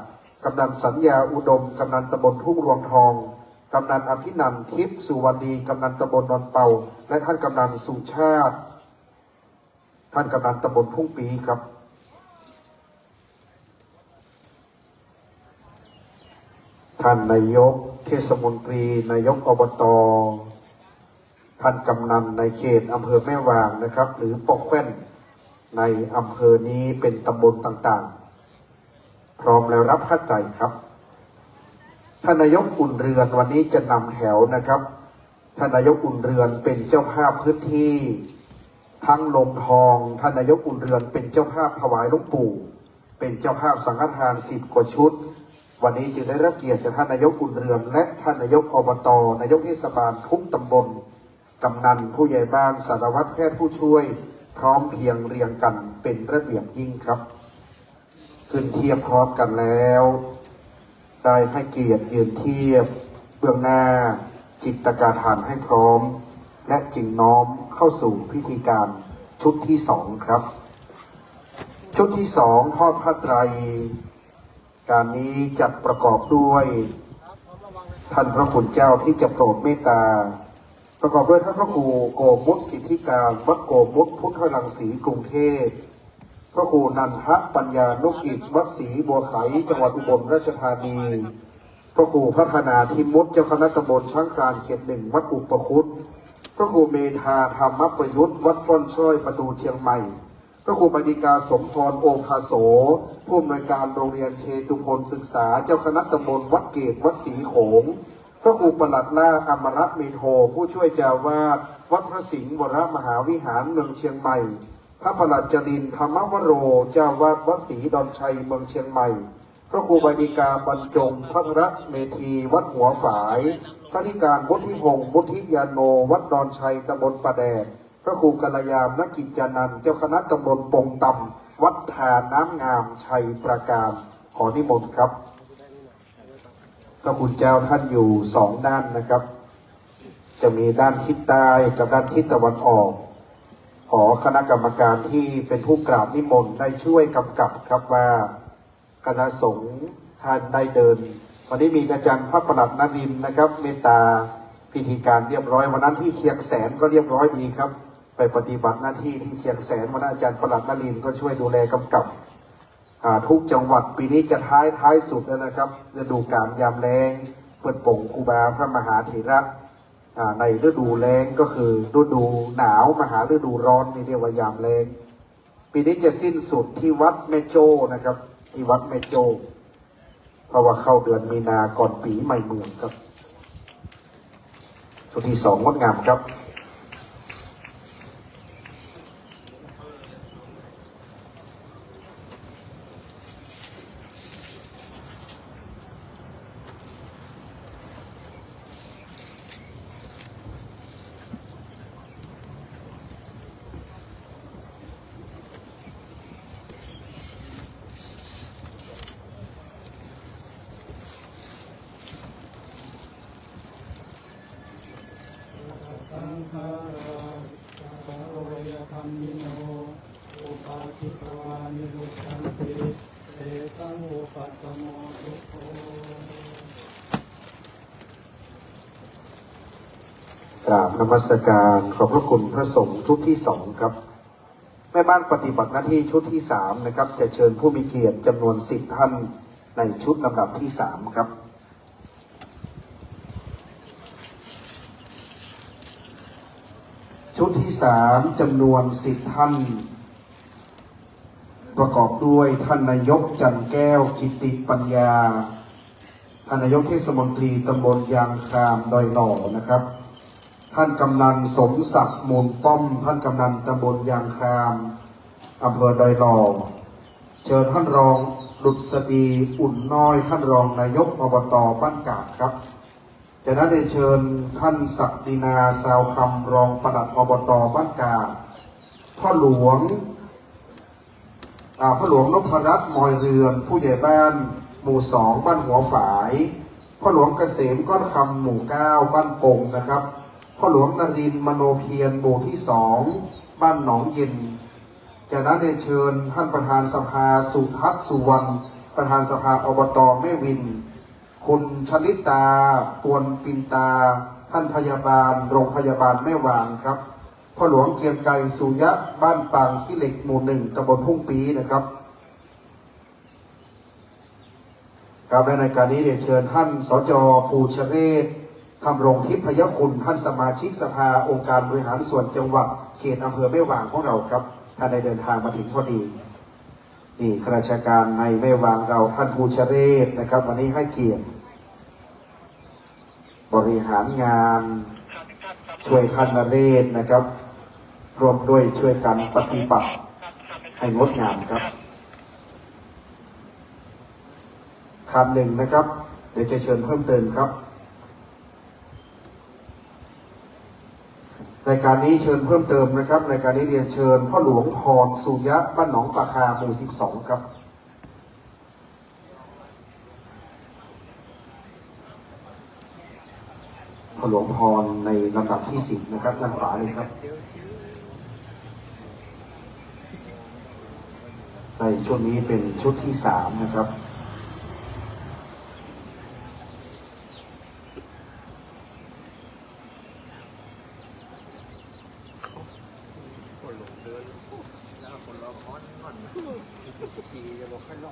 กำนันสัญญาอุดมกำนันตำบลทุ่งรวงทองกำนันอภินันท์ทิพย์สุวรรณีกำนันตำบลดอนเป่าและท่านกำนันสุชาติท่านกำนันตำบลทุ่งปีครับท่านนายกเทศมนตรีนายกอบต.ท่านกำนันในเขตอำเภอแม่วางนะครับหรือปอกแคว้นในอำเภอนี้เป็นตำบลต่างๆพร้อมแล้วรับผ้าไตรครับท่านนายกอุ่นเรือนวันนี้จะนำแถวนะครับท่านนายกอุ่นเรือนเป็นเจ้าภาพพื้นที่ทั้งลงทองท่านนายกอุ่นเรือนเป็นเจ้าภาพถวายหลวงปู่เป็นเจ้าภาพสังฆทาน10 กว่าชุดวันนี้จึงได้รับเกียรติจากท่านนายกอุ่นเรือนและท่านนายกอบต.นายกเทศบาลทุกตำบลกำนันผู้ใหญ่บ้านสารวัตรแพทย์ผู้ช่วยพร้อมเพียงเรียงกันเป็นระเบียบยิ่งครับขึ้นเทียบพร้อมกันแล้วได้ให้เกียรติยืนเทียบเบื้องหน้าจิตกาฐานให้พร้อมและจึงน้อมเข้าสู่พิธีการชุดที่ 2ครับชุดที่ 2ทอดผ้าไตรการนี้จัดประกอบด้วยท่านพระคุณเจ้าที่จะโปรดเมตตาประกอบด้วยท่านพระครูโกมุตสิทธิการวัดโกมุตพุทธรังสีกรุงเทพพระครูนันทปัญญานุกิจวัดศรีบัวไขจังหวัดอุบลราชธานีพระครูพัฒนาทิมุตเจ้าคณะตำบลช้างคลานเขต 1วัดอุปคุต ระครูเมธาธรรมประยุทธ์วัดฟ้อนช่อยประตูเชียงใหม่พระครูปฏิกาสมพรโอภาโสผู้อำนวยการโรงเรียนเชตุพลศึกษาเจ้าคณะตำบลวัดเกตวัดศรีโขงพระครูปลัดล่าอมรเมโทผู้ช่วยเจ้าวาดวัดพระสิงห์วรมหาวิหารเมืองเชียงใหม่พระปลัดจรินทร์ธรรมวโรเจ้าวาดวัดศรีดอนชัยเมืองเชียงใหม่พระครูปฏิกาบรรจงพัทรเมธีวัดหัวฝายพระธิการวุฒิพงศ์วุฒิยาโนวัดดอนชัยตำบลปะแดดพระครูกัลยามนกิจจานันท์เจ้าคณะตำบลปงตำวัดทาน้ำงามชัยประการขอนิมนต์ครับพระคุณเจ้าท่านอยู่สองด้านนะครับ จะมีด้านทิศใต้กับด้านทิศตะวันออกขอคณะกรรมการที่เป็นผู้กราบนิมนต์ได้ช่วยกำกับครับว่าคณะสงฆ์ท่านได้เดินวันนี้มีอาจารย์พระประหลัดนรินทร์นะครับเมตตาพิธีการเรียบร้อยวันนั้นที่เชียงแสนก็เรียบร้อยดีครับไปปฏิบัติหน้าที่ที่เชียงแสนวันนั้นอาจารย์ประหลัดนรินทร์ก็ช่วยดูแลกำกับทุกจังหวัดปีนี้จะท้ายสุดแล้วนะครับฤดูกาลยามแล้งเปิดป่งครูบาพระมหาเถระในฤดูแล้งก็คือฤดูหนาวมหาฤดูร้อนนี่เรียกว่ายามแล้งปีนี้จะสิ้นสุดที่วัดแม่โจ้นะครับที่วัดแม่โจ้เพราะว่าเข้าเดือนมีนาก่อนปีใหม่เมืองครับชุดที่สองงดงามครับ สังฆาราสารเวยธรรมิโนอุปาทิตวานิรุตตันติเตสังอุปัสสโมทุกโข กราบนมัสการขอบพระคุณพระสงฆ์ชุดที่สองครับแม่บ้านปฏิบัติหน้าที่ชุดที่สามนะครับจะเชิญผู้มีเกียรติจำนวน10 ท่านในชุดลำดับที่สามครับชุดที่สามจำนวน10 ท่านประกอบด้วยท่านนายกจันแก้วกิติปัญญาท่านนายกเทศมนตรีตำบลยางคามดอยหล่อนะครับท่านกำนันสมศักดิ์มูลป้อมท่านกำนันตำบลยางคามอำเภอดอยหล่อเชิญท่านรองดุษฎีอุ่นน้อยท่านรองนายกอบต.บ้านกาดครับจากนั้นได้เชิญท่านศักดินาสาวคำรองปลัดอบต.บ้านกาดพ่อหลวงนพรัตน์มอยเรือนผู้ใหญ่บ้านหมู่2บ้านหัวฝายพ่อหลวงเกษมก้อนคำหมู่9บ้านปงนะครับพ่อหลวงนรินทร์มโนเพียรหมู่ที่2บ้านหนองเย็นจากนั้นได้เชิญท่านประธานสภาสุทัศน์สุวรรณประธานสภาอบต.แม่วินคุณชลิตาปวนปินตาท่านพยาบาลโรงพยาบาลแม่วางครับพ่อหลวงเกียงไกรสุยะบ้านปางขี้เหล็กหมู่1ตำบลทุ่งปีนะครับครับในรายการนี้เรียนเชิญท่านสจ.ภูชเรศทำรงทิพยคุณท่านสมาชิกสภาองค์การบริหารส่วนจังหวัดเขตอำเภอแม่วางของเราครับท่านได้เดินทางมาถึงพอดีนี่ข้าราชการในแม่วางเราท่านภูชเรศนะครับวันนี้ให้เกียรติบริหารงานช่วยท่านนเรศนะครับรวมด้วยช่วยกันปฏิบัติให้งดงามครับคันหนึ่งนะครับเดี๋ยวจะเชิญเพิ่มเติมครับรายการนี้เชิญเพิ่มเติมนะครับรายการนี้เรียนเชิญพ่อหลวงพรสุยะบ้านหนองปลาคาหมู่12ครับพ่อหลวงพรในลำดับที่10นะครับด้านขวาเลยครับในชุดนี้เป็นชุดที่3นะครับ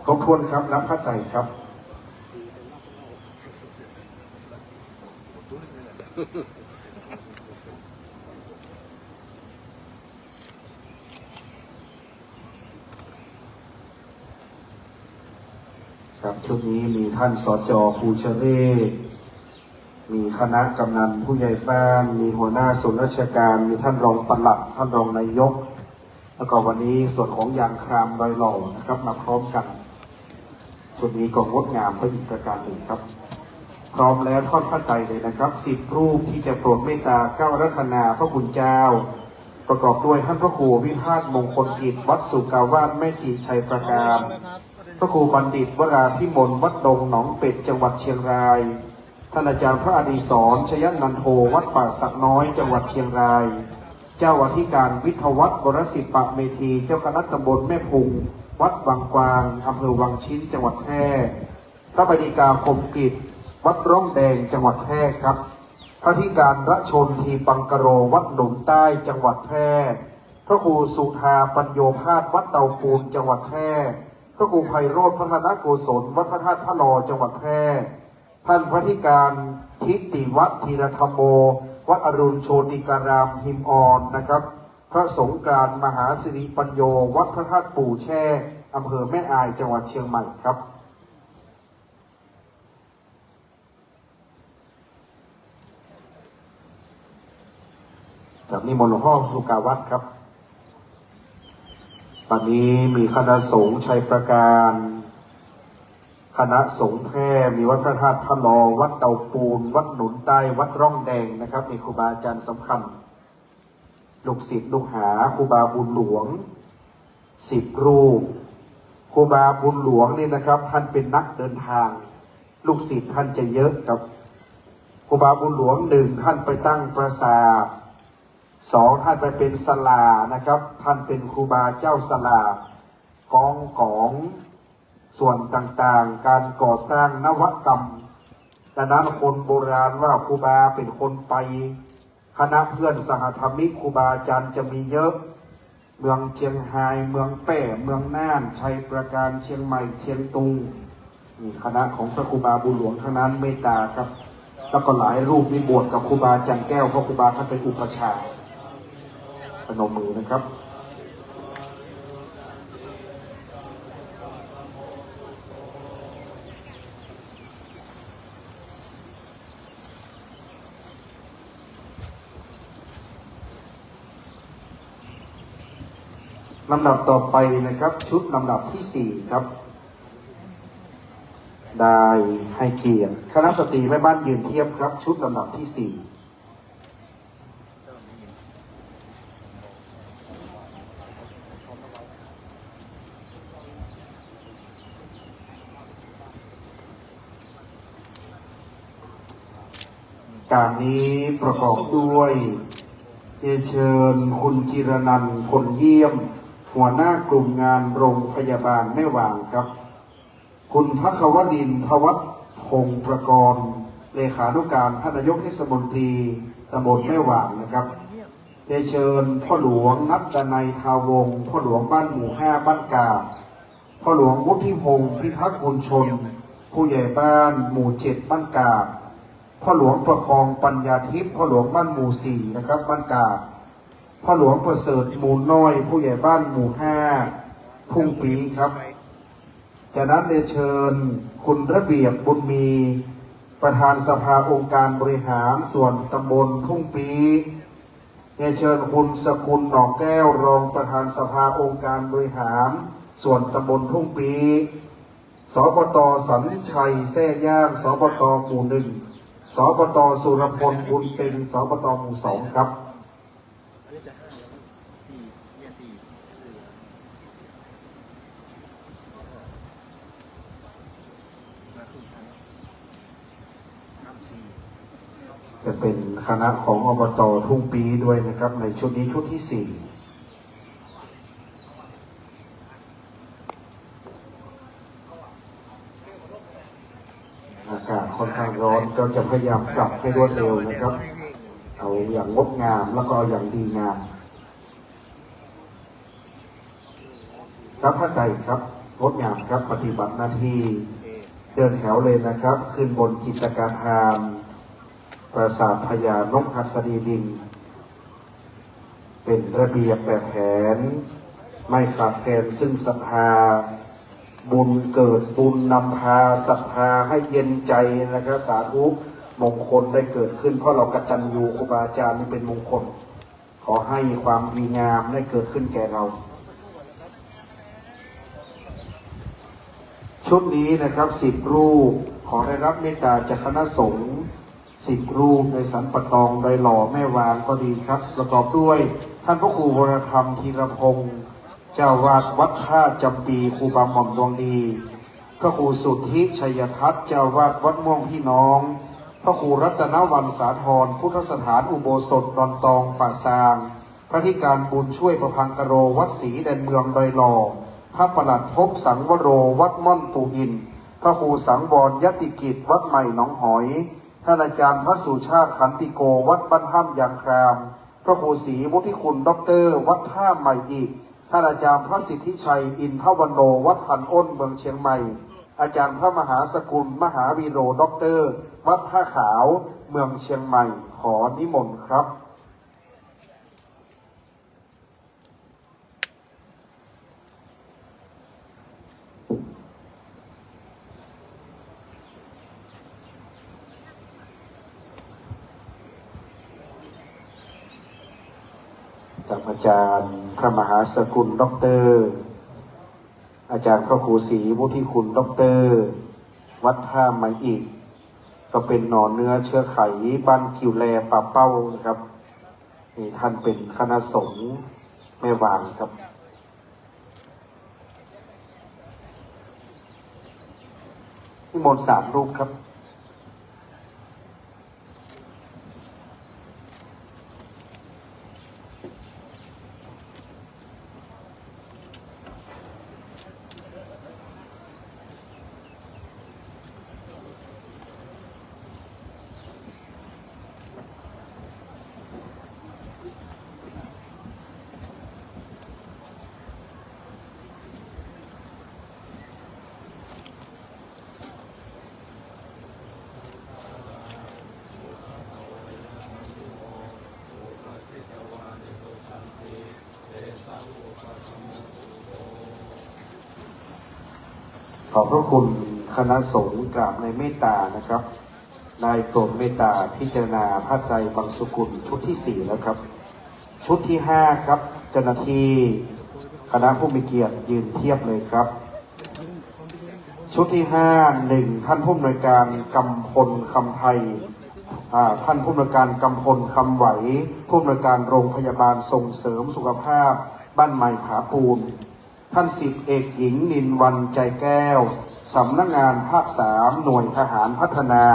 ครบถ้วนครับรับพระไตรครับ ครับชุดนี้มีท่านสจ.ภูเชเรศมีคณะกำนันผู้ใหญ่บ้านมีหัวหน้าส่วนราชการมีท่านรองปลัดท่านรองนายกแล้วก็วันนี้ส่วนของยางครามดอยหล่อนะครับมาพร้อมกันส่วนนี้ก็งดงามไปอีกประการหนึ่งครับพร้อมแล้วทอดผ้าไตรเลยนะครับ10 รูปที่จะโปรดเมตตาเก้ารัตนาพระคุณเจ้าประกอบด้วยท่านพระครูวิพาทมงคลกิจวัดสุกาวาสแม่ศรีชัยประการพระครูบัณฑิตวราพิมลวัดดงหนองเป็ดจังหวัดเชียงรายท่านอาจารย์พระอดิศรชยนันโทวัดป่าสักน้อยจังหวัดเชียงรายเจ้าอธิการวิทยวัฒน์วรศิษฐ์ปะเมธีเจ้าคณะตำบลแม่พุงวัดวังกวางอำเภอวังชิ้นจังหวัดแพร่พระบดีกาคมกิจวัดร่องแดงจังหวัดแพร่ครับพระธิการระชนทีปังกโรวัดหนุนใต้จังหวัดแพร่พระครูสุธาปัญโยภาสวัดเตาปูนจังหวัดแพร่พระครูไพโรธพัฒนโกศลวัดพระธาตุพระลอจังหวัดแพร่ท่านพระธิการทิติวัฒน์ธีรธรรมโมวัดอรุณโชติการามหิมอ่อนนะครับพระสงกรานต์มหาสิริปัญโยวัดพระธาตุปู่แช่อำเภอแม่อายจังหวัดเชียงใหม่ครับจากนิมนต์หลวงพ่อสุกาวัดครับวันนี้มีคณะสงฆ์ชัยประการคณะสงฆ์แพร่มีวัดพระธาตุพระลอวัดเตาปูนวัดหนุนใต้วัดร่องแดงนะครับมีครูบาอาจารย์สำคัญลูกศิษย์ลูกหาครูบาบุญหลวง10 รูปครูบาบุญหลวงนี่นะครับท่านเป็นนักเดินทางลูกศิษย์ท่านจะเยอะครับครูบาบุญหลวง1ท่านไปตั้งปราสาท2ท่านไปเป็นศาลานะครับท่านเป็นครูบาเจ้าศาลากองของส่วนต่างๆการก่อสร้างนวกรรมดังนั้นคนโบราณว่าครูบาเป็นคนไปคณะเพื่อนสหธรรมิกครูบาอาจารย์จะมีเยอะเมืองเชียงรายเมืองแป้เมืองน่านชัยประการเชียงใหม่เชียงตุงนี่คณะของพระครูบาบุญหลวงทั้งนั้นเมตตาครับแล้วก็หลายรูปที่บวชกับครูบาจันแก้วเพราะครูบาท่านเป็นอุปชฌาย์พนมมือนะครับลำดับต่อไปนะครับชุดลำดับที่4ครับได้ให้เกียรติคณะสตรีแม่บ้านยืนเทียบครับชุดลำดับที่4การนี้ประกอบด้วยเชิญคุณจิรนันท์พลเยี่ยมหัวหน้ากลุ่มงานโรงพยาบาลแม่วางครับคุณพักวดินทร์ทวัฒน์พงศ์ประกรณ์เลขานุการท่านนายกเทศมนตรีตำบลแม่วางนะครับเชิญพ่อหลวงนัดดนัยทาวงศ์พ่อหลวงบ้านหมู่5บ้านกาพ่อหลวงวุฒิพงศ์พิทักษ์กุลชนผู้ใหญ่บ้านหมู่7บ้านกาพ่อหลวงประคองปัญญาทิพย์พ่อหลวงบ้านหมู่4นะครับบ้านกาพ่อหลวงประเสริฐมูลน้อยผู้ใหญ่บ้านหมู่5ทุ่งปีครับจากนั้นเชิญคุณระเบียบบุญมีประธานสภาองค์การบริหารส่วนตำบลทุ่งปีเชิญคุณสกุลหนองแก้วรองประธานสภาองค์การบริหารส่วนตำบลทุ่งปีสปต.สันชัยแท่ย่างสปต.หมู่1สปต.สุรพลบุญเป็นสปต.หมู่2ครับจะเป็นคณะของอบต.ทุ่งปีด้วยนะครับในชุดนี้ชุดที่4อากาศค่อนข้างร้อนก็จะพยายามปรับให้รวดเร็วนะครับเอาอย่างงดงามแล้วก็อย่างดีงามรับพระใจครับงดงามครับปฏิบัติหน้าที่เดินแถวเลยนะครับขึ้นบนจิตรการหามปราสาทพญานกหัสดีลิงเป็นระเบียบแบบแผนไม่ขาดแคลนซึ่งศรัทธา บุญเกิดบุญนำพาศรัทธาให้เย็นใจนะครับสาธุมงคลได้เกิดขึ้นเพราะเรากตัญญูครูบาอาจารย์นี่เป็นมงคลขอให้ความดีงามได้เกิดขึ้นแก่เราชุดนี้นะครับ10 รูปขอได้รับเมตตาจากคณะสงฆ์10 รูปในสันปะตองโดยหล่อแม่วางก็ดีครับประกอบด้วยท่านพระครูวรธรรมธีรพงศ์เจ้าวาดวัดท่าจำปีครูบาหม่อมดวงดีพระครูสุทธิชัยทัศน์เจ้าวาดวัดม่วงพี่น้องพระครูรัตนวรรณสาธรพุทธสถานอุโบสถดอนตองป่าซางพระธิการบุญช่วยประพังกโรวัดศรีแดนเมืองโดยหล่อพระประหลัดภพสังวโรวัดม่อนปูอินพระครูสังวรยติกิจวัดใหม่หนองหอยท่านอาจารย์พระสุชาติขันติโกวัดบ้านห้ำยางครามพระครูศรีวุฒิคุณด็อกเตอร์วัดท่าใหม่อีกท่านอาจารย์พระสิทธิชัยอินทวโนวัดพันอ้นเมืองเชียงใหม่อาจารย์พระมหาสกุลมหาวีโรด็อกเตอร์วัดท่าขาวเมืองเชียงใหม่ขอนิมนต์ครับจากอาจารย์พระมหาสกุลด็อกเตอร์อาจารย์พระครูศรีวุฒิคุณด็อกเตอร์วัดท่าไม้อีกก็เป็นหน่อเนื้อเชื้อไขบ้านกิวแลป่าเป้านะครับนี่ท่านเป็นคณะสงฆ์แม่วางครับนิมนต์3 รูปครับขอบพระคุณคณะสงฆ์กราบในเมตตานะครับได้โปรดเมตตาพิจารณาพระไตรบางสุกุลชุดที่4แล้วครับชุดที่5ครับเจ้าหน้าที่คณะผู้มีเกียรติยืนเทียบเลยครับชุดที่1ท่านผู้อำนวยการกำพลคำไทยท่านผู้อำนวยการกำพลคำไหวผู้อำนวยการโรงพยาบาลส่งเสริมสุขภาพบ้านใหม่ผาปูนท่าน10 เอกหญิงนินวันใจแก้วสำนักงานภาค3หน่วยทหารพัฒนา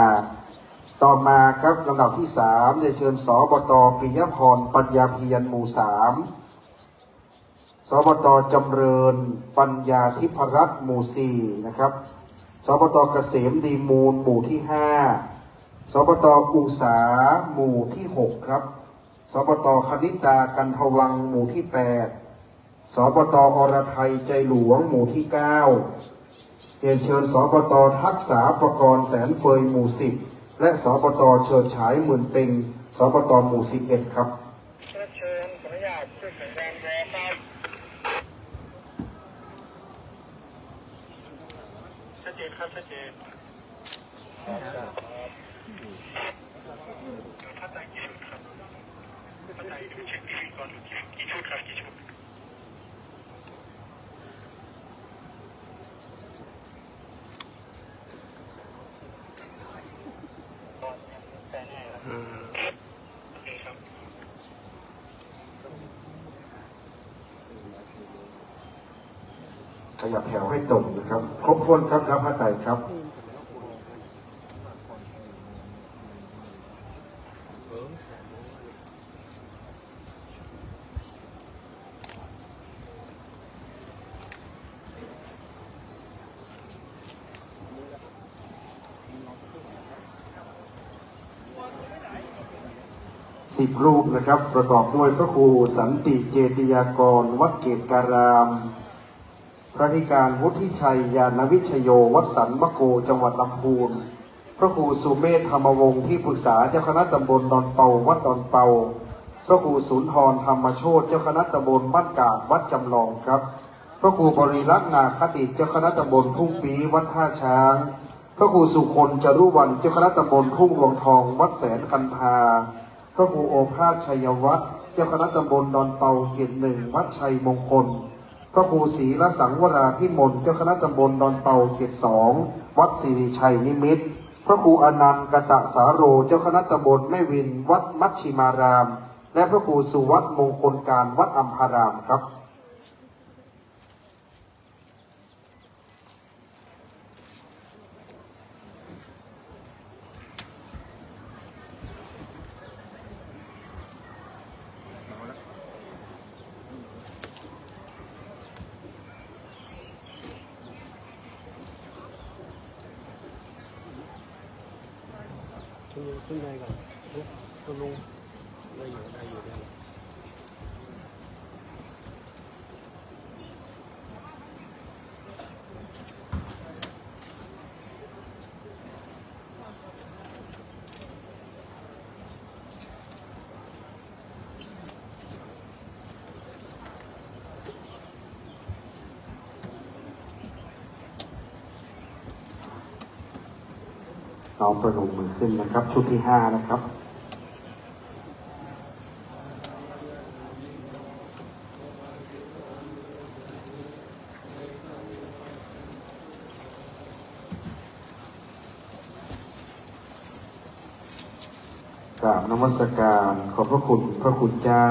ต่อมาครับลำดับที่3ได้เชิญสบต.ปิยพรปัญญาเพียรหมู่3สบต.จำเริญปัญญาทิพรัตน์หมู่4นะครับสบต.เกษมดีมูลหมู่ที่5สบต.อุษาหมู่ที่6ครับสบต.คณิตากันทวังหมู่ที่8สบต.อรไทยใจหลวงหมู่ที่9เรียนเชิญสบต.ทักษาประกรณ์แสนเฟยหมู่10และสบต.เฉิดฉายหมื่นเป็งสบต.หมู่11ครับเชิญขออนุญาตช่วยสัญญาณแรงครับชัดเจนครับชัดเจนถ้าใจกี่ชุดครับถ้าใจดูเช็คดีก่อนกี่ชุดครับกี่ชุดขยับแถวให้ตรงนะครับครบถ้วนครับรับพระไตรครับ10 รูปนะครับประกอบด้วยพระครูสันติเจติยากรวัดเกตการามพระธิการวุฒิชัยยานวิชโยวัดสันมะโกจังหวัดลำพูนพระครูสุเมธธรรมวงศ์ที่ปรึกษาเจ้าคณะตำบลดอนเปาวัดดอนเปาพระครูสุนทรธรรมโชติเจ้าคณะตำบลบ้านกาดวัดจำลองครับ ระครูบริลักษณ์นาคดิษฐ์เจ้าคณะตำบลทุ่งปีวัดท่าช้าง พระครูสุคนจารุวรรณเจ้าคณะตำบลทุ่งรวงทองวัดแสนคันธาพระครูโอภาสชัยวัฒน์เจ้าคณะตำบลดอนเปาเขตหนึ่งวัดชัยมงคลพระครูศรีละสังวราพิมลเจ้าคณะตำบลดอนเปาเขตสองวัดสิริชัยนิมิตรพระครูอนันต์กตะสาโรเจ้าคณะตำบลแม่วินวัดมัชชิมารามและพระครูสุวัฒน์มงคลการวัดอัมพารามครับขึ้นในก่อนคุณลุงได้อยู่ได้อยู่ได้น้อมประนมมือขึ้นนะครับชุดที่5นะครับกราบนมัสการขอบพระคุณพระคุณเจ้า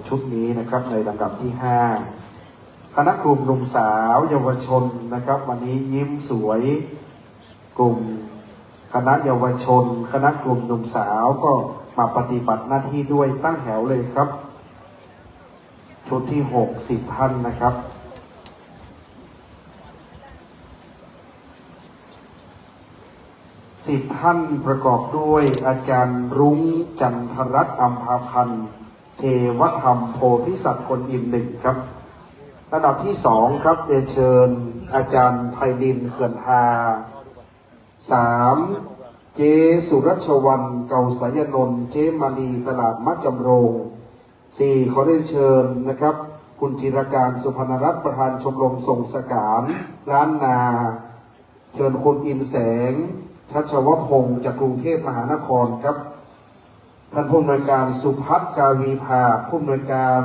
ชุดนี้นะครับในลำดับที่5คณะกลุ่มหนุ่มสาวเยาวชนนะครับวันนี้ยิ้มสวยกลุ่มคณะเยาวชนคณะกลุ่มหนุ่มสาวก็มาปฏิบัติหน้าที่ด้วยตั้งแถวเลยครับชุดที่60ท่านนะครับ10ท่านประกอบด้วยอาจารย์รุ้งจันทรัตน์อัมพาพันธ์เทวธรรมโพธิสัตว์คนอิม1ครับระดับที่2ครับเรียนเชิญอาจารย์ไพลินเขื่อนทา3เจสุรัชวรรณเก่าสายนนท์เจมานีตลาดมัดจำโรง4ขอเรียนเชิญนะครับคุณจิรการสุพรรณรัตน์ประธานชมรมส่งสการล้านนาเชิญคุณอินแสงชัชวพงศ์จากกรุงเทพมหานครครับท่านผู้อำนวยการสุพัฒน์กาวีภาผู้อำนวยการ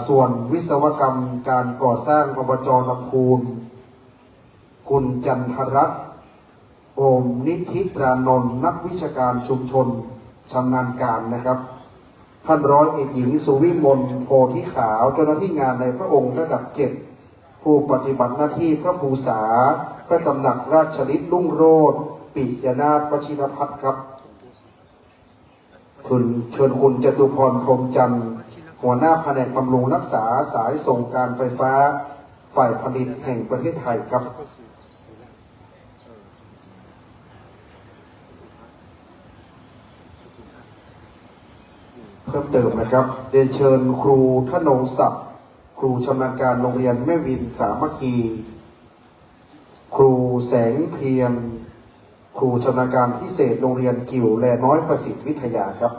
ส่วนวิศวกรรมการก่อสร้างอบจ.ลำพูนคุณจันทรัตน์โอมนิธิตรานนท์นักวิชาการชุมชนชำนาญการนะครับท่านร้อยเอกหญิงสุวิมลโพธิขาวเจ้าหน้าที่งานในพระองค์ระดับ7ผู้ปฏิบัติหน้าที่พระภูษาพระตำหนักราชฤทธิ์รุ่งโรจน์ปิยนาถวชิรพัฒน์ครับคุณเชิญคุณจตุพรพรหมจันทร์หัวหน้าแผนกบำรุงรักษาสายส่งการไฟฟ้าฝ่ายผลิตแห่งประเทศไทยครับเพิ่มเติมนะครับเรียนเชิญครูธนงศักดิ์ครูชำนาญการโรงเรียนแม่วินสามัคคีครูแสงเพียรครูชำนาญการพิเศษโรงเรียนกิ่วแลน้อยประสิทธิ์วิทยาครับ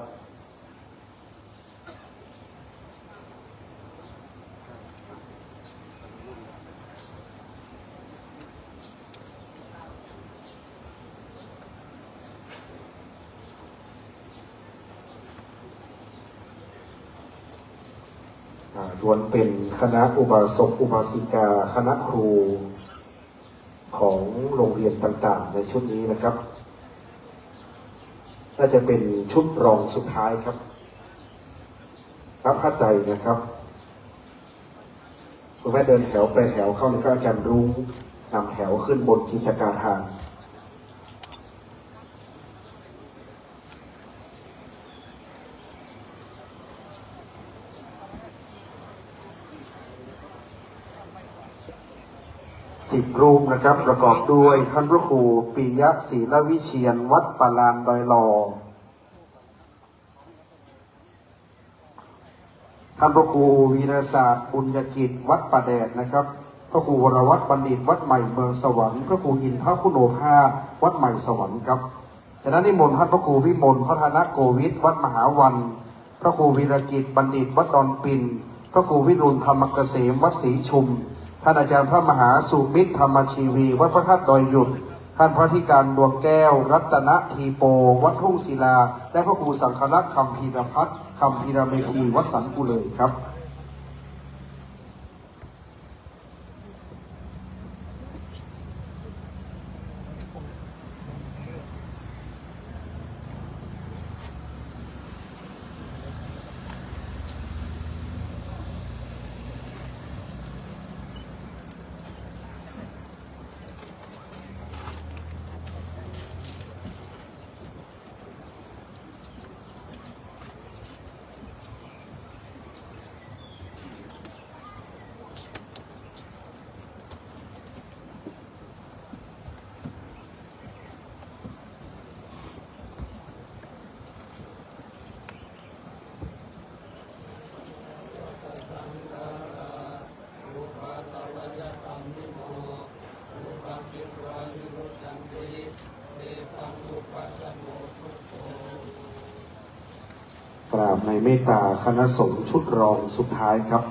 ล้วนเป็นคณะอุบาสกอุบาสิกาคณะครูของโรงเรียนต่างๆในชุดนี้นะครับน่าจะเป็นชุดรองสุดท้ายครับรับผ้าไตรนะครับคุณแม่เดินแถวไปแถวเข้าแล้วก็อาจารย์รุ้งนำแถวขึ้นบนจินตกาทาน10 รูปนะครับประกอบด้วยท่านพระครูปิยะศรีลวิเชียรวัดปาลานดอยลอท่านพระครูวีรศาสตร์บุญญกิจวัดป่าแดดนะครับพระครูวรวัฒน์บัณฑิตวัดใหม่เมืองสวรรค์พระครูอินทคุโนภาสวัดใหม่สวรรค์ครับจากนั้นนิมนต์ท่านพระครูวิมลพัฒนโกวิทวัดมหาวันพระครูวีรกิจบัณฑิตวัดดอนปิน พระครูวิรุณธรรมเกษมวัดศรีชุมท่านอาจารย์พระมหาสุมิตรธรรมชีวีวัดพระธาตุดอยหยุดท่านพระธิการดวงแก้วรัตนทีโปวัดทุ่งศิลาและพระครูสังฆรักษ์คำพีรพัฒน์คำพีรเมธีวัดสันกุเลยครับกราบในเมตตาคณะสงฆ์ชุดรองสุดท้ายครับ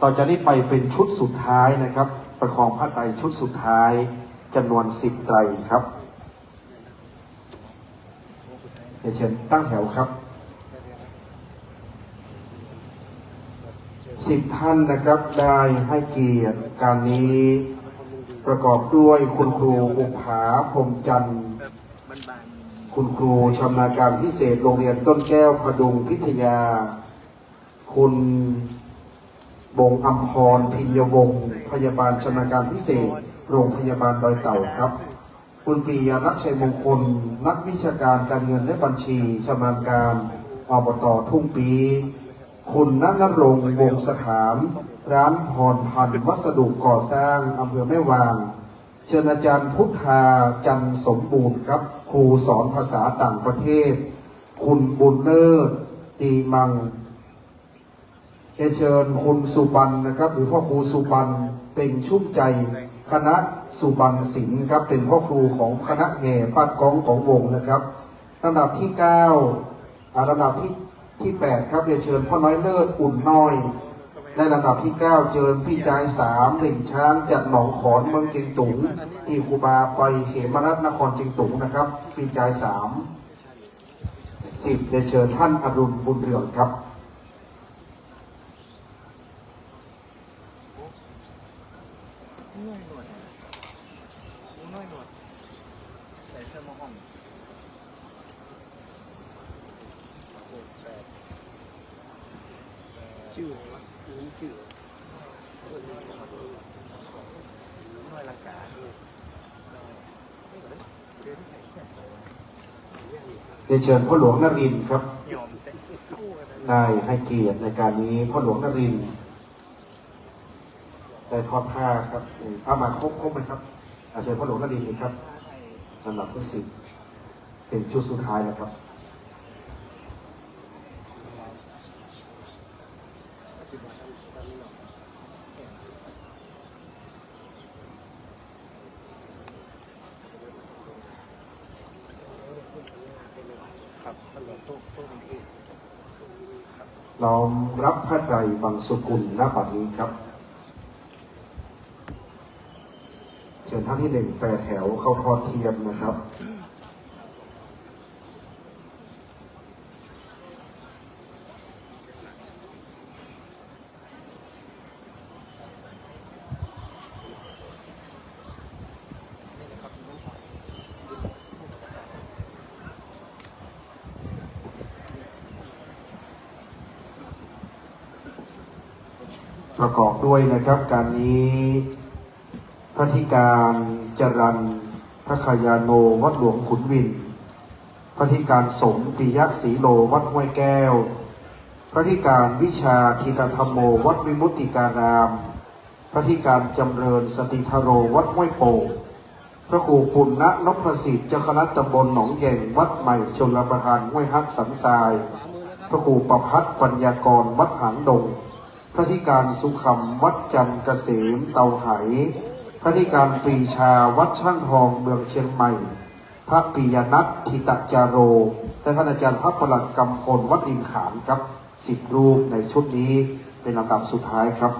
ต่อจากนี้ไปเป็นชุดสุดท้ายนะครับประคองผ้าไตรชุดสุดท้ายจำนวน10 ไตรครับเชิญตั้งแถวครับ10 ท่านนะครับได้ให้เกียรติการนี้ประกอบด้วยคุณครูอุภาพรหมจันทร์คุณครูชำนาญการพิเศษโรงเรียนต้นแก้วพดุงพิทยาคุณบงอัมพรพิญญวงศ์พยาบาลชำนาญการพิเศษโรงพยาบาลดอยเต่าครับคุณปรียาลักษณ์ชัยมงคลนักวิชาการการเงินและบัญชีชำนาญการอบต.ทุ่งปีคุณณณรงค์วงศ์สถานร้านพรพันธ์วัสดุก่อสร้างอำเภอแม่วางเชิญอาจารย์พุทธาจันทร์สมบูรณ์ครับครูสอนภาษาต่างประเทศคุณบุญเลิศตีมังเชิญคุณสุบรรณนะครับหรือพ่อครูสุบรรณเป็นชุ่มใจคณะสุบรรณศิลป์ครับเป็นพ่อครูของคณะแห่ปาดก้องของวงนะครับลำดับที่9ลำดับที่8ครับเชิญพ่อน้อยเลิศอุ่นน้อยในลำดับที่9เชิญพี่ชาย3หลิ่งช้างจากหนองขอนเมืองเชียงตุงที่ครูบาไปเขมรัตน์นครเชียงตุงนะครับพี่ชาย10เชิญท่านอรุณบุญเรืองครับเชิญพ่อหลวงนรินทร์ครับได้ให้เกียรติในการนี้พ่อหลวงนรินทร์ได้ทอดผ้าครับผ้ามาครบไหมครับเชิญพ่อหลวงนรินทร์ครับลำดับที่10เป็นชุดสุดท้ายแล้วครับน้อมรับพระไตรบังสุกุลณ บัดนี้ครับเชิญท่านที่1 8 แถวเข้าทอดเทียมนะครับ ประกอบด้วยนะครับการนี้พระธิการจรัญพระคายาโนวัดหลวงขุนวินพระธิการสมปิยะศรีโลวัดห้วยแก้วพระธิการวิชาธีรธรรมโมวัดวิมุตติการามพระธิการจำเริญสติธโรวัดห้วยโป่งพระครูปุณณนพสิทธิ์เจ้าคณะตำบลหนองแยงวัดใหม่ชลประทานห้วยฮักสันทรายพระครูประภัสปัญญากรวัดหางดงพระธิการสุขำวัดจันทร์เกษมเตาไหพระธิการปรีชาวัดช่างทองเมืองเชียงใหม่พระปิยนัทธิตจาโรและท่านอาจารย์พระประหลัดกำพลวัดริมขานครับ10 รูปในชุดนี้ เป็นลำดับสุดท้ายครับ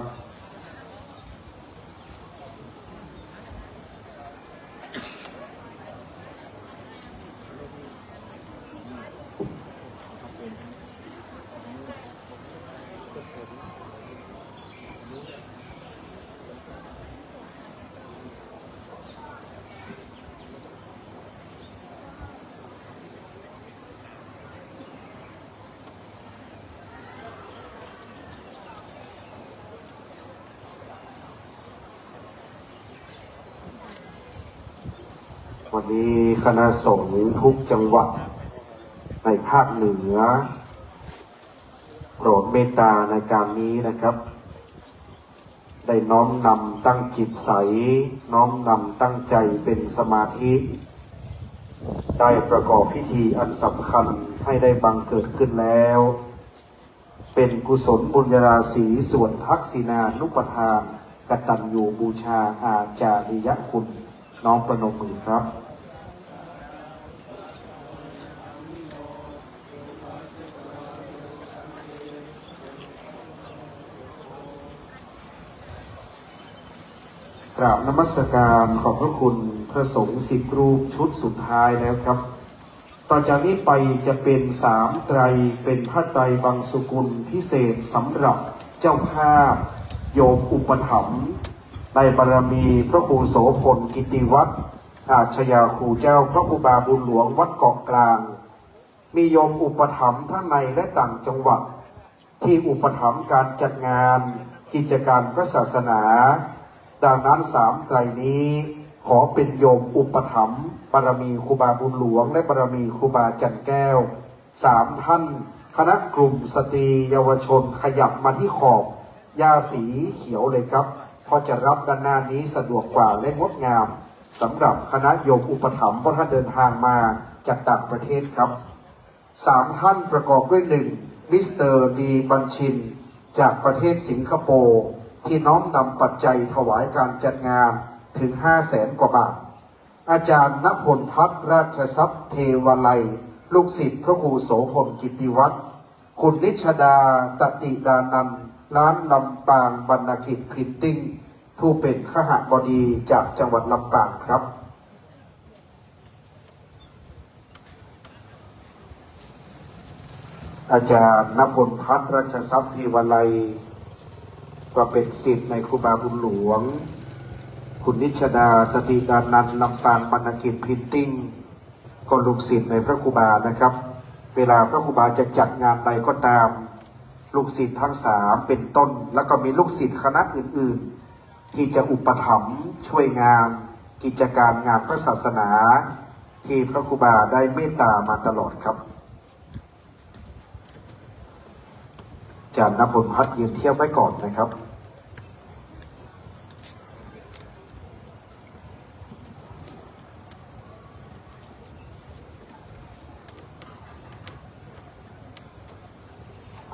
วันนี้คณะสงฆ์ทุกจังหวัดในภาคเหนือโปรดเมตตาในการนี้นะครับ ได้น้อมนำตั้งจิตใสน้อมนำตั้งใจเป็นสมาธิได้ประกอบพิธีอันสำคัญให้ได้บังเกิดขึ้นแล้ว เป็นกุศลบุญญาราศีส่วนทักษิณานุปทานกตัญญูบูชาอาจาริยคุณน้องประนมมือครับกราบนมัสการขอบพระคุณพระสงฆ์10 รูปชุดสุดท้ายแล้วครับต่อจากนี้ไปจะเป็น3 ไตรเป็นพระไตรบังสุกุลพิเศษสำหรับเจ้าภาพโยมอุปถัมภ์ในบารมีพระครูโสพลกิติวัฒน์อาชญาครูเจ้าพระครูบาบุญหลวงวัดเกาะกลางมีโยมอุปถัมภ์ทั้งในและต่างจังหวัดที่อุปถัมภ์การจัดงานกิจการพระศาสนาดังนั้น3 ไตรนี้ขอเป็นโยมอุปถัมภ์บารมีครูบาบุญหลวงและบารมีครูบาจันแก้ว3 ท่านคณะกลุ่มสตรีเยาวชนขยับมาที่ขอบหญ้าสีเขียวเลยครับเพราะจะรับด้านหน้านี้สะดวกกว่าและงดงามสำหรับคณะโยมอุปถัมภ์เพราะท่านเดินทางมาจากต่างประเทศครับ3 ท่านประกอบด้วย1มิสเตอร์ดีบัญชินจากประเทศสิงคโปร์ที่น้อมนำปัจจัยถวายการจัดงานถึง 500,000 กว่าบาทอาจารย์ณพลพัฒน์ราชทรัพย์เทวาลัยลูกศิษย์พระครูโสพลกิติวัฒน์คุณนิชดาตติดานันท์ร้านลำปางบรรณกิจพรินติ้งผู้เป็นขหบดีจากจังหวัดลำปางครับอาจารย์ณพลพัฒน์ราชทรัพย์เทวาลัยก็เป็นศิษย์ในครูบาบุญหลวงคุณนิชดาตติดานันท์ลำปางบรรณกิจพรินติ้งก็ลูกศิษย์ในพระครูบานะครับเวลาพระครูบาจะจัดงานใดก็ตามลูกศิษย์ทั้ง3เป็นต้นแล้วก็มีลูกศิษย์คณะอื่นๆที่จะอุปถัมภ์ช่วยงานกิจการงานพระศาสนาที่พระครูบาได้เมตตามาตลอดครับอาจารย์ณพลพัฒน์ยืนเทียบไว้ก่อนนะครับ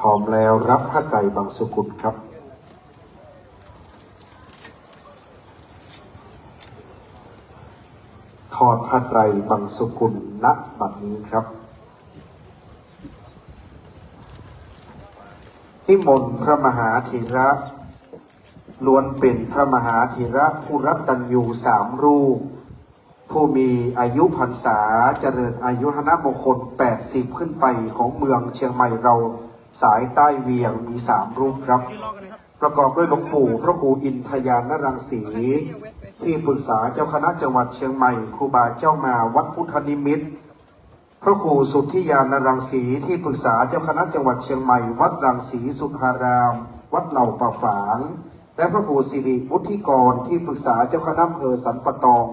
พร้อมแล้วรับพระไตรบังสุกุลครับทอดพระไตรบังสุกุลณบัดนี้ครับนิมนต์พระมหาเถระล้วนเป็นพระมหาเถระผู้รับตัญญู3 รูปผู้มีอายุพรรษาเจริญอายุหนมงคล80ขึ้นไปของเมืองเชียงใหม่เราสายใต้เวียงมี3 รูปครับประกอบด้วยหลวงปู่พระครูอินทยานรังสีที่ปรึกษาเจ้าคณะจังหวัดเชียงใหม่ครูบาเจ้ามาวัดพุทธนิมิตรพระครูสุทธิยานรังสีที่ปรึกษาเจ้าคณะจังหวัดเชียงใหม่วัดรังสีสุธารามวัดเหล่าป่าฝางและพระครูสิริวุฒิกรที่ปรึกษาเจ้าคณะอำเภอสันปะตอง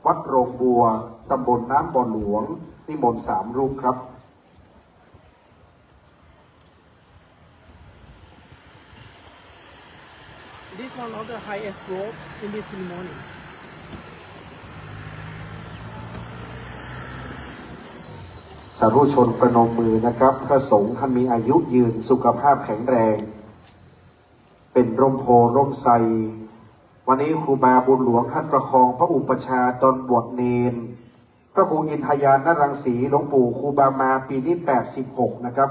วัดโรงบัวตำบลน้ำบ่อหลวงนิมนต์3 รูปครับ This one of the highest growth in this ceremony. สาธุชนประนมมือนะครับพระสงฆ์ท่านมีอายุยืนสุขภาพแข็งแรงเป็นร่มโพร่มไทรวันนี้ครูบาบุญหลวงท่านประคองพระอุปชาตอนบวชเนนพระครูอินทยานรังสีหลวงปู่ครูบามาปีนี้86นะครับ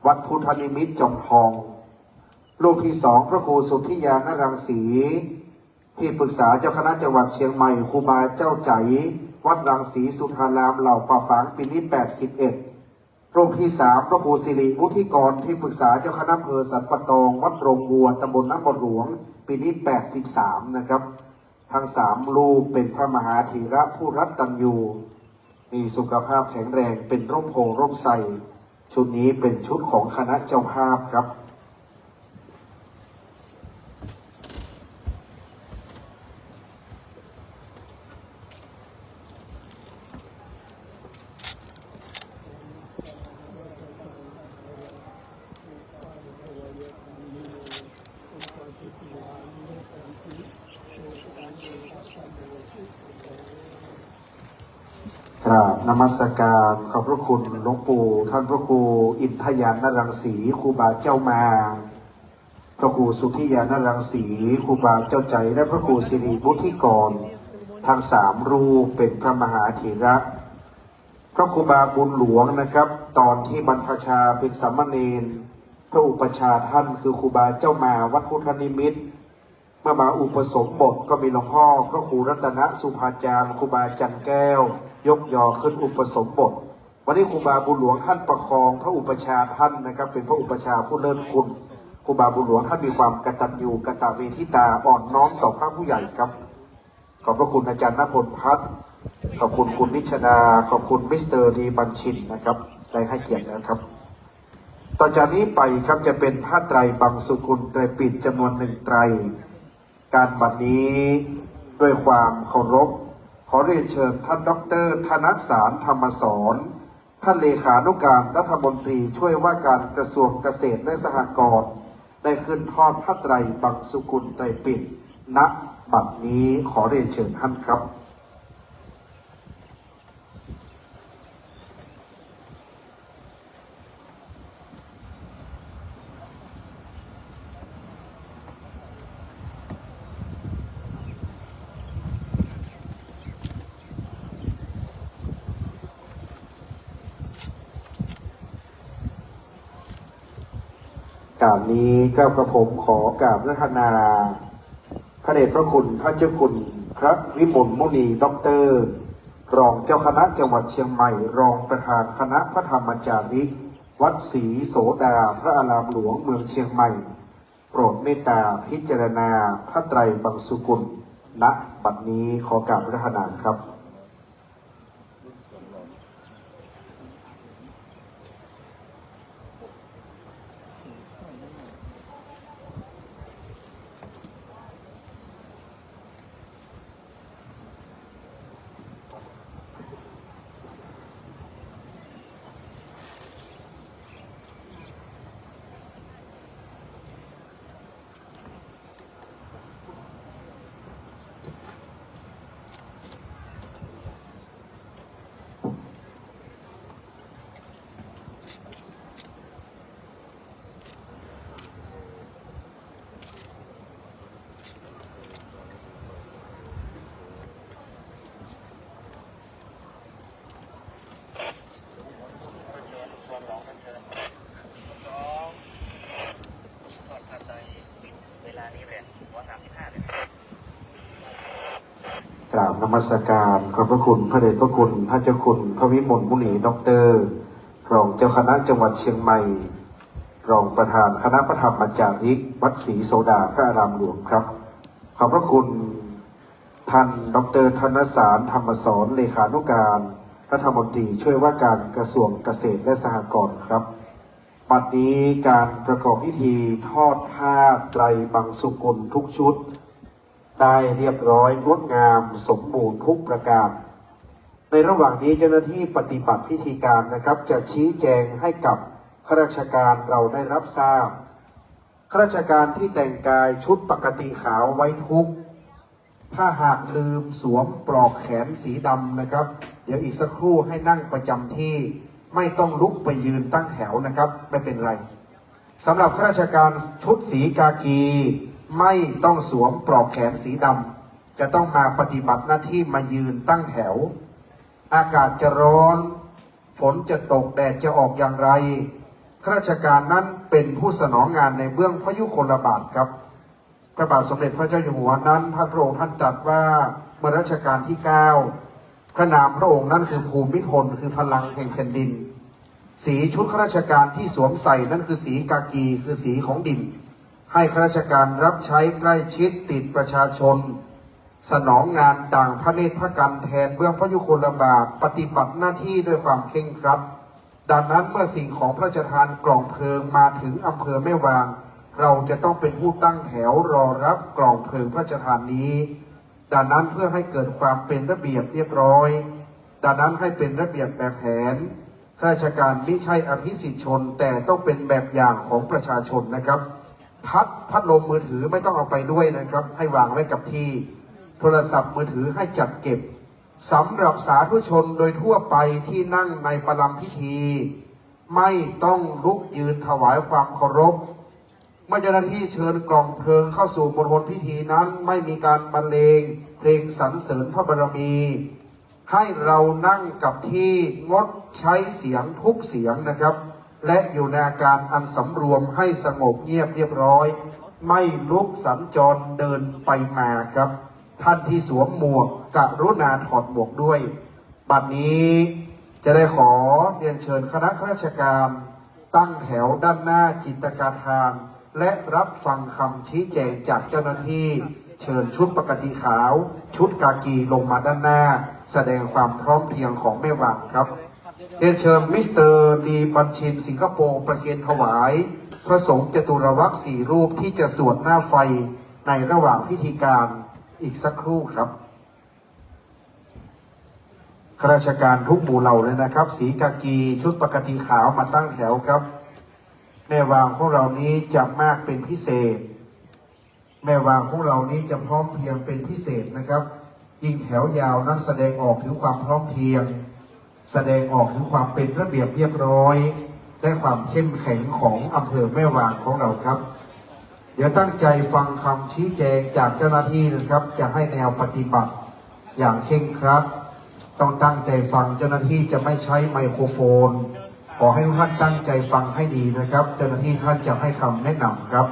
วัดพุทธนิมิตรจอมทอง รูปที่สองพระครูสุทธิยานรังสีที่ปรึกษาเจ้าคณะจังหวัดเชียงใหม่ครูบาเจ้าใจวัดรังสีสุธารามเหล่าป่าฝางปีนี้81รูปที่สามพระครูสิริวุฒิกรที่ปรึกษาเจ้าคณะอำเภอสันปะตองวัดโรงวัวตำบลน้ำบดหลวงปีนี้83นะครับทั้งสามรูปเป็นพระมหาธีระผู้รัตตัญญูมีสุขภาพแข็งแรงเป็นร่มโพร่มไทรชุดนี้เป็นชุดของคณะเจ้าภาพครับกราบนมัสการขอบพระคุณหลวงปู่ท่านพระครูอินทยานรังสีครูบาเจ้ามาพระครูสุทธิยานรังสีครูบาเจ้าใจและพระครูสิริวุฒิกรทั้งสามรูปเป็นพระมหาเถระพระครูบาบุญหลวงนะครับตอนที่บรรพชาเป็นสามเณรพระอุปชาท่านคือครูบาเจ้ามาวัดพุทธนิมิตรเมื่อมาอุปสมบทก็มีหลวงพ่อพระครูรัตนสุภาจารย์ครูบาจันแก้วยกยอขึ้นอุปสมบทวันนี้ครูบาบุญหลวงท่านประคองพระอุปชาท่านนะครับเป็นพระอุปชาผู้เลิศคุณครูบาบุญหลวงท่านมีความกตัญญูกตเวทิตาอ่อนน้อมต่อพระผู้ใหญ่ครับขอบพระคุณอาจารย์ณพลพัฒน์ขอบคุณคุณนิชดาขอบคุณมิสเตอร์ดีบัญชินนะครับได้ให้เกียรติแล้วครับต่อจากนี้ไปครับจะเป็นผ้าไตรบางสุกุลไตรปิฎกจำนวน1ไตรการบัดนี้ด้วยความเคารพขอเรียนเชิญท่านดร.ธนสารธรรมสอนท่านเลขานุการรัฐมนตรีช่วยว่าการกระทรวงเกษตรและสหกรณ์ได้ขึ้นทอดผ้าไตรบางสุกุลไตรปิฎกณบัดนี้ขอเรียนเชิญท่านครับการนี้ก็กระผมขอกราบรัตนาพระเดชพระคุณท่านเจ้าคุณพระวิมลมุนีด็อกเตอร์รองเจ้าคณะจังหวัดเชียงใหม่รองประธานคณะพระธรรมจาริกวัดศรีโสดาพระอารามหลวงเมืองเชียงใหม่โปรดเมตตาพิจารณาพระไตรบางสุกุลณบัดนี้ขอกราบรัตนาครับกราบนมัสการขอบพระคุณพระเดชพระคุณท่านเจ้าคุณพระวิมลมุนีด็อกเตอร์รองเจ้าคณะจังหวัดเชียงใหม่รองประธานคณะพระธรรมจาริกวัดศรีโสดาพระอารามหลวงครับขอบพระคุณท่านดร.ธนสารธรรมสอนเลขานุการรัฐมนตรีช่วยว่าการกระทรวงเกษตรและสหกรณ์ครับบัดนี้การประกอบพิธีทอดผ้าไตรบางสุกุลทุกชุดได้เรียบร้อยงดงามสมบูรณ์ทุกประการในระหว่างนี้เจ้าหน้าที่ปฏิบัติพิธีการนะครับจะชี้แจงให้กับข้าราชการเราได้รับทราบข้าราชการที่แต่งกายชุดปกติขาวไว้ทุกถ้าหากลืมสวมปลอกแขนสีดำนะครับเดี๋ยวอีกสักครู่ให้นั่งประจำที่ไม่ต้องลุกไปยืนตั้งแถวนะครับไม่เป็นไรสำหรับข้าราชการชุดสีกากีไม่ต้องสวมปลอกแขนสีดำจะต้องมาปฏิบัติหน้าที่มายืนตั้งแถวอากาศจะร้อนฝนจะตกแดดจะออกอย่างไร ข้าราชการนั้นเป็นผู้สนองงานในเบื้องพระยุคลบาทครับพระบาทสมเด็จพระเจ้าอยู่หัวนั้นท่านพระองค์ท่านตรัสว่าเมื่อรัชกาลที่ 9 พระนามพระองค์นั้นคือภูมิพลคือพลังแห่งแผ่นดินสีชุดข้าราชการที่สวมใส่นั้นคือสีกากีคือสีของดินให้ข้าราชการรับใช้ใกล้ชิดติดประชาชนสนองงานต่างพระเนตรพระกันแทนเบื้องพระยุคลบาทปฏิบัติหน้าที่ด้วยความเคร่งครัดดังนั้นเมื่อสิ่งของพระราชทานกล่องเพลิงมาถึงอำเภอแม่วางเราจะต้องเป็นผู้ตั้งแถวรอรับกล่องเพลิงพระราชทานนี้ดังนั้นเพื่อให้เกิดความเป็นระเบียบเรียบร้อยดังนั้นให้เป็นระเบียบแบบแผนข้าราชการไม่ใช่อภิสิทธิชนแต่ต้องเป็นแบบอย่างของประชาชนนะครับพัดลมมือถือไม่ต้องเอาไปด้วยนะครับให้วางไว้กับที่โทรศัพท์มือถือให้จัดเก็บสำหรับสาธุชนโดยทั่วไปที่นั่งในประลัมพิธีไม่ต้องลุกยืนถวายความเคารพเมื่อเจ้าหน้าที่เชิญกล่องเพลิงเข้าสู่มณฑลพิธีนั้นไม่มีการบรรเลงเพลงสรรเสริญพระบารมีให้เรานั่งกับที่งดใช้เสียงทุกเสียงนะครับและอยู่ในอาการอันสำรวมให้สงบเงียบเรียบร้อยไม่ลุกสัญจรเดินไปมาครับท่านที่สวมหมวกกรุณาถอดหมวกด้วยบัดนี้จะได้ขอเรียนเชิญคณะข้าราชการตั้งแถวด้านหน้าจิตรกาทานและรับฟังคำชี้แจงจากเจ้าหน้าที่เชิญชุดปกติขาวชุดกากีลงมาด้านหน้าแสดงความพร้อมเพรียงของแม่วางครับเรียนเชิญมิสเตอร์ลีบัญชินสิงคโปร์ประเคนถวายพระสงฆ์จตุรวรรค4 รูปที่จะสวดหน้าไฟในระหว่างพิธีการอีกสักครู่ครับข้าราชการทุกหมู่เหล่าเลยนะครับสีกากีชุดปกติขาวมาตั้งแถวครับแม่วางของเรานี้จะมากเป็นพิเศษแม่วางของเรานี้จะพร้อมเพรียงเป็นพิเศษนะครับยิ่งแถวยาวนั้นแสดงออกถึงความพร้อมเพรียงแสดงออกถึงความเป็นระเบียบเรียบร้อยและความเข้มแข็งของอำเภอแม่วางของเราครับเดี๋ยวตั้งใจฟังคำชี้แจงจากเจ้าหน้าที่นะครับจะให้แนวปฏิบัติอย่างเคร่งครัดต้องตั้งใจฟังเจ้าหน้าที่จะไม่ใช้ไมโครโฟนขอให้ทุกท่านตั้งใจฟังให้ดีนะครับเจ้าหน้าที่ท่านจะให้คำแนะนำครับ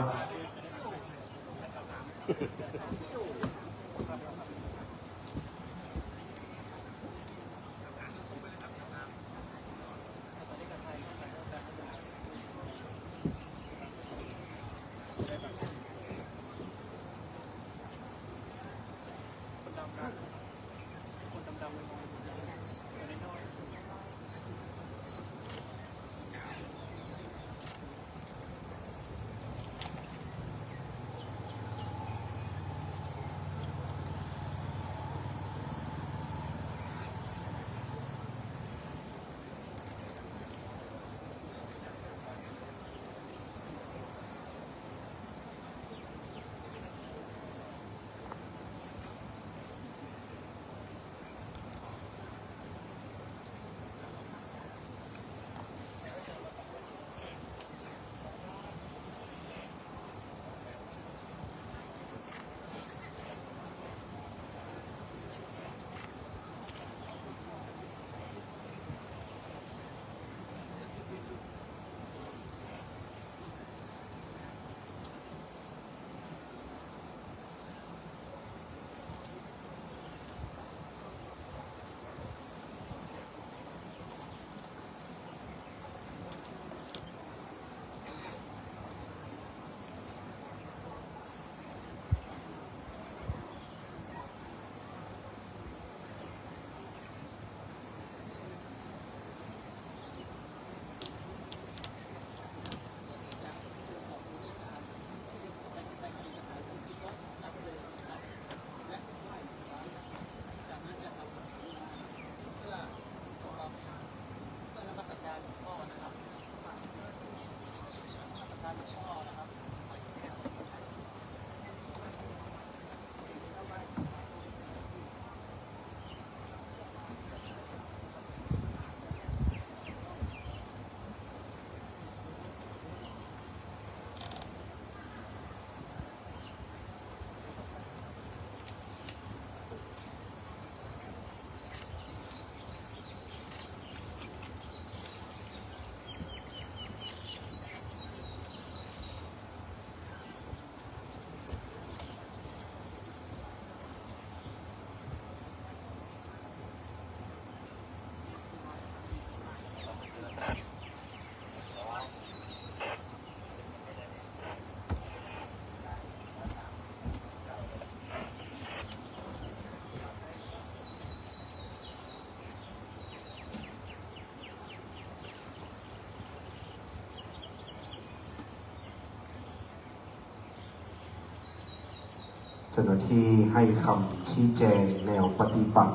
เจ้าหน้าที่ให้คำชี้แจงแนวปฏิบัติ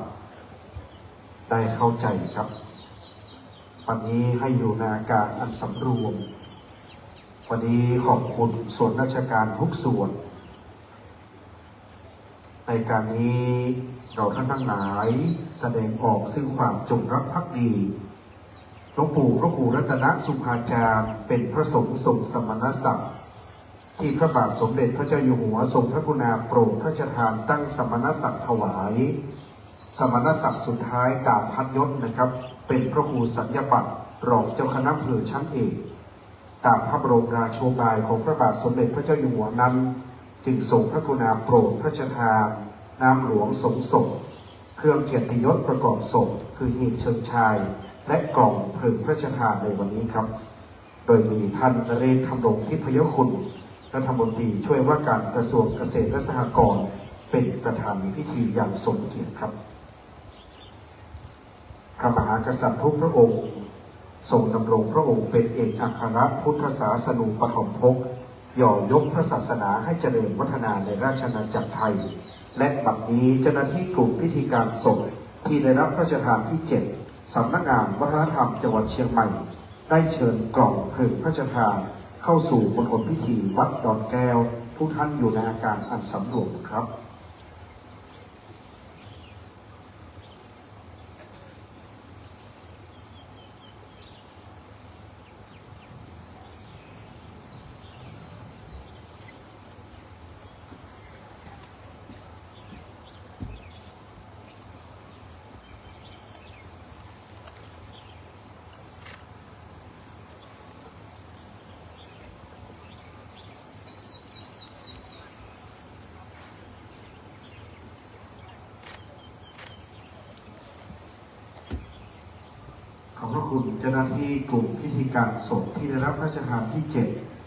ได้เข้าใจครับวันนี้ให้อยู่ในอาการอันสำรวมวันนี้ขอบคุณส่วนราชการทุกส่วนในการนี้เราท่านทั้งหลายแสดงออกซึ่งความจงรักภักดีหลวงปู่พระครูรัตนสุภาจารย์เป็นพระสงฆ์ทรงสมณศักดิ์ที่พระบาทสมเด็จพระเจ้าอยู่หัวทรงพระกรุณาโปรดพระราชทานตั้งสมณศักดิ์ถวายสมณศักดิ์สุดท้ายดาบพัดยศนะครับเป็นพระครูสัญญบัตรรองเจ้าคณะอำเภอชั้นเอกตามพระบรมราโชบายของพระบาทสมเด็จพระเจ้าอยู่หัวนั้นจึงทรงพระกรุณาโปรดพระราชทานน้ำหลวงสงศพเครื่องเกียรติยศประกอบศพคือหีบเชิงชายและกล่องเพลิงพระราชทานในวันนี้ครับโดยมีท่านนเรศ ธำรงทิพยคุณรัฐมนตรีช่วยว่าการกระทรวงเกษตรและสหกรณ์เป็นประธานในพิธีอย่างสมเกียรติครับพระมหากษัตริย์ทุกพระองค์ทรงดำรงพระองค์เป็นเอกอัครพุทธศาสนูปฐมภพย่อยกพระศาสนาให้เจริญวัฒนาในราชอาณาจักรไทยและบัดนี้เจ้าหน้าที่กลุ่มพิธีการศพที่ได้รับพระราชทานที่ 7สำนักงานวัฒนธรรมจังหวัดเชียงใหม่ได้เชิญกล่องเพลิงพระราชทานเข้าสู่มณฑลพิธีวัดดอนแก้วทุกท่านอยู่ในอาการอันสำรวมครับ ขอบพระคุณเจ้าหน้าที่กลุ่มพิธีการศพที่ได้รับพระราชทานที่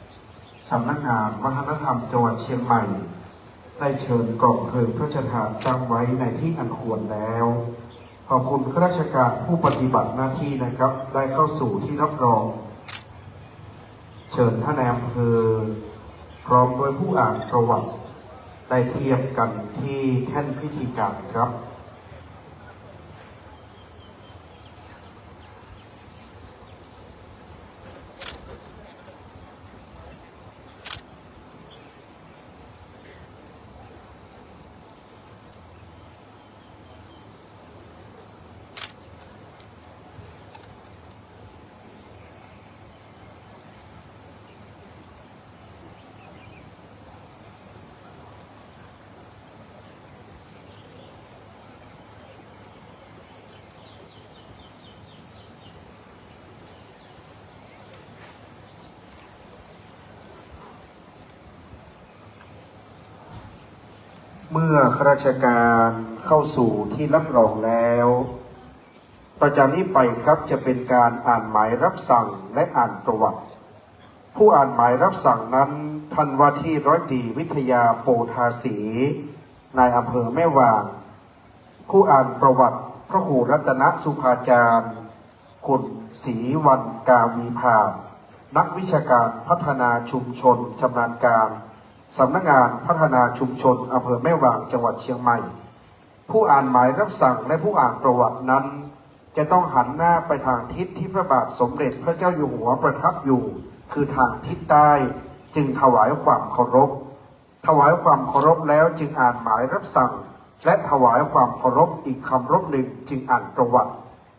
7สำนักงานวัฒนธรรมจังหวัดเชียงใหม่ได้เชิญกล่องเพลิงพระราชทานตั้งไว้ในที่อันควรแล้วขอบคุณข้าราชการผู้ปฏิบัติหน้าที่นะครับได้เข้าสู่ที่รับรองเชิญท่านนายอำเภอพร้อมด้วยผู้อ่านประวัติได้เทียบกันที่แท่นพิธีการครับ เมื่อข้าราชการเข้าสู่ที่รับรองแล้วต่อจากนี้ไปครับจะเป็นการอ่านหมายรับสั่งและอ่านประวัติผู้อ่านหมายรับสั่งนั้นท่านว่าที่ร้อยตรีวิทยาโปธาสีนายอำเภอแม่วางผู้อ่านประวัติพระครูรัตนสุภาจารย์คุณศรีวันกาวีภานักวิชาการพัฒนาชุมชนชำนาญการสำนักงานพัฒนาชุมชนอำเภอแม่วางจังหวัดเชียงใหม่ผู้อ่านหมายรับสั่งและผู้อ่านประวัตินั้นจะต้องหันหน้าไปทางทิศที่พระบาทสมเด็จพระเจ้าอยู่หัวประทับอยู่คือทางทิศใต้จึงถวายความเคารพถวายความเคารพแล้วจึงอ่านหมายรับสั่งและถวายความเคารพอีกคำรบหนึ่งจึงอ่านประวัติ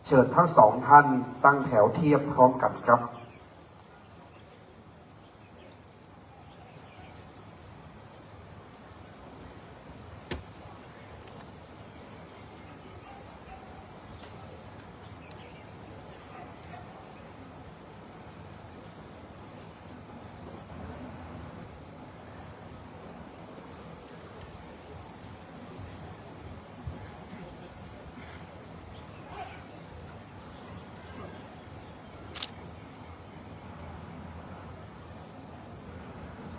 เชิญทั้งสองท่านตั้งแถวเทียบพร้อมกันครับ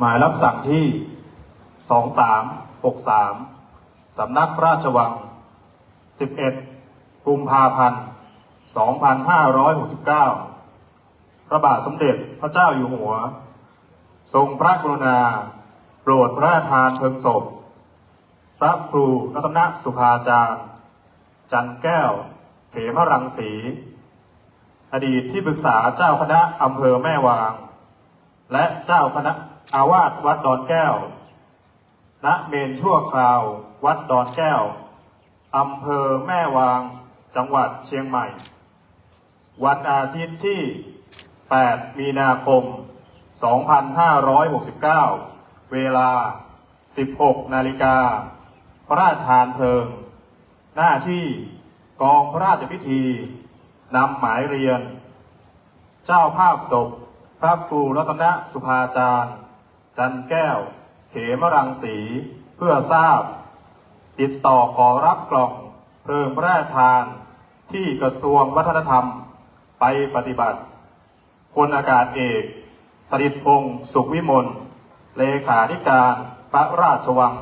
หมายรับสั่งที่ 2363 สำนักพระราชวัง 11 กุมภาพันธ์ 2569 พระบาทสมเด็จพระเจ้าอยู่หัวทรงพระกรุณาโปรดพระราชทานเพลิงศพ พระครูรัตนสุภาจารย์ จันแก้ว เขมรังสี อดีตที่ปรึกษาเจ้าคณะอำเภอแม่วาง และเจ้าคณะอาวาสวัดดอนแก้ว ณ เมนชั่วคราววัดดอนแก้ว อำเภอแม่วาง จังหวัดเชียงใหม่ วันอาทิตย์ที่ 8 มีนาคม 2569 เวลา 16 นาฬิกา พระราชทานเพลิง หน้าที่กองพระราชพิธีนำหมายเรียน เจ้าภาพศพพระครูรัตนสุภาจารย์ จันแก้ว เขมรังสีเพื่อทราบ ติดต่อขอรับกล่องเพลิงพระราชทานที่กระทรวงวัฒนธรรมไปปฏิบัติพลอากาศเอกสฤษดิ์พงษ์สุขวิมลเลขาธิการพระราชวัง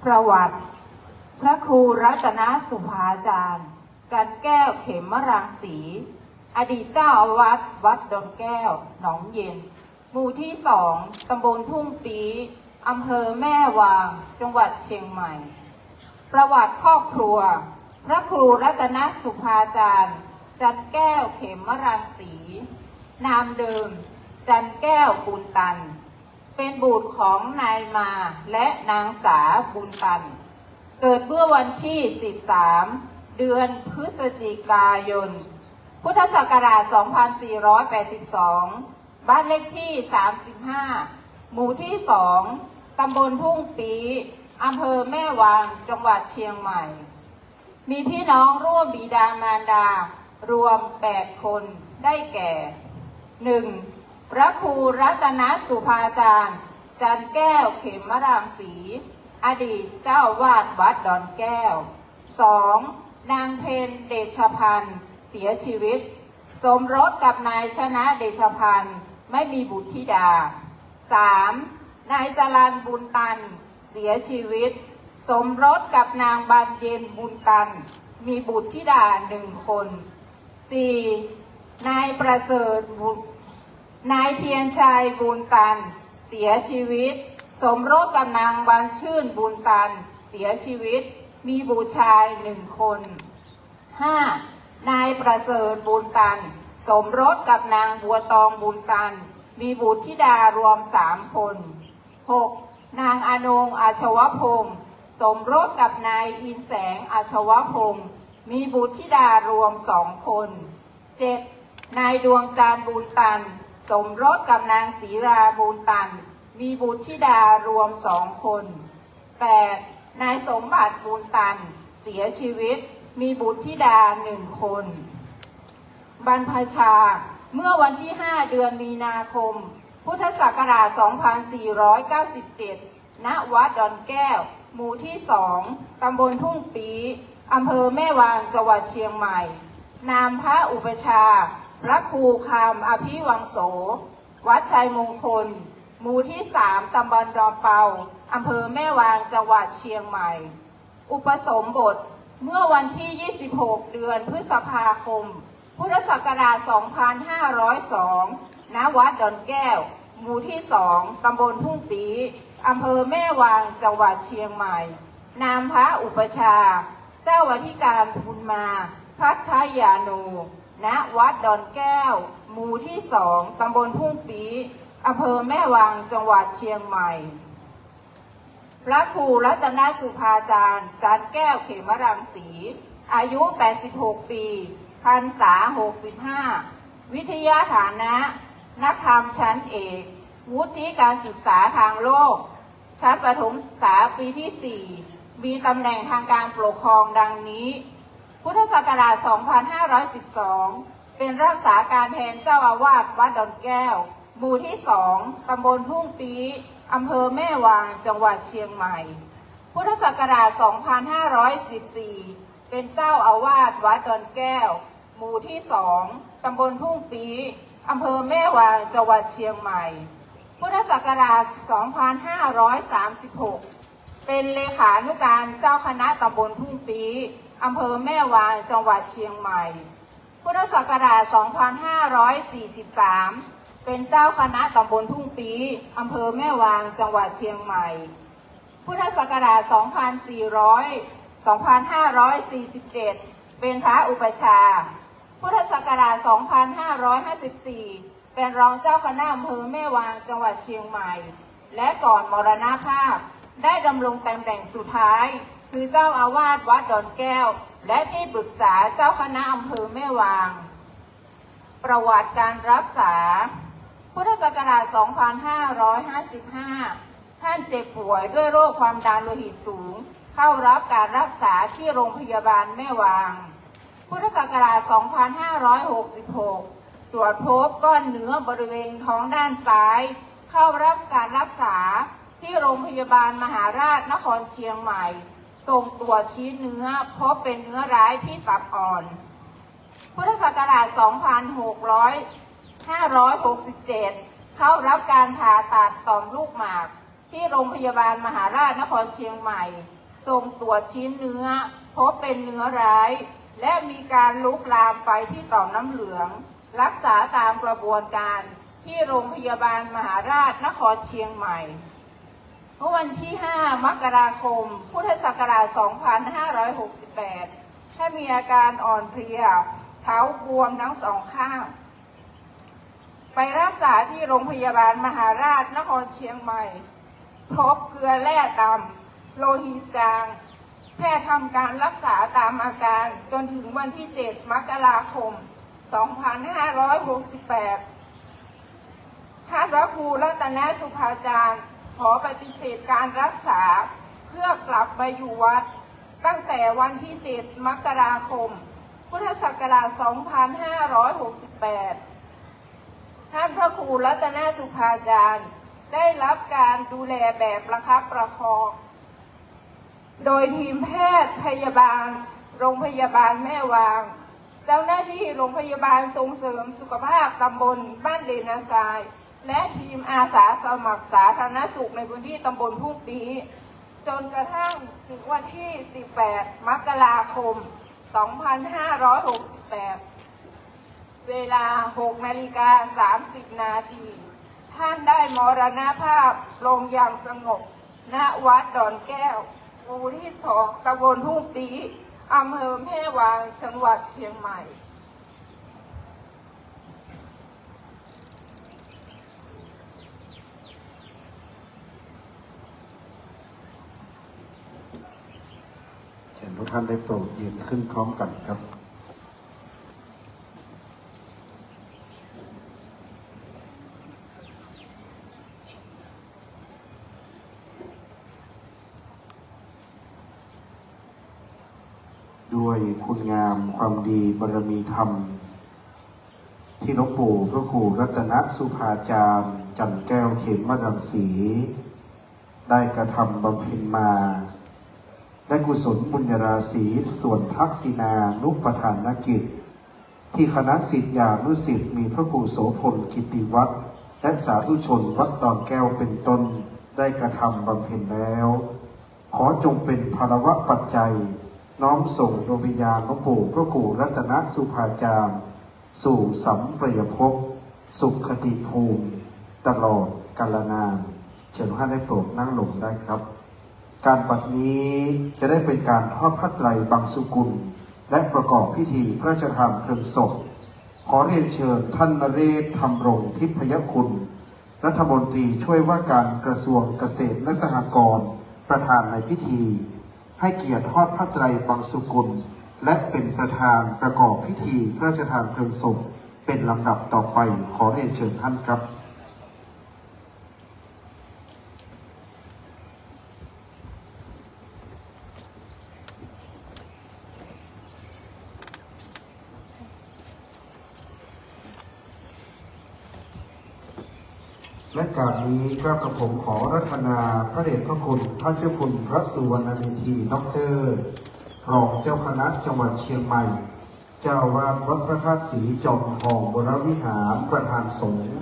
ประวัติ พระครูรัตนสุภาจารย์ จันแก้วเขมรังสี อดีตเจ้าอาวาสวัดดอนแก้ว หนองเย็น หมู่ที่ 2 ตำบลทุ่งปีอำเภอแม่วาง จังหวัดเชียงใหม่ ประวัติครอบครัว พระครูรัตนสุภาจารย์ จันแก้วเขมรังสี นามเดิม จันแก้วบุญตัน เป็นบุตรของนายมาและนางสาบุญตัน เกิดเมื่อวันที่ 13 เดือนพฤศจิกายน พุทธศักราช 2482 บ้านเลขที่ 35 หมู่ที่ 2 ตำบลทุ่งปีอำเภอแม่วาง จังหวัดเชียงใหม่ มีพี่น้องร่วมบิดามารดารวม 8 คน ได้แก่ 1. พระครูรัตนสุภาจารย์ จันแก้วเขมรังสี อดีตเจ้าวาดวัดดอนแก้ว 2. นางเพนเดชพันธ์เสียชีวิต สมรสกับนายชนะเดชพันธ์ไม่มีบุตรธิดา 3. นายจรัญบุญตันเสียชีวิต สมรสกับนางบานเย็นบุญตันมีบุตรธิดา1 คน 4. นายประเสริฐนายเทียนชัยบุญตันเสียชีวิต สมรสกับนางบันชื่นบุญตันเสียชีวิต มีบุตรชาย1 คน 5. นายประเสริฐบุญตันสมรสกับนางบัวตองบุญตันมีบุตรธิดารวม3 คน 6. นางอนงอาชวพงศ์สมรสกับนายอินแสงอาชวพงศ์มีบุตรธิดารวม2 คน 7. นายดวงจันทร์บุญตันสมรสกับนางศรีราบุญตันมีบุตรธิดารวม2 คน 8. นายสมบัติบุญตันเสียชีวิตมีบุตรธิดา1 คน บรรพชาเมื่อวันที่ 5 เดือนมีนาคม พุทธศักราช 2497 ณ วัดดอนแก้ว หมู่ที่ 2 ตำบลทุ่งปีอำเภอแม่วาง จังหวัดเชียงใหม่ นามพระอุปชาพระครูคำอภิวังโส วัดชัยมงคล หมู่ที่ 3 ตำบลดอนเปาอำเภอแม่วาง จังหวัดเชียงใหม่ อุปสมบทเมื่อวันที่ 26 เดือนพฤษภาคม พุทธศักราช 2502 ณ วัดดอนแก้ว หมู่ที่ 2 ตำบลทุ่งปีอำเภอแม่วาง จังหวัดเชียงใหม่ นามพระอุปชาเจ้าอธิการบุญมาพัทยาโน ณ วัดดอนแก้ว หมู่ที่ 2 ตำบลทุ่งปีอำเภอแม่วาง จังหวัดเชียงใหม่ พระครูรัตนสุภาจารย์ จันแก้วเขมรังสี อายุ 86 ปี พรรษา 65 วิทยาฐานะ นักธรรมชั้นเอก วุฒิการศึกษาทางโลก ชั้นประถมศึกษาปีที่ 4 มีตำแหน่งทางการปกครองดังนี้ พุทธศักราช 2512 เป็นรักษาการแทนเจ้าอาวาสวัดดอนแก้ว หมู่ที่ 2 ตำบลทุ่งปีอำเภอแม่วาง จังหวัดเชียงใหม่ พุทธศักราช 2514 เป็นเจ้าอาวาสวัดดอนแก้ว หมู่ที่ 2 ตำบลทุ่งปีอำเภอแม่วาง จังหวัดเชียงใหม่ พ พุทธศักราช 2536 เป็นเลขานุการเจ้าคณะตำบลทุ่งปีอำเภอแม่วางจังหวัดเชียงใหม่ พุทธศักราช 2543 เป็นเจ้าคณะตำบลทุ่งปีอำเภอแม่วางจังหวัดเชียงใหม่ พุทธศักราช 2547 เป็นพระอุปชาพุทธศักราช 2554 เป็นรองเจ้าคณะอำเภอแม่วางจังหวัดเชียงใหม่ และก่อนมรณภาพได้ดำรงตำแหน่งสุดท้ายคือเจ้าอาวาสวัดดอนแก้วและที่ปรึกษาเจ้าคณะอำเภอแม่วาง ประวัติการรักษาพุทธศักราช 2555 ท่านเจ็บป่วยด้วยโรคความดันโลหิตสูงเข้ารับการรักษาที่โรงพยาบาลแม่วางพุทธศักราช 2566 ตรวจพบก้อนเนื้อบริเวณท้องด้านซ้ายเข้ารับการรักษาที่โรงพยาบาลมหาราชนครเชียงใหม่ส่งตรวจชี้เนื้อพบเป็นเนื้อร้ายที่ตับอ่อนพุทธศักราช 2567 เข้ารับการผ่าตัดต่อมลูกหมากที่โรงพยาบาลมหาราชนครเชียงใหม่ส่งตรวจชิ้นเนื้อพบเป็นเนื้อร้ายและมีการลุกลามไปที่ต่อมน้ำเหลืองรักษาตามกระบวนการที่โรงพยาบาลมหาราชนครเชียงใหม่เมื่อวันที่ 5 มกราคม พุทธศักราช 2568 ท่านมีอาการอ่อนเพลียเท้าบวมทั้งสองข้างไปรักษาที่โรงพยาบาลมหาราชนครเชียงใหม่พบเกลือแร่ดำโลหิตจางแพทย์ทำการรักษาตามอาการจนถึงวันที่ 7 มกราคม 2568 ท่านพระครูรัตนสุภาจารย์ขอปฏิเสธการรักษาเพื่อกลับมาอยู่วัดตั้งแต่วันที่ 7 มกราคม พุทธศักราช 2568 ท่านพระครูรัตนสุภาจารย์ได้รับการดูแลแบบประคับประคองโดยทีมแพทย์พยาบาลโรงพยาบาลแม่วางเจ้าหน้าที่โรงพยาบาลส่งเสริมสุขภาพตำบลบ้านเดนาทรายและทีมอาสาสมัครสาธารณสุขในพื้นที่ตำบลทุ่งปีจนกระทั่งถึงวันที่ 18 มกราคม 2568 เวลา 6:30 นาทีท่านได้มรณภาพลงอย่างสงบณวัดดอนแก้วหมู่ที่ 2 ตำบลทุ่งปีอำเภอแม่วางจังหวัดเชียงใหม่เชิญทุกท่านได้โปรดยืนขึ้นพร้อมกันครับด้วยคุณงามความดีบารมีธรรมที่หลวงปู่พระครูรัตนสุภาจารย์จันแก้วเขมรังสีได้กระทำบำเพ็ญมาได้กุศลบุญญาราศีส่วนทักษินานุปทานกิจที่คณะศิษยานุศิษย์มีพระครูโสพลกิติวัฒน์และสาธุชนวัดดอนแก้วเป็นต้นได้กระทำบำเพ็ญแล้วขอจงเป็นภารวะปัจจัยน้อมส่งดวงวิญญาณหลวงปู่พระครูรัตนสุภาจารย์สู่สัมปรายภพสุขติภูมิตลอดกาลนานเชิญท่านได้โปรดนั่งลงได้ครับการบัดนี้จะได้เป็นการทอดผ้าไตรบังสุกุลและประกอบพิธีพระราชทานเพลิงศพขอเรียนเชิญท่านนเรศธรรมรงค์ทิพยคุณรัฐมนตรีช่วยว่าการกระทรวงเกษตรและสหกรณ์ประธานในพิธีให้เกียรติทอดผ้าไตรบังสุกุลและเป็นประธานประกอบพิธีพระราชทานเพลิงศพเป็นลำดับต่อไปขอเรียนเชิญท่านครับและการนี้กระผมขอรัตนาพระเดชพระคุณพระเจ้าคุณพระสุวรรณเมธีดร.รองเจ้าคณะจังหวัดเชียงใหม่เจ้าวาดวัดพระธาตุศรีจอมทองวรวิหารประธานสงฆ์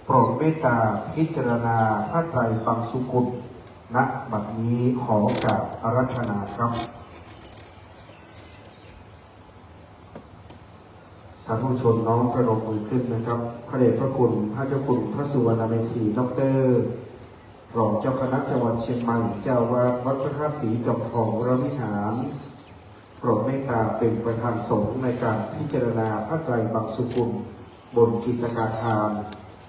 โปรดเมตตาพิจารณาพระไตรปังสุกุลณบัดนี้ขอกราบอาราธนาครับสาธุชนน้อมประนมมือขึ้นนะครับพระเดชพระคุณพระเจ้าคุณพระสุวรรณเมธีดร.รองเจ้าคณะจังหวัดเชียงใหม่เจ้าวาดวัดพระธาตุศรีจอมทองวรวิหารโปรดเมตตาเป็นประธานสงฆ์ในการพิจารณาพระไตรปังสุกุลบนกิจการทาน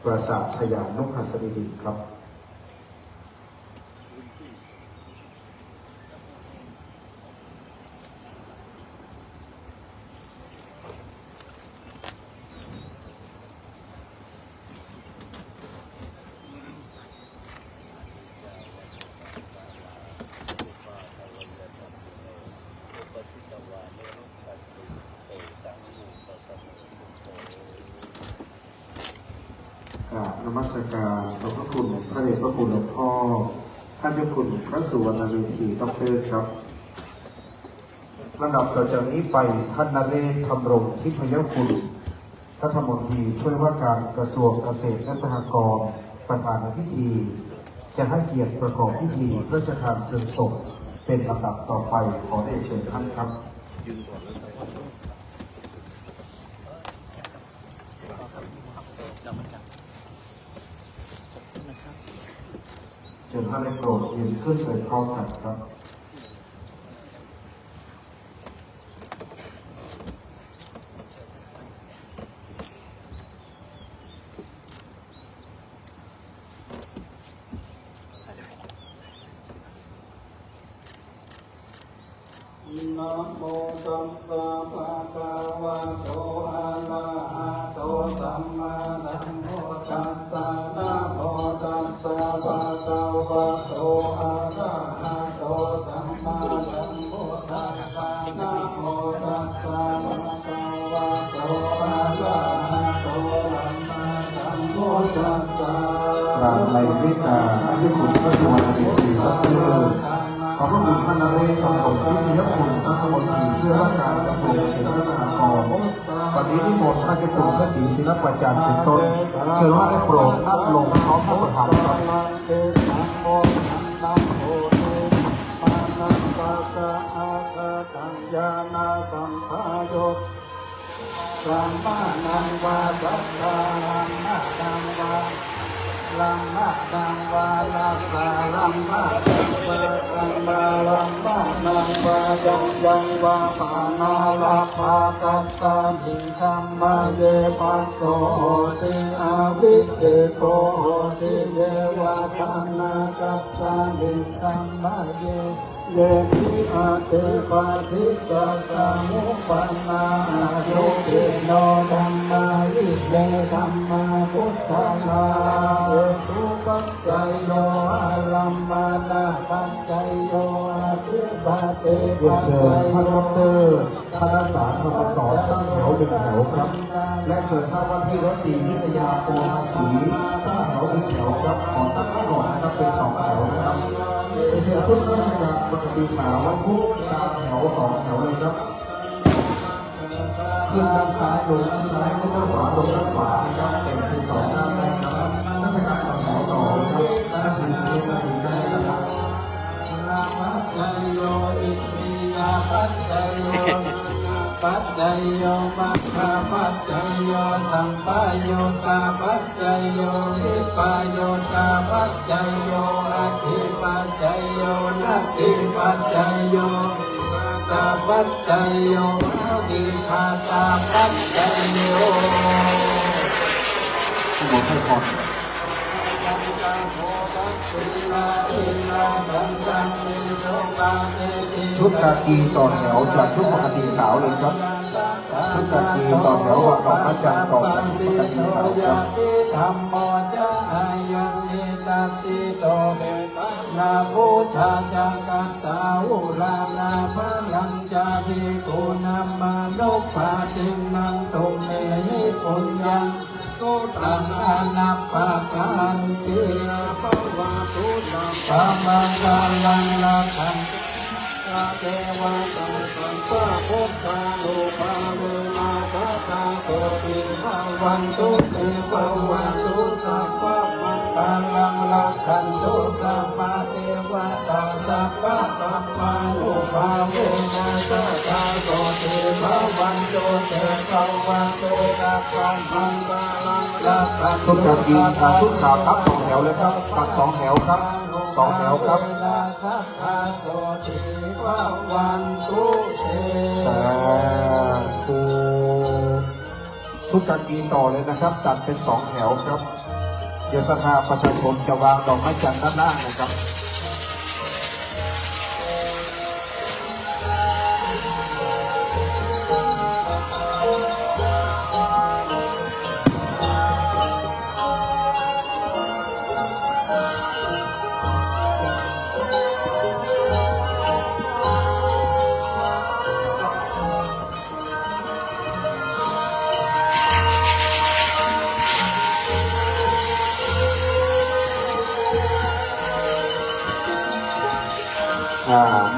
ปราสาทพญานกหัสดินครับกราบนมัสการขอบพระคุณพระเดชพระคุณหลวงพ่อท่านเจ้าคุณพระสุวรรณเมธีดร.ครับลำดับต่อจากนี้ไปท่านนเรศธรรมรงค์ทิพยคุณรัฐมนตรีช่วยว่าการกระทรวงเกษตรและสหกรณ์ประธานพิธีจะให้เกียรติประกอบพิธีพระราชทานเพลิงศพเป็นลำดับต่อไปขอได้เชิญท่านครับเชิญท่านได้โปรดยืนขึ้นไปพร้อมกันครับ นะโมตัสสะภะคะวะโตอะระหะโตสัมมาสัมพุทธัสสะนะโมตัสสะภะคะวะโตอะระหะโตสัมมาสัมพุทธัสสะนะโมตัสสะภะคะวะโตอะระหะโตสัมมาสัมพุทธัสสะกราบในเมตตาพระเจ้าคุณพระสุวรรณเมธีดร.ขอบพระคุณท่านนเรศธรรมรงค์ทิพยคุณรัฐมนตรีช่วยว่าการกระทรวงเกษตรและสหกรณ์วันนี้นิมนต์ท่านเจ้าคุณพระศรีศิลปาจารย์เป็นต้นเชิญว่าได้โปรดนั่งลงพร้อมพระประธานครับสัมมานังวาสัทธานังนาดังวาลัมมะดังวาลาสาลัมมะดังวาลัมมาลัมมะดังวาจังยังวาปานาลาภากัสสามิธัมมาเยปัสโสติอาวิเกโกติเยวะปันนากัสสามิธัมมาเยเยทิอาเตปะทิสัสสะมุปปนาโยเกโนธัมมาวิเกธัมมาพุทธนาเอตุปัจจัยโยอาลัมมานาปัจจัยโยอาทิปะเต เรียน ปัจ เชิ จั ญ ย ท่าน โย ดร.คณะสารธรรมสอนตั้งแถวหนึ่งแถวครับและเชิญท่านว่าที่รตรีวิทยาโอภาสีตั้งแถวหนึ่งแถวครับขอตั้งไว้ก่อนนะครับเป็นสองแถวนะครับเชิญทุกข้าราชการปกติขาวและผู้ตามแถวสองแถวเลยครับขึ้นด้านซ้ายลงด้านซ้ายขึ้นด้านขวาลงด้านขวานะครับเป็นที่สองด้านแรกนะครับราชการต่อแถวต่อนะครับนั่นคือเรื่องที่ได้นะครับ ปัจจัยโยอิทิยาปัจจัยโยปัจจัยโยมัคคะปัจจัยโยสัมปายโยตาปัจจัยโยวิปายโยตาปัจจัยโยอธิปัจจัยโยนัตถิปัจจัยโยตาปัจจัยโยอวิชาตาปัจจัยโยสมุนไพรพรชุดกากีต่อแถวจากชุดปกติขาวเลยครับชุดกากีต่อแถวว่าดอกพระจันทร์ต่อจากชุดปกติขาวครับธรรมโมจะอายันนิตัสสิโตเบตัสนาบูชาจักตตาอุลานาพลังจาภิกุนัมมานุปาตินังตุเมหิปุญญังตุตังอนัปปะกันติภวะตุสัพพมังคลังนาคันเทวตาสัมปะพุทธานุภาเวนะสัทธาโตปิภว วันตุเตภวันตุสัพพะมังคลังรักขันตุสัพพะเทวตาสัพพะธัมมานุภาเวนะสัทธาโสเทภวันตุเตภวันตุสัพพะมังคลังรักขันตุ ชุดกากีชุดขาวครับ2 แถวเลยครับตัด2 แถวครับ2 แถวครับสาธุชุดกากีต่อเลยนะครับตัดเป็น2 แถวครับเดี๋ยวสภาประชาชนจะวางดอกไม้จันทร์ด้านล่างนะครับ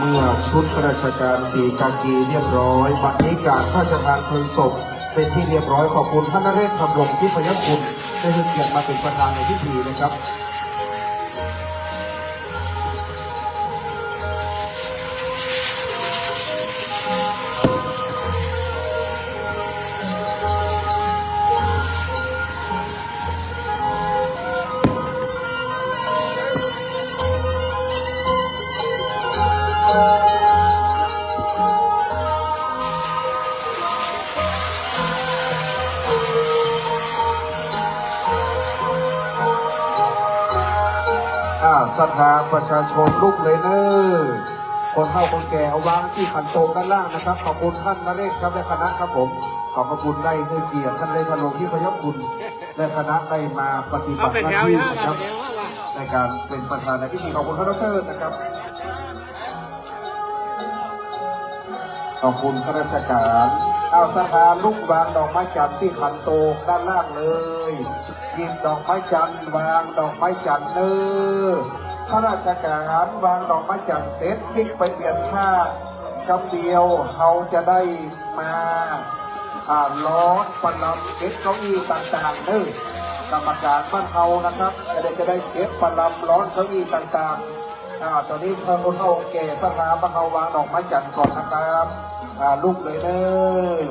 เมื่อชุดข้าราชการสีกากีเรียบร้อยบัดนี้การพระราชทานเพลิงศพเป็นที่เรียบร้อยขอบคุณท่านนเรศ ธรรมรงค์ทิพยกุลได้ให้เกียรติมาเป็นประธานในพิธีนะครับศรัทธาประชาชนลุกเลยเนอะคนเฒ่าคนแก่เอาวางที่ขันโตด้านล่างนะครับขอบคุณท่านนเรศครับและคณะครับผมขอบพระคุณได้ให้เกียรติท่านเลยท่านลงที่พยคุณและคณะได้มาปฏิบัติหน้าที่นะครับในการเป็นประธานในพิธีขอบคุณท่านดร.นะครับขอบคุณข้าราชการเอาศรัทธาลุกวางดอกไม้จันทร์ที่ขันโตด้านล่างเลยหยิบดอกไม้จันทร์วางดอกไม้จันทร์ข้าราชการวางดอกไม้จันทร์เสร็จพลิกไปเปลี่ยนท่ากำเดียวเขาจะได้มาล้อประลำเก็บเก้าอี้ต่างๆกรรมการบ้านเฮานะครับจะได้เก็บประลำร้อนเก้าอี้ต่างๆตอนนี้พระพุทธเจ้าแก่สนามบ้านเฮาวางดอกไม้จันทร์ก่อนนะครับลุกเลยเนอะ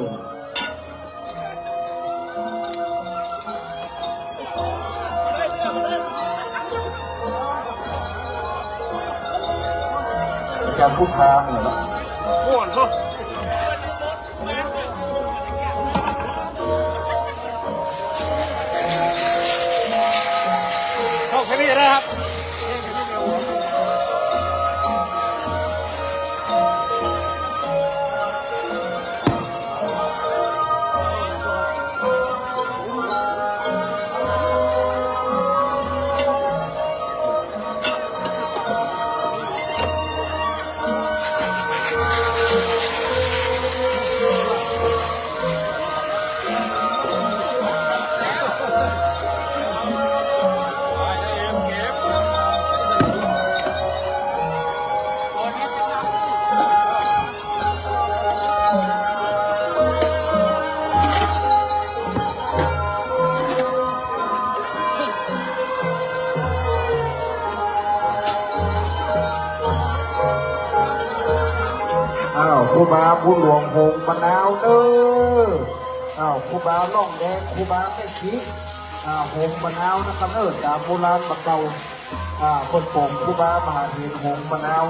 จำผู้ค้าเนี่ยหรอม่วนเขาแค่นี้นะครับครูบาบุญหลวงหงมะนาวครูบาล่องแดงครูบาไม่ขี้หงมะนาวนะครับตามโบราณบักเก่าคนโป่งครูบามหาเถรหงมะนาว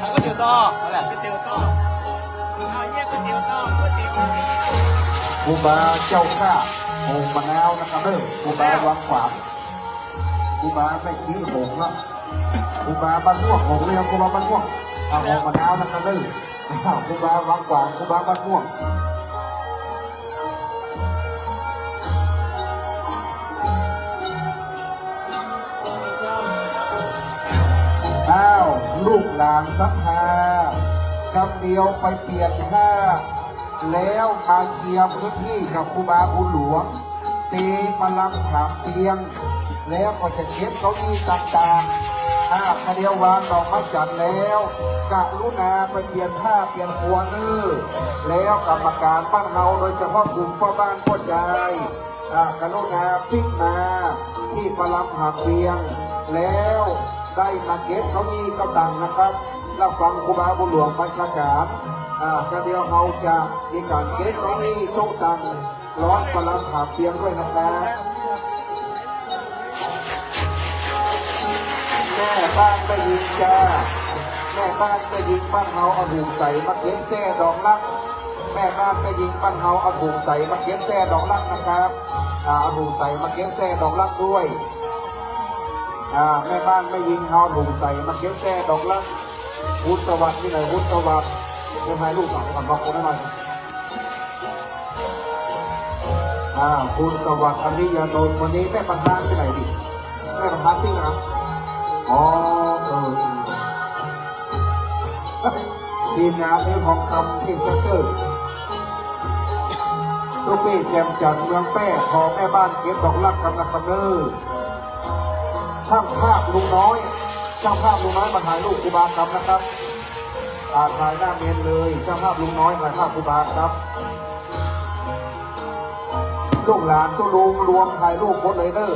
ก๋วยเตี๋ยวต่ออะไรก๋วยเตี๋ยวต่อเยี่ยก๋วยเตี๋ยวต่อก๋วยเตี๋ยวครูบาเจ้าข้าหงมะนาวนะครับครูบาวางขวางครูบาไม่ขี้หงละครูบาบ้านม่วงหงเลยครับครูบาบ้านม่วงหงมะนาวนะครับครูบาวางขวางครูบาบ้านม่วงลูกหลานสักกำเดียวไปเปลี่ยนผ้าแล้วมาเคลียร์พื้นที่กับครูบาบุญหลวงตีพลังถามเตียงแล้วก็จะเก็บเก้าอี้ต่างๆ คเดียววานดอกไม้จันทร์แล้วกะลุนาไปเปลี่ยนผ้าเปลี่ยนหัวนื้อแล้วกรรมการบ้านเฮาโดยเฉพาะกลุ่มพ่อบ้านพ่อใจกรุณาพลิกมาที่ประลำหักเบียงแล้วได้มาเก็บเก้าอี้กำดังนะครับแล้วฟังครูบาบุญหลวงประชาการกระเดียวเฮาจะมีการเก็บเก้าอี้โต๊ะดังร้อนประลำหักเบียงด้วยนะครับแม่บ้านไม่ยิงจ้าแม่บ้านไม่ยิงบ้านเฮาเอาถุงใส่มาเก็บแซ่ดอกลักแม่บ้านไม่ยิงบ้านเฮาเอาถุงใส่มาเก็บแซ่ดอกลักนะครับเอาถุงใส่มาเก็บแซ่ดอกลักด้วยแม่บ้านไม่ยิงเฮาถุงใส่มาเก็บแซ่ดอกลักวุฒิสวัสดิ์นี่ไหนวุฒิสวัสดิ์ไปถ่ายรูปก่อนบอกคนหน่อยคุณสวัสดิ์อริยานนท์วันนี้แม่ประธานที่ไหนดิแม่ประธานที่ไหนอ๋อทีมงานเรื่องของคำทีมเกิดตุ๊กปี้แจมจันทร์เมืองแป้ขอแม่บ้านเก็บดอกลักกำลังคำเนอช่างภาพลุงน้อยช่างภาพลุงน้อยมาถ่ายรูปครูบาครับนะครับถ่ายหน้าเมนเลยช่างภาพลุงน้อยถ่ายภาพครูบาครับลูกหลานตัวลุงรวมถ่ายรูปบดเลยเด้อ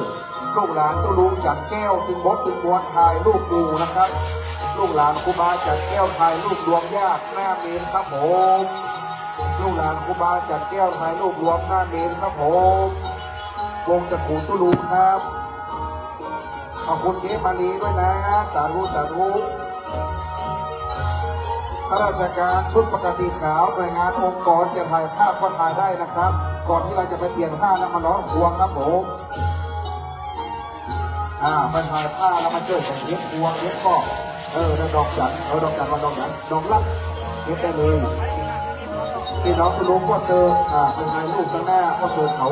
ลูกหลานตัวลุงจัดแก้วตึงบดตึงบวนถ่ายรูปดูนะครับลูกหลานครูบาจัดแก้วถ่ายรูปรวมญาติหน้าเมนครับผมลูกหลานครูบาจัดแก้วถ่ายรูปรวมหน้าเมนครับผมวงจักรตัวลุงครับขอบคุณเจ๊มาลีด้วยนะสาธุสาธุข้าราชการชุดปกติขาวหน่วยงานองค์กรจะถ่ายภาพก็ถ่ายได้นะครับก่อนที่เราจะไปเปลี่ยนผ้าแล้วมาล้อมครัวครับผมไปถ่ายผ้าแล้วมาเจอกันเย็บครัวเย็บข้อแล้วดอกจันดอกจันมาดอกจันดอกลักเย็บได้เลยพี่น้องทุลุงก็เซิร์ฟเป็นไงลูกข้างหน้าก็เซิร์ฟเขา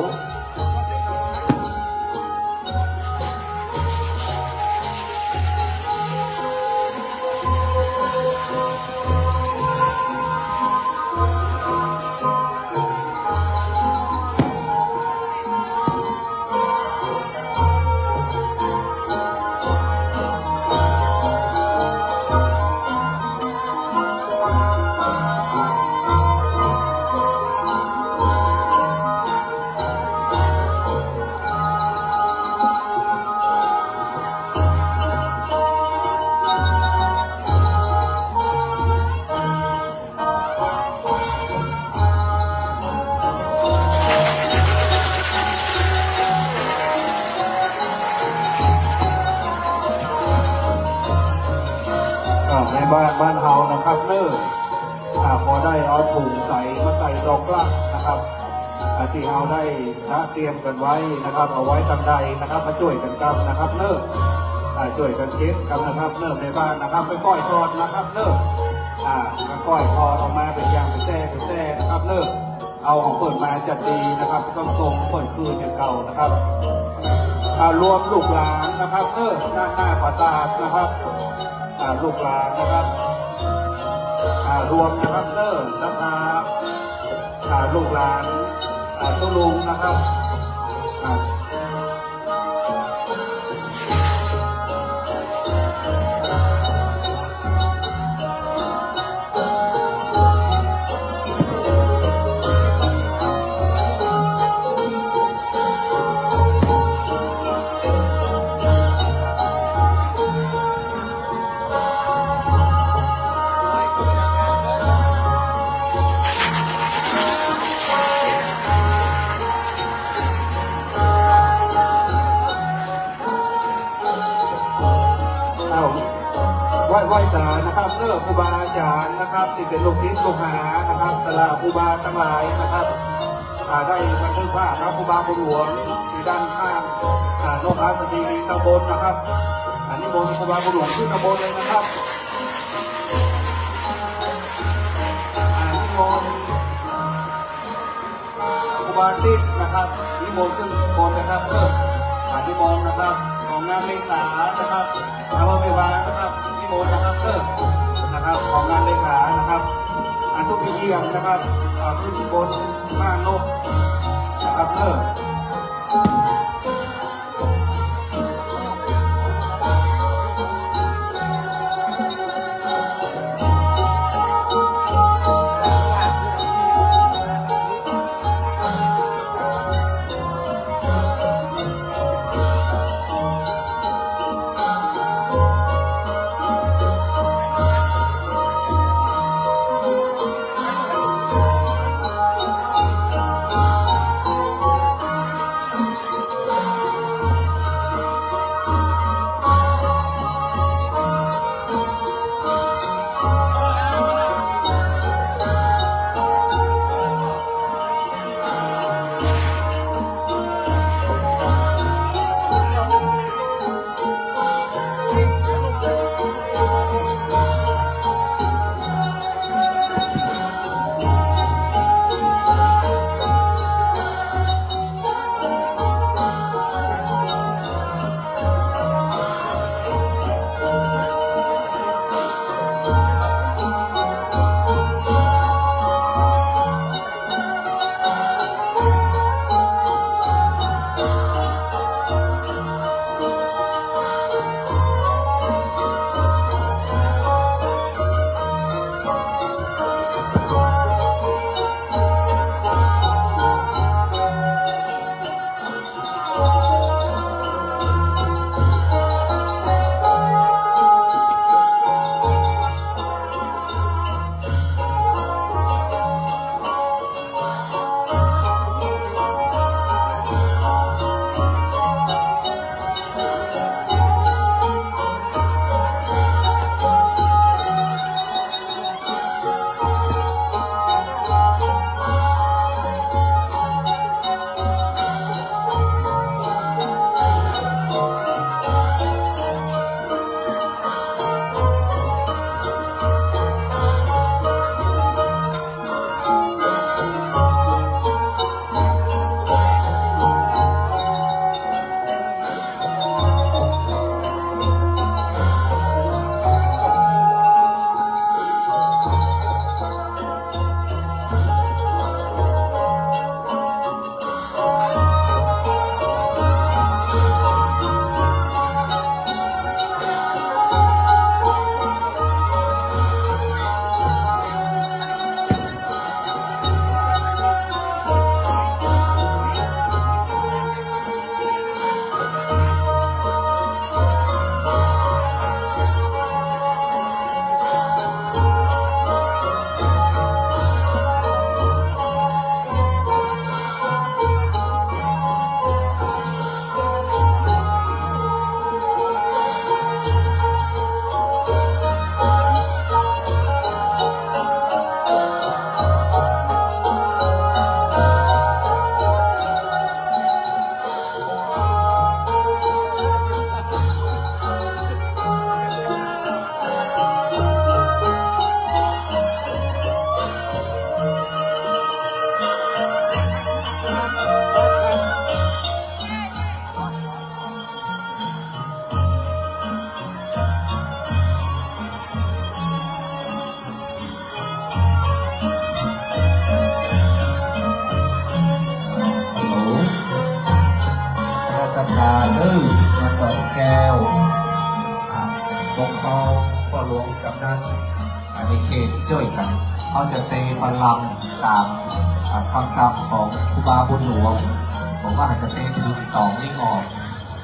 ในบ้านเฮานะครับเนิ่พอได้เอาถุงใส่มาใส่ดอกลักนะครับที่เฮาได้เตรียมกันไว้นะครับเอาไว้ตั้งใดนะครับมาช่วยกันกันนะครับช่วยกันเช็ดกันนะครับในบ้านนะครับไปก้อยทอดนะครับมาก้อยทอดออกมาเป็นยางเป็นแซ่นะครับเอาของเปิดมาจัดดีนะครับต้องทรงเปิดคืนอย่างเก่านะครับรวมลูกหลานนะครับด้านหน้าประตาดนะครับลูกหลานนะครับรวมนะครับนะครับลูกหลานตุลุงนะครับไหว้ศาลนะครับครูบาอาจารย์นะครับที่เป็นลูกศิษย์ลูกหานะครับสลาครูบาทั้งหลายนะครับได้บันทึกภาพครับครูบาบุญหลวงที่ด้านข้างโลกาสตรีตำบลนะครับนิมนต์ครูบาบุญหลวงขึ้นตำบลเลยนะครับนิมนต์ครูบาติ๊กนะครับนิมนต์ขึ้นตำบลนะครับนิมนต์นะครับของงานเลขานะครับอำเภอเววานะครับนิมนต์นะครับนะครับของงานเลขานะครับทุกพิธีนะครับขึ้นบนม่านนกนะครับ ดาเด้อมาต่อแก้วปกครองพ่อหลวงกำนันในเขตช่วยกันเขาจะเตะพลังตามคำสั่งของครูบาบุญหลวงผมว่าอาจจะเตะดูต่อไม่งอก